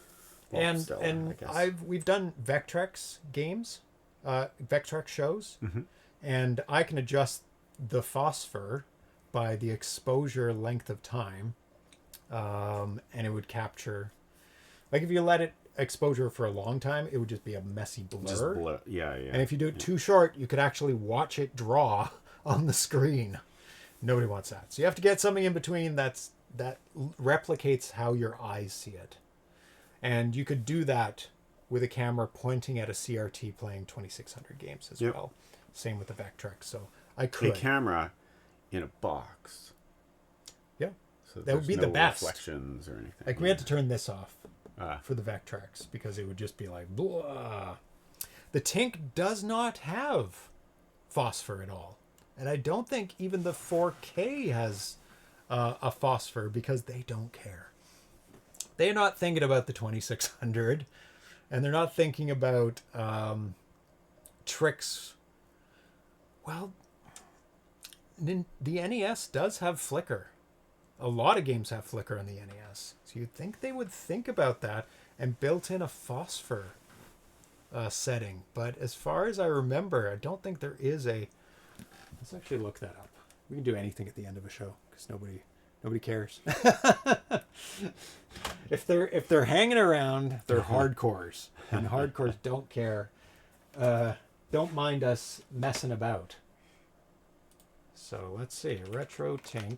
Well, Stella, and I guess. we've done Vectrex games, Vectrex shows, and I can adjust the phosphor by the exposure length of time, and it would capture... Like if you let it exposure for a long time, it would just be a messy blur. Yeah. And if you do it too short, you could actually watch it draw on the screen. Nobody wants that. So you have to get something in between that replicates how your eyes see it. And you could do that with a camera pointing at a CRT playing 2600 games as well. Same with the Vectrex. So I could. A camera in a box. Yeah. So That would be there's the no best. reflections or anything. Like we had to turn this off for the Vectrex because it would just be like, blah. The Tink does not have phosphor at all. And I don't think even the 4K has a phosphor because they don't care. They're not thinking about the 2600 and they're not thinking about tricks. Well, the NES does have flicker. A lot of games have flicker on the NES. So you'd think they would think about that and built in a phosphor setting. But as far as I remember, I don't think there is a... Let's actually look that up. We can do anything at the end of a show because nobody cares. If they're hanging around, they're hardcores. And hardcores don't care. Don't mind us messing about. So let's see. RetroTINK.com.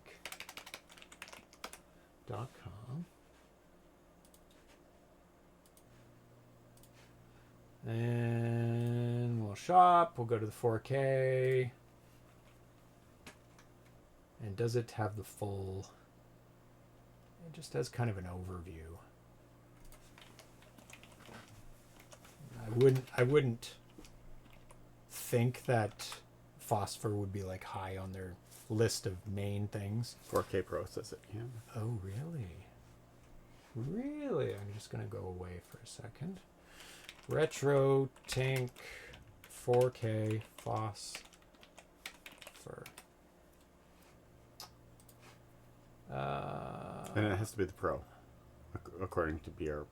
And we'll shop. We'll go to the 4K. And does it have the full... It just has kind of an overview. I wouldn't think that phosphor would be like high on their list of main things. 4K Pro says it can. Oh, really? Really? I'm just going to go away for a second. RetroTINK 4K phosphor. And it has to be the Pro, according to BR.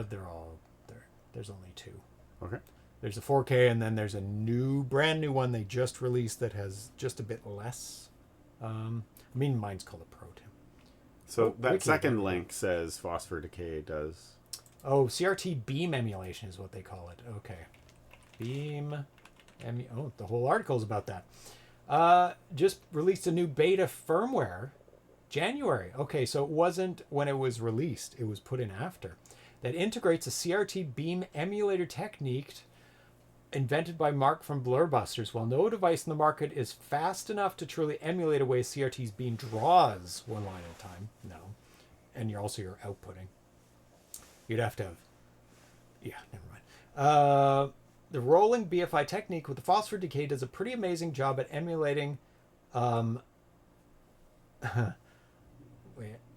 They're all there. There's only two. Okay. There's a 4K, and then there's a brand new one they just released that has just a bit less. Mine's called a Pro, Tim. So that second link says phosphor decay does. Oh, CRT beam emulation is what they call it. Okay. Beam. The whole article is about that. Just released a new beta firmware. January. Okay, so it wasn't when it was released. It was put in after. That integrates a CRT beam emulator technique invented by Mark from Blurbusters. While no device in the market is fast enough to truly emulate a way CRT's beam draws one line at a time. No. And you're outputting. You'd have to have... Yeah, never mind. The rolling BFI technique with the phosphor decay does a pretty amazing job at emulating... at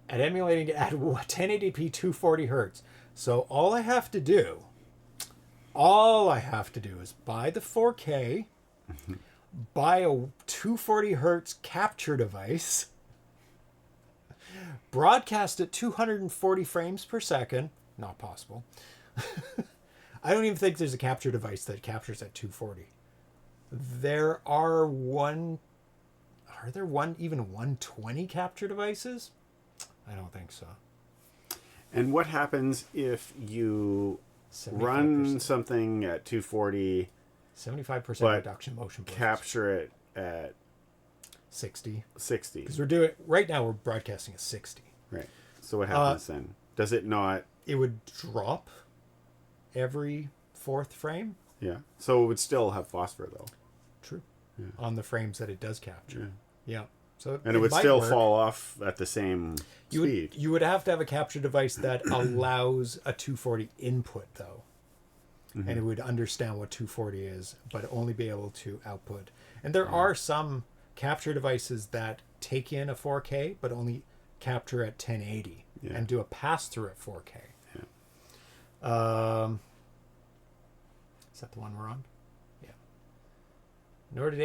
emulating at 1080p 240 hertz. So all I have to do is buy the 4K, buy a 240 hertz capture device, broadcast at 240 frames per second. Not possible. I don't even think there's a capture device that captures at 240. There are even 120 capture devices? I don't think so. And what happens if you 75%. run something at 240, 75% reduction motion blurs. capture it at 60? 60? Because right now we're broadcasting at 60. Right. So what happens then? Does it not... It would drop every fourth frame. Yeah. So it would still have phosphor, though. True. Yeah. On the frames that it does capture. Yeah. So and it would still fall off at the same speed. You would have to have a capture device that allows a 240 input, though. Mm-hmm. And it would understand what 240 is, but only be able to output. And there are some capture devices that take in a 4K, but only capture at 1080 and do a pass-through at 4K. Yeah. Is that the one we're on? Yeah. In order to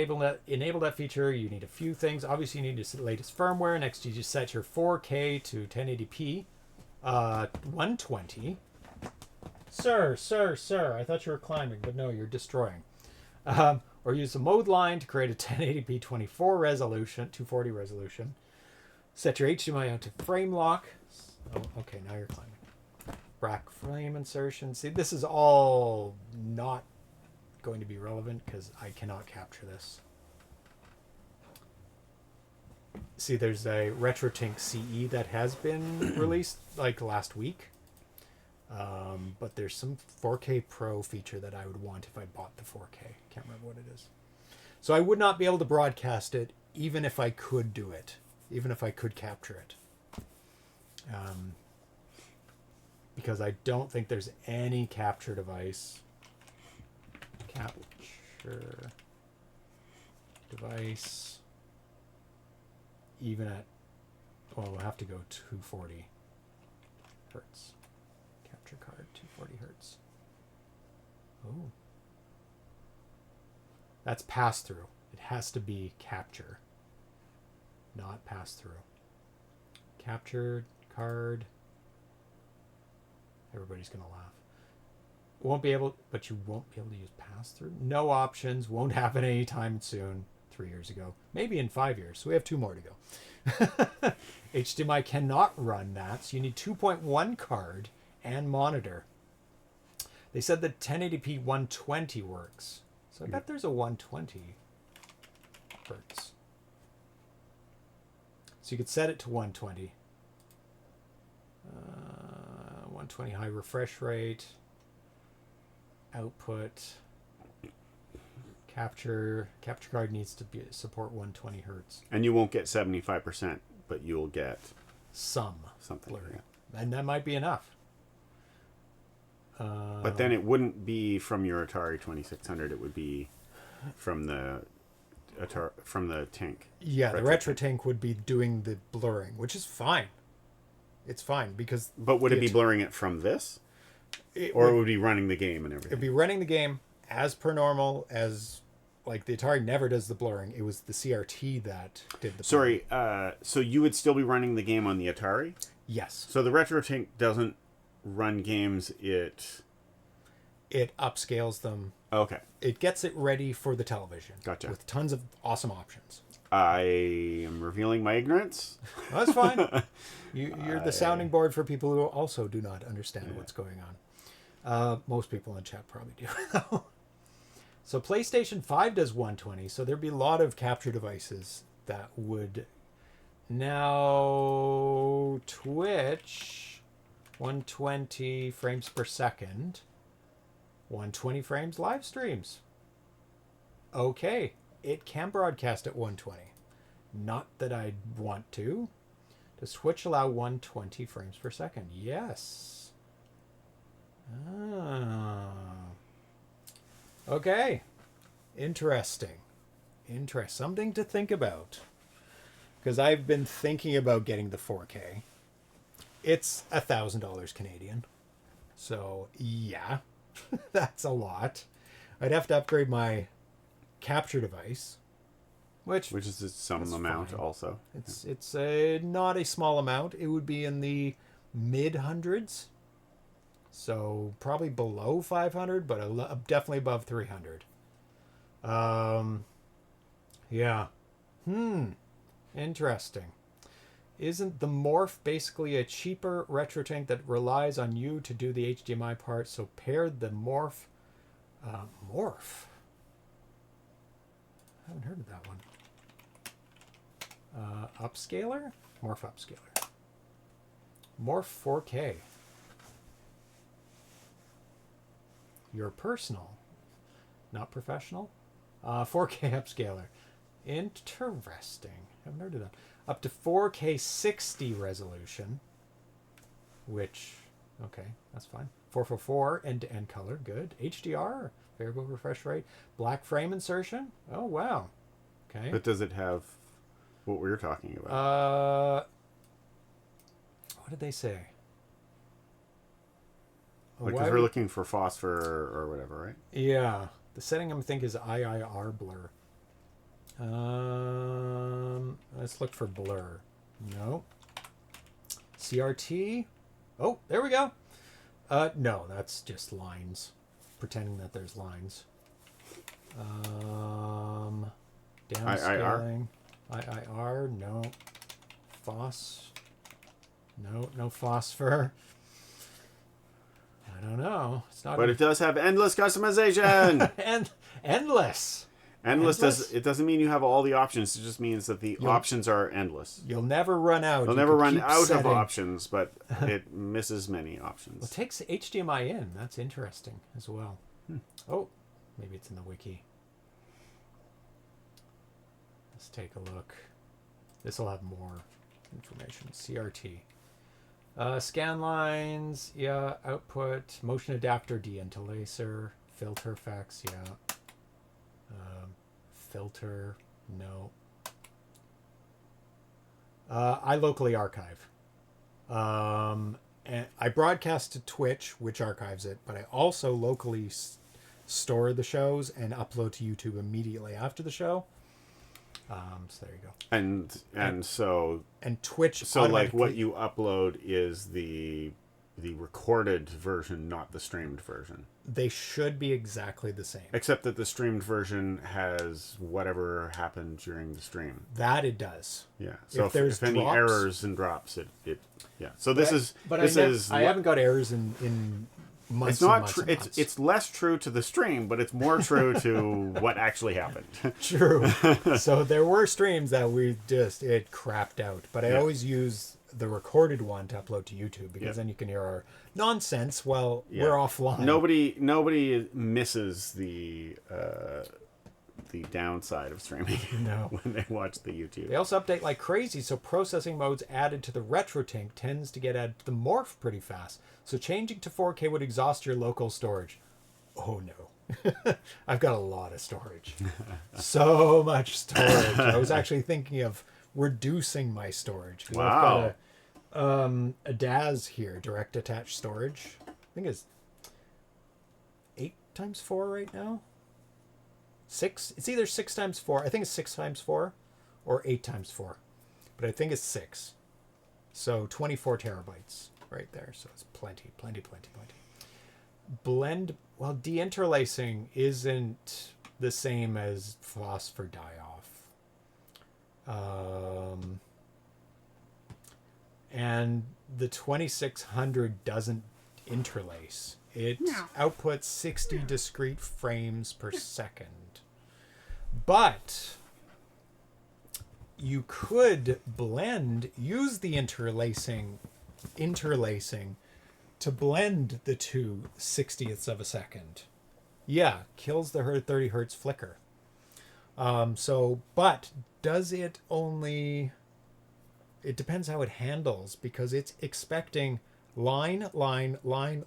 enable that feature, you need a few things. Obviously, you need the latest firmware. Next, you just set your 4K to 1080p, 120. Sir, I thought you were climbing, but no, you're destroying. Or use the mode line to create a 1080p 240 resolution. Set your HDMI out to frame lock. Oh, okay, now you're climbing. Rack frame insertion. See, this is all not going to be relevant because I cannot capture this. See, there's a RetroTINK CE that has been released like last week. But there's some 4K Pro feature that I would want if I bought the 4K. Can't remember what it is. So I would not be able to broadcast it even if I could do it. Even if I could capture it. Because I don't think there's any capture device. Capture device. Even at... Well, we'll have to go 240 hertz. Capture card, 240 hertz. Oh. That's pass-through. It has to be capture. Not pass-through. Capture card... Everybody's going to laugh. But you won't be able to use pass-through. No options. Won't happen anytime soon. 3 years ago. Maybe in 5 years. So we have 2 more to go. HDMI cannot run that. So you need 2.1 card and monitor. They said that 1080p 120 works. So I bet there's a 120 hertz. So you could set it to 120. 120 high refresh rate, output, capture card needs to support 120 hertz. And you won't get 75%, but you'll get something blurry. Yeah. And that might be enough. But then it wouldn't be from your Atari 2600. It would be from the Tink. Yeah, the RetroTINK would be doing the blurring, which is fine. It's fine because... But would it be blurring it from this? Or it would be running the game and everything? It'd be running the game as per normal, as... Like, the Atari never does the blurring. It was the CRT that did the blurring. Sorry, so you would still be running the game on the Atari? Yes. So the RetroTINK doesn't run games, it upscales them. Okay. It gets it ready for the television. Gotcha. With tons of awesome options. I am revealing my ignorance. That's fine. You're the sounding board for people who also do not understand what's going on. Most people in chat probably do, though. So PlayStation 5 does 120, so there'd be a lot of capture devices that would... Now, Twitch, 120 frames per second, 120 frames live streams. Okay, it can broadcast at 120. Not that I'd want to. Does Twitch allow 120 frames per second? Yes. Ah. Okay. Interesting. Something to think about. Because I've been thinking about getting the 4K. It's $1,000 Canadian. So, yeah. That's a lot. I'd have to upgrade my capture device. Which is some amount fine. also. It's not a small amount. It would be in the mid-hundreds. So probably below 500, but definitely above 300. Yeah. Interesting. Isn't the Morph basically a cheaper RetroTINK that relies on you to do the HDMI part? So pair the Morph. Morph? I haven't heard of that one. Upscaler? Morph Upscaler. Morph 4K. Your personal, not professional. 4K upscaler. Interesting. Haven't heard of that. Up to 4K 60 resolution. Which, okay, that's fine. 444 end-to-end color. Good. HDR. Variable refresh rate. Black frame insertion. Oh, wow. Okay. But does it have what we were talking about? What did they say? Because we're looking for phosphor or whatever, right? Yeah. The setting I think is IIR blur. Let's look for blur. No. CRT. Oh, there we go. No, that's just lines. Pretending that there's lines. Downscaling. IIR. No. Phos. No phosphor. I don't know. It's not. But it does have endless customization. And endless. Endless doesn't mean you have all the options. It just means that the options are endless. You'll never run out. You'll never run out of options, but it misses many options. Well, it takes HDMI in. That's interesting as well. Oh, maybe it's in the wiki. Let's take a look. This will have more information. CRT. Scan lines, yeah. Output, motion adapter, deinterlacer, filter effects, yeah. Filter, no. I locally archive. And I broadcast to Twitch, which archives it, but I also locally store the shows and upload to YouTube immediately after the show. So there you go. And Twitch. So like what you upload is the recorded version, not the streamed version. They should be exactly the same. Except that the streamed version has whatever happened during the stream. That it does. Yeah. So if any errors and drops, it yeah. So I haven't got errors in months. It's not true. It's less true to the stream, but it's more true to what actually happened. True. So there were streams that it crapped out, but I always use the recorded one to upload to YouTube because then you can hear our nonsense while we're offline. Nobody misses the downside of streaming when they watch the YouTube. They also update like crazy, so processing modes added to the RetroTINK tends to get added to the Morph pretty fast. So changing to 4K would exhaust your local storage. Oh no. I've got a lot of storage. So much storage. I was actually thinking of reducing my storage. Wow. I've got a DAS here, direct attached storage. I think it's 8x4 right now. 6. It's either 6x4. I think it's 6x4 or 8x4. But I think it's 6. So 24 terabytes right there. So it's plenty. blend, well, deinterlacing isn't the same as phosphor die-off. And the 2600 doesn't interlace. It outputs 60 discrete frames per second. But you could use the interlacing to blend the two 60ths of a second. Yeah, kills the 30 hertz flicker. But does it only... It depends how it handles, because it's expecting line, like line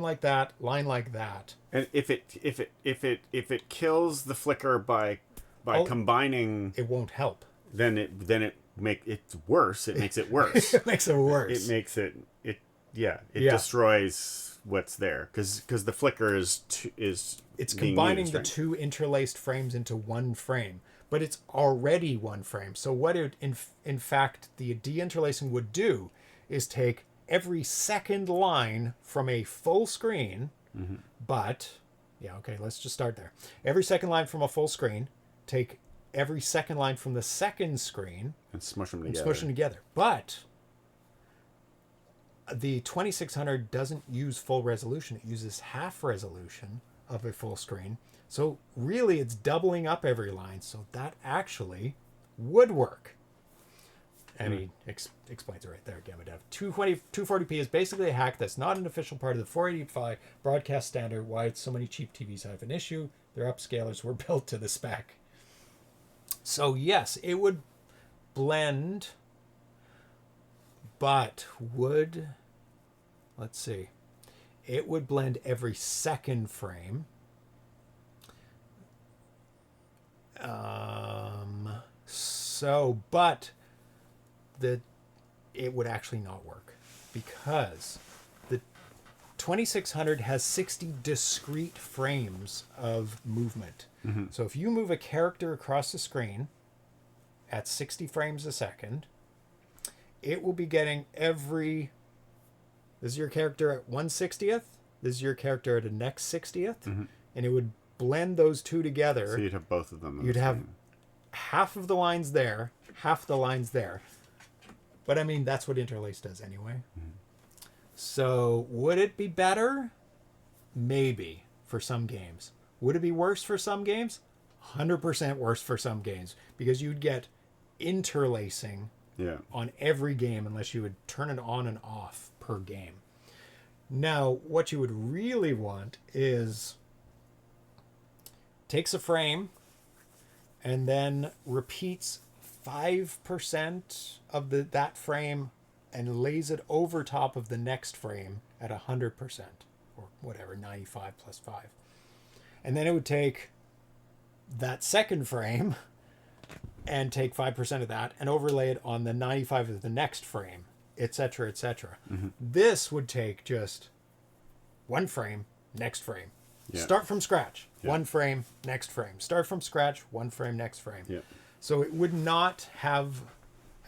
like that, line like that. And if it kills the flicker by combining, it won't help. Then it's worse. It makes it worse. It makes it worse. It makes it destroys what's there, because the flicker is combining the two interlaced frames into one frame, but it's already one frame. So what it in fact the deinterlacing would do is take every second line from a full screen, but let's just start there. Every second line from a full screen, take every second line from the second screen and smush them together. But the 2600 doesn't use full resolution. It uses half resolution of a full screen. So really it's doubling up every line. So that actually would work. And he explains it right there, GammaDev. 240p is basically a hack that's not an official part of the 485 broadcast standard. Why so many cheap TVs have an issue. Their upscalers were built to the spec. So yes, it would blend, but let's see, it would blend every second frame. But it would actually not work, because the 2600 has 60 discrete frames of movement. So if you move a character across the screen at 60 frames a second, it will be getting this is your character at 1/60th, this is your character at the next 60th, and it would blend those two together. So you'd have both of them. You'd have half of the lines there, half the lines there. But I mean, that's what interlace does anyway. So would it be better? Maybe, for some games. Would it be worse for some games? 100% worse for some games, because you'd get interlacing on every game unless you would turn it on and off per game. Now, what you would really want is takes a frame and then repeats 5% of that frame and lays it over top of the next frame at 100%, or whatever, 95 plus 5. And then it would take that second frame and take 5% of that and overlay it on the 95 of the next frame, etc., etc. This would take just one frame, next frame. Start from scratch, one frame, next frame. Start from scratch, one frame, next frame. So it would not have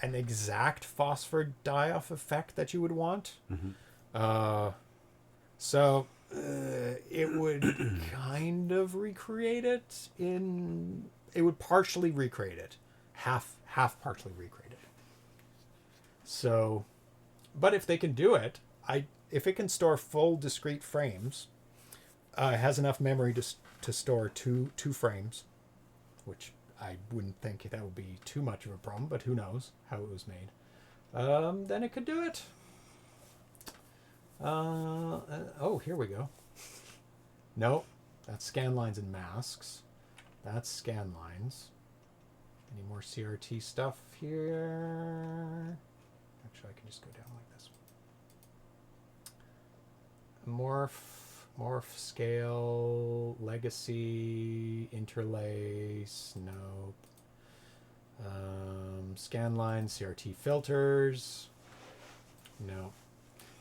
an exact phosphor die-off effect that you would want. It would kind of recreate it it would partially recreate it. Half partially recreate it. So, but if they can do it, if it can store full discrete frames, it has enough memory to store two frames, which I wouldn't think that would be too much of a problem, but who knows how it was made. Then it could do it. Here we go. No, that's scan lines and masks. That's scan lines. Any more CRT stuff here? Actually, I can just go down like this. Morph, scale, legacy, interlace, nope. Scan lines, CRT filters, no.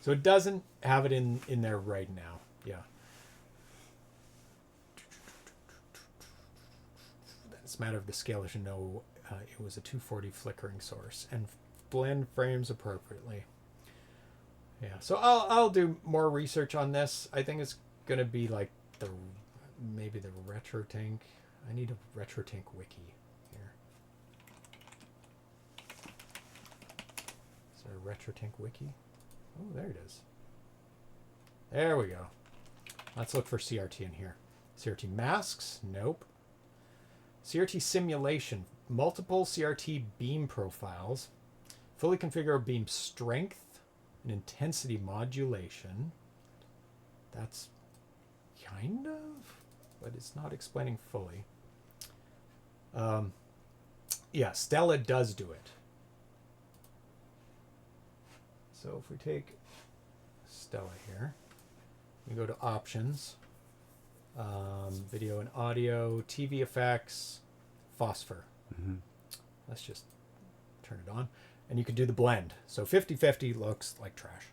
So it doesn't have it in there right now. Yeah. It's a matter of the scale. As you know, it was a 240 flickering source and blend frames appropriately. Yeah, so I'll do more research on this. I think it's gonna be like maybe the RetroTINK. I need a RetroTINK wiki here. Is there a RetroTINK wiki? Oh, there it is. There we go. Let's look for CRT in here. CRT masks? Nope. CRT simulation. Multiple CRT beam profiles. Fully configurable beam strength and intensity modulation. That's kind of, but it's not explaining fully. Yeah, Stella does do it. So if we take Stella here, we go to options, video and audio, TV effects, phosphor. Mm-hmm. Let's just turn it on. And you can do the blend. So 50-50 looks like trash.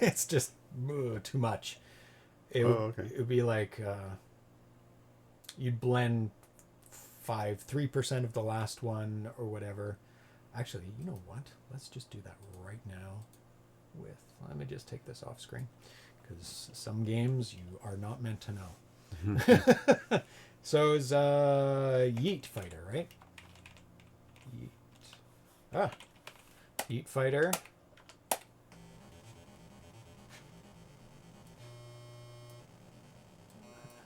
It's just too much. It would be like you'd blend 3% of the last one or whatever. Actually, you know what? Let's just do that right now. Let me just take this off screen, because some games you are not meant to know. So it's Yeet Fighter, right? Yeet Fighter.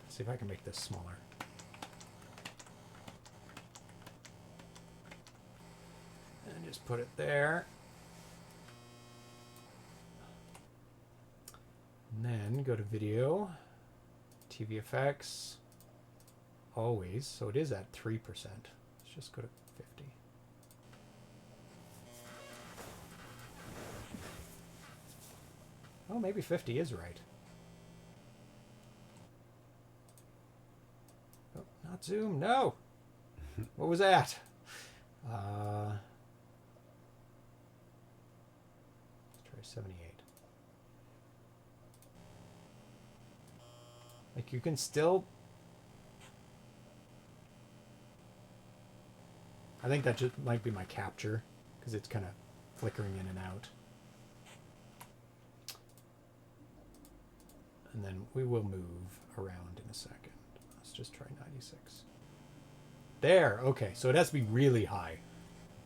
See if I can make this smaller. And just put it there. And then go to video, TV effects, always. So it is at 3%. Let's just go to 50. Oh, maybe 50 is right. Oh, not zoom. No. What was that? Let's try 78. Like, you can still... I think that just might be my capture, because it's kind of flickering in and out. And then we will move around in a second. Let's just try 96. There. Okay, so it has to be really high.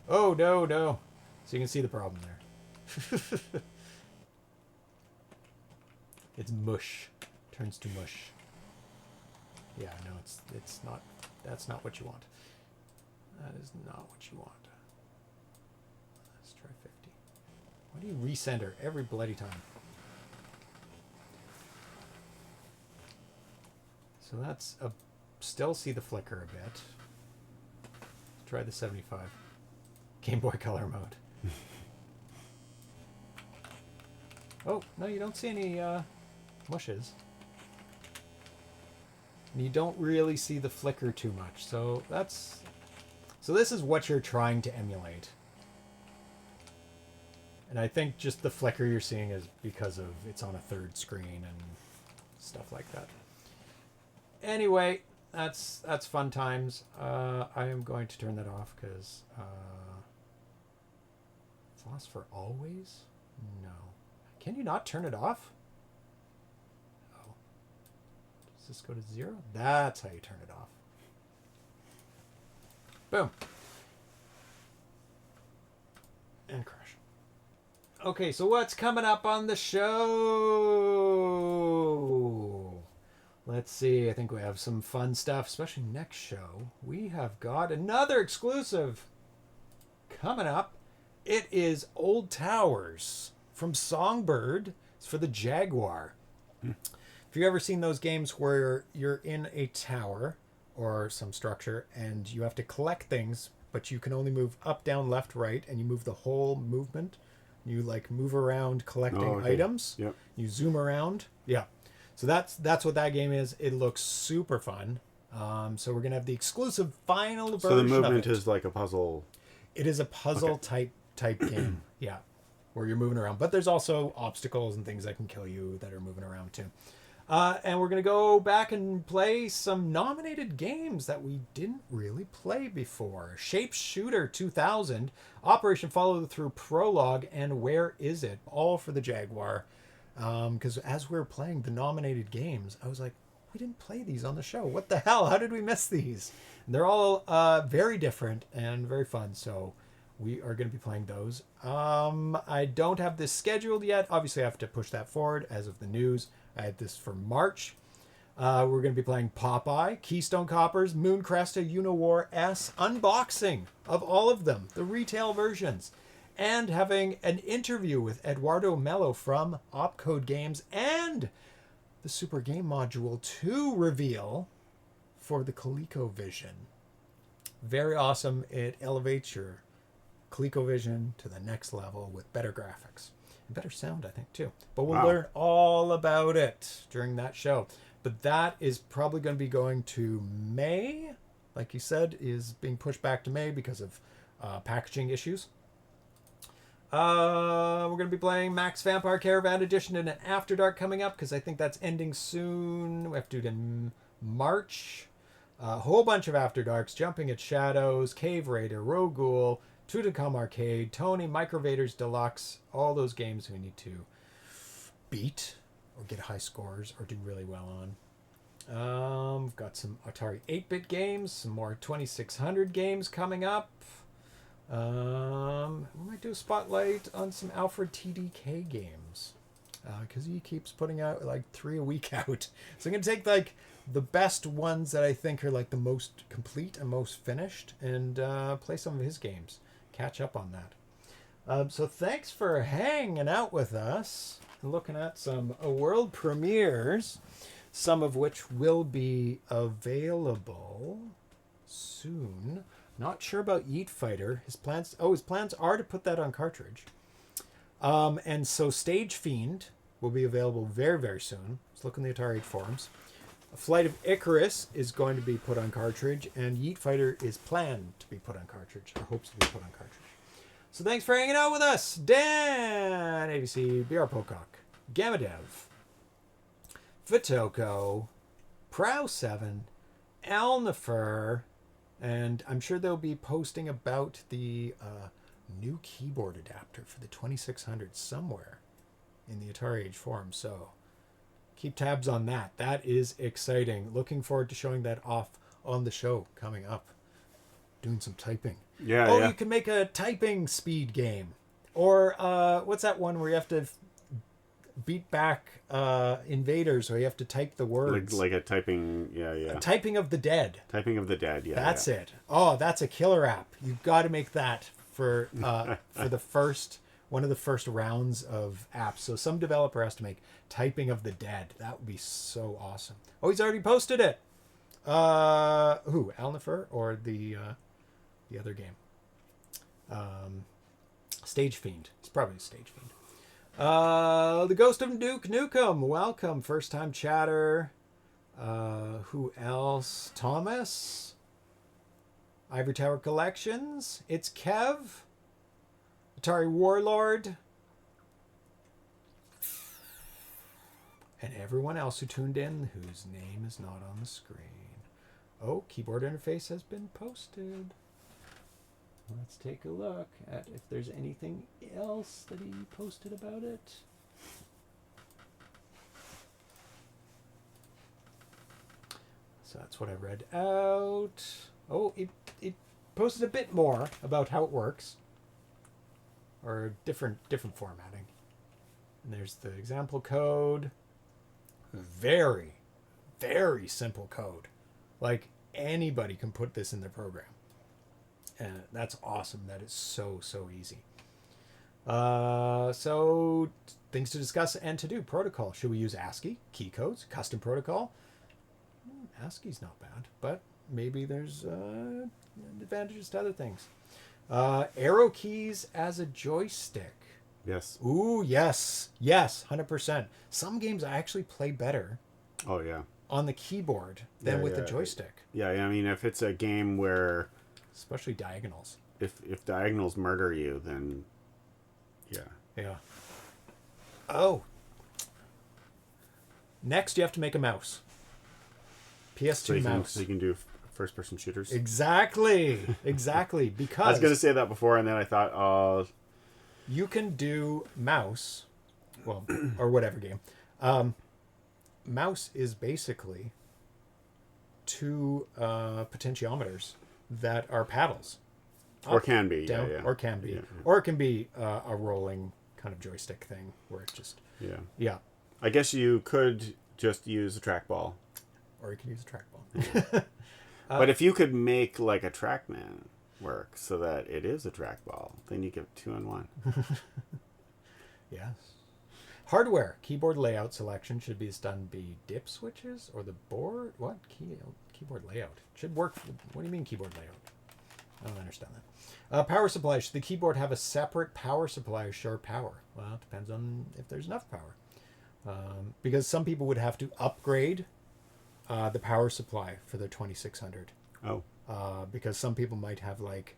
Oh, no. So you can see the problem there. It's mush. Turns to mush. Yeah, no, it's not. That's not what you want. That is not what you want. Let's try 50. Why do you recenter every bloody time? So that's still see the flicker a bit. Let's try the 75. Game Boy Color mode. Oh, no, you don't see any mushes. And you don't really see the flicker too much. So this is what you're trying to emulate. And I think just the flicker you're seeing is because of it's on a third screen and stuff like that. Anyway, that's fun times. I am going to turn that off because phosphor always? No. Can you not turn it off? Oh. Does this go to 0? That's how you turn it off. Boom. And crash. Okay, so what's coming up on the show? Let's see. I think we have some fun stuff, especially next show. We have got another exclusive coming up. It is Old Towers from Songbird. It's for the Jaguar. If you've ever seen those games where you're in a tower or some structure and you have to collect things, but you can only move up, down, left, right, and you move the whole movement. You like move around collecting items. Yep. You zoom around. Yeah. So that's what that game is. It looks super fun. So we're gonna have the exclusive final version. So the movement of it. is like a puzzle. It is a puzzle type game. Yeah, where you're moving around. But there's also obstacles and things that can kill you that are moving around too. And we're going to go back and play some nominated games that we didn't really play before. Shapeshooter 2000, Operation Follow Through Prologue, and Where Is It? All for the Jaguar. Because as we were playing the nominated games, I was like, we didn't play these on the show. What the hell? How did we miss these? And they're all very different and very fun. So we are going to be playing those. I don't have this scheduled yet. Obviously, I have to push that forward as of the news. I had this for March. We're going to be playing Popeye, Keystone Coppers, Mooncresta, Unowar S, unboxing of all of them, the retail versions, and having an interview with Eduardo Mello from Opcode Games and the Super Game Module 2 reveal for the ColecoVision. Very awesome. It elevates your ColecoVision to the next level with better graphics. Better sound, I think, too. But we'll learn all about it during that show. But that is probably going to be going to May. Like you said, is being pushed back to May because of packaging issues. We're going to be playing Max Vampire Caravan Edition in an After Dark coming up because I think that's ending soon. We have to do it in March. A whole bunch of After Darks, Jumping at Shadows, Cave Raider, Rogul, Tutankhamun Arcade, Tony, Microvaders Deluxe, all those games we need to beat or get high scores or do really well on. We've got some Atari 8-bit games, some more 2600 games coming up. We might do a spotlight on some Alfred TDK games because he keeps putting out like 3 a week out. So I'm going to take like the best ones that I think are like the most complete and most finished and play some of his games. Catch up on that. So thanks for hanging out with us and looking at some world premieres, some of which will be available soon. Not sure about Yeet Fighter. His plans are to put that on cartridge. And so Stage Fiend will be available very, very soon. Let's look in the Atari 8 forums. A Flight of Icarus is going to be put on cartridge, and Yeet Fighter is planned to be put on cartridge, or hopes to be put on cartridge. So thanks for hanging out with us. Dan, ABC, BR Pocock, Gamadev, Vitoko, Prow7, Alnifer, and I'm sure they'll be posting about the new keyboard adapter for the 2600 somewhere in the Atari Age forum. So keep tabs on that. That is exciting. Looking forward to showing that off on the show coming up. Doing some typing. Yeah. You can make a typing speed game. Or what's that one where you have to beat back invaders, or you have to type the words? Like a typing, Typing of the Dead. Typing of the Dead, yeah. That's it. Oh, that's a killer app. You've got to make that for the first one of the first rounds of apps. So some developer has to make Typing of the Dead. That would be so awesome. Oh, he's already posted it. Who? Alnifer or the other game? Stage Fiend. It's probably Stage Fiend. The Ghost of Duke Nukem. Welcome, first time chatter. Who else? Thomas. Ivory Tower Collections. It's Kev. Atari Warlord. And everyone else who tuned in whose name is not on the screen. Oh, keyboard interface has been posted. Let's take a look at if there's anything else that he posted about it. So that's what I read out. Oh, it posted a bit more about how it works. Or different formatting. And there's the example code. Very, very simple code. Like anybody can put this in their program. And that's awesome. That is so easy. So things to discuss and to do. Protocol. Should we use ASCII? Key codes? Custom protocol? ASCII's not bad, but maybe there's advantages to other things. Arrow keys as a joystick. Yes. Ooh, yes. Yes, 100%. Some games I actually play better. Oh, yeah. On the keyboard than with the joystick. Yeah, I mean, if it's a game where... Especially diagonals. If diagonals murder you, then... Yeah. Yeah. Oh. Next, you have to make a mouse. PS2 mouse. So you can do first-person shooters. Exactly. Because I was going to say that before, and then I thought, oh, you can do mouse, well, or whatever game. Mouse is basically two potentiometers that are paddles. or can be, Down, yeah. or can be, Yeah. or it can be a rolling kind of joystick thing where it just, Yeah. I guess you could just use a trackball. Or you can use a trackball. But if you could make like a TrackMan work so that it is a trackball, then you get 2-in-1. Yes. Hardware. Keyboard layout selection should be done be dip switches or the board. What? Keyboard layout. Should work. What do you mean keyboard layout? I don't understand that. Power supply. Should the keyboard have a separate power supply or share power? Well, it depends on if there's enough power. Because some people would have to upgrade the power supply for their 2600. Oh. Because some people might have like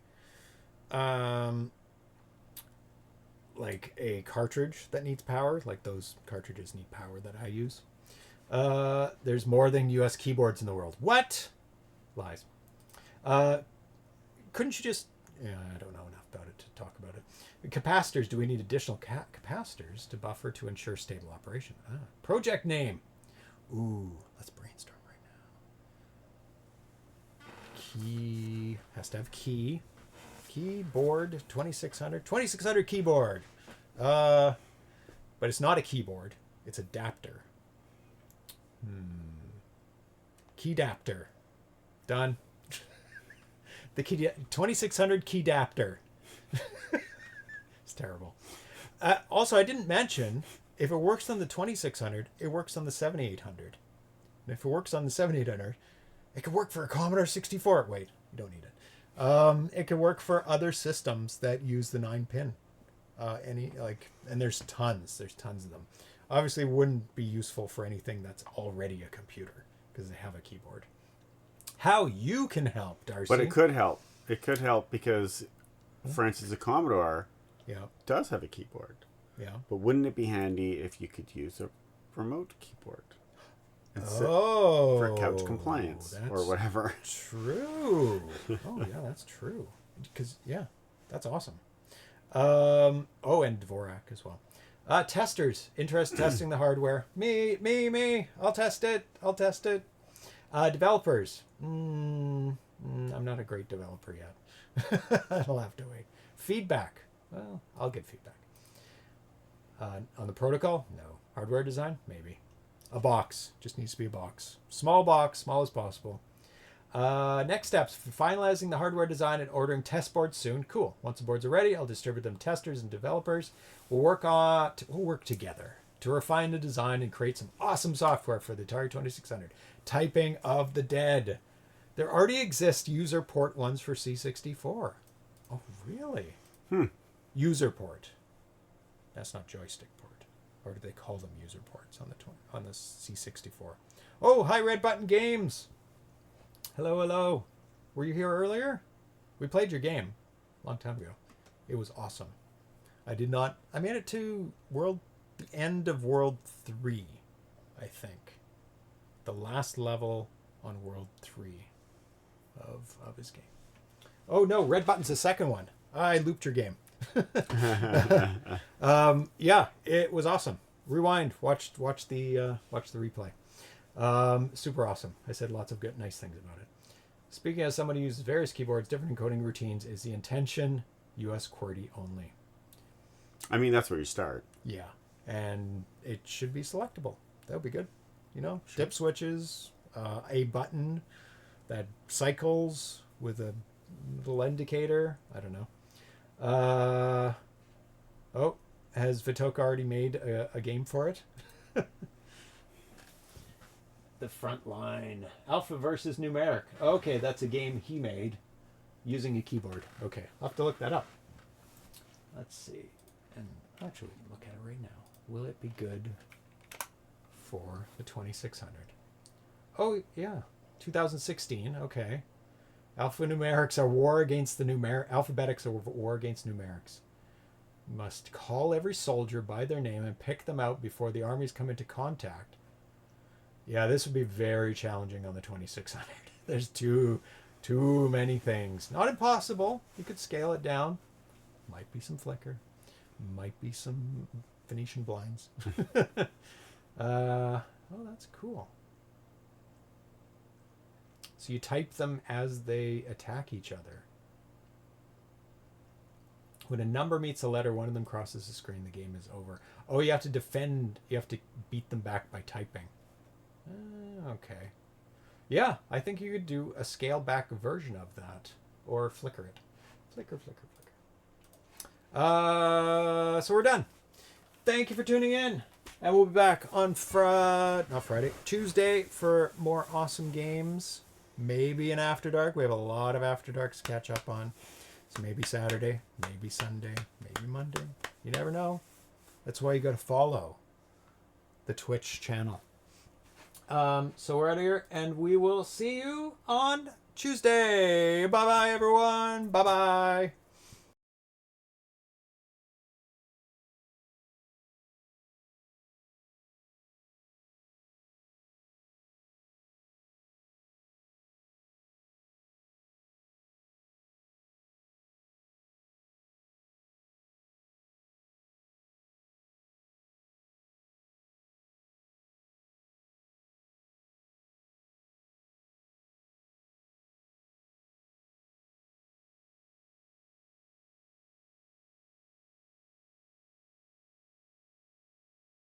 a cartridge that needs power. Like those cartridges need power that I use. There's more than US keyboards in the world. What? Lies. Couldn't you just... Yeah, I don't know enough about it to talk about it. Capacitors. Do we need additional capacitors to buffer to ensure stable operation? Project name. Ooh, let's brainstorm right now. Key. Has to have key. Keyboard 2600. 2600 keyboard. But it's not a keyboard. It's adapter. Keydapter. Done. The key 2600 keydapter. It's terrible. Also, I didn't mention if it works on the 2600, it works on the 7800. And if it works on the 7800, it could work for a Commodore 64. Wait, you don't need it. It can work for other systems that use the 9-pin. And there's tons of them. Obviously, it wouldn't be useful for anything that's already a computer because they have a keyboard. How you can help, Darcy? But it could help. It could help because, for instance, a Commodore does have a keyboard. Yeah. But wouldn't it be handy if you could use a remote keyboard? For couch compliance or whatever. True. Oh, yeah, that's true. Because, that's awesome. And Dvorak as well. Testers. Interest testing the hardware. Me. I'll test it. Developers. I'm not a great developer yet. I'll have to wait. Feedback. Well, I'll get feedback. On the protocol? No. Hardware design? Maybe. A box. Just needs to be a box. Small box. Small as possible. Next steps. For finalizing the hardware design and ordering test boards soon. Cool. Once the boards are ready, I'll distribute them to testers and developers. We'll work together to refine the design and create some awesome software for the Atari 2600. Typing of the dead. There already exist user port ones for C64. Oh, really? User port. That's not joystick port. Or do they call them user ports on the C64? Oh, hi, Red Button Games. Hello. Were you here earlier? We played your game a long time ago. It was awesome. I made it to the end of World 3, I think. The last level on World 3 of his game. Oh no, Red Button's the second one. I looped your game. It was awesome. Rewind, watch the replay. Super awesome. I said lots of good, nice things about it. Speaking as someone who uses various keyboards, different encoding routines, is the intention US QWERTY only? I mean, that's where you start. Yeah, and it should be selectable. That would be good. Sure. Dip switches, a button that cycles with a little indicator. I don't know. Has Vitoka already made a game for it? The front line. Alpha versus Numeric. Okay, that's a game he made using a keyboard. Okay, I'll have to look that up. Let's see. And actually, we can look at it right now. Will it be good for the 2600? Oh, yeah. 2016. Okay. Alphabetics are war against numerics. Must call every soldier by their name and pick them out before the armies come into contact. Yeah, this would be very challenging on the 2600. There's too many things. Not impossible. You could scale it down. Might be some flicker. Might be some Venetian blinds. Oh, that's cool. So you type them as they attack each other. When a number meets a letter, one of them crosses the screen, the game is over. Oh, you have to defend. You have to beat them back by typing. Okay. Yeah, I think you could do a scale back version of that. Or flicker it. Flicker, flicker, flicker. So we're done. Thank you for tuning in. And we'll be back on Tuesday for more awesome games. Maybe an After Dark. We have a lot of After Darks to catch up on. So maybe Saturday, maybe Sunday, maybe Monday. You never know. That's why you got to follow the Twitch channel. So we're out of here, and we will see you on Tuesday. Bye-bye, everyone. Bye-bye.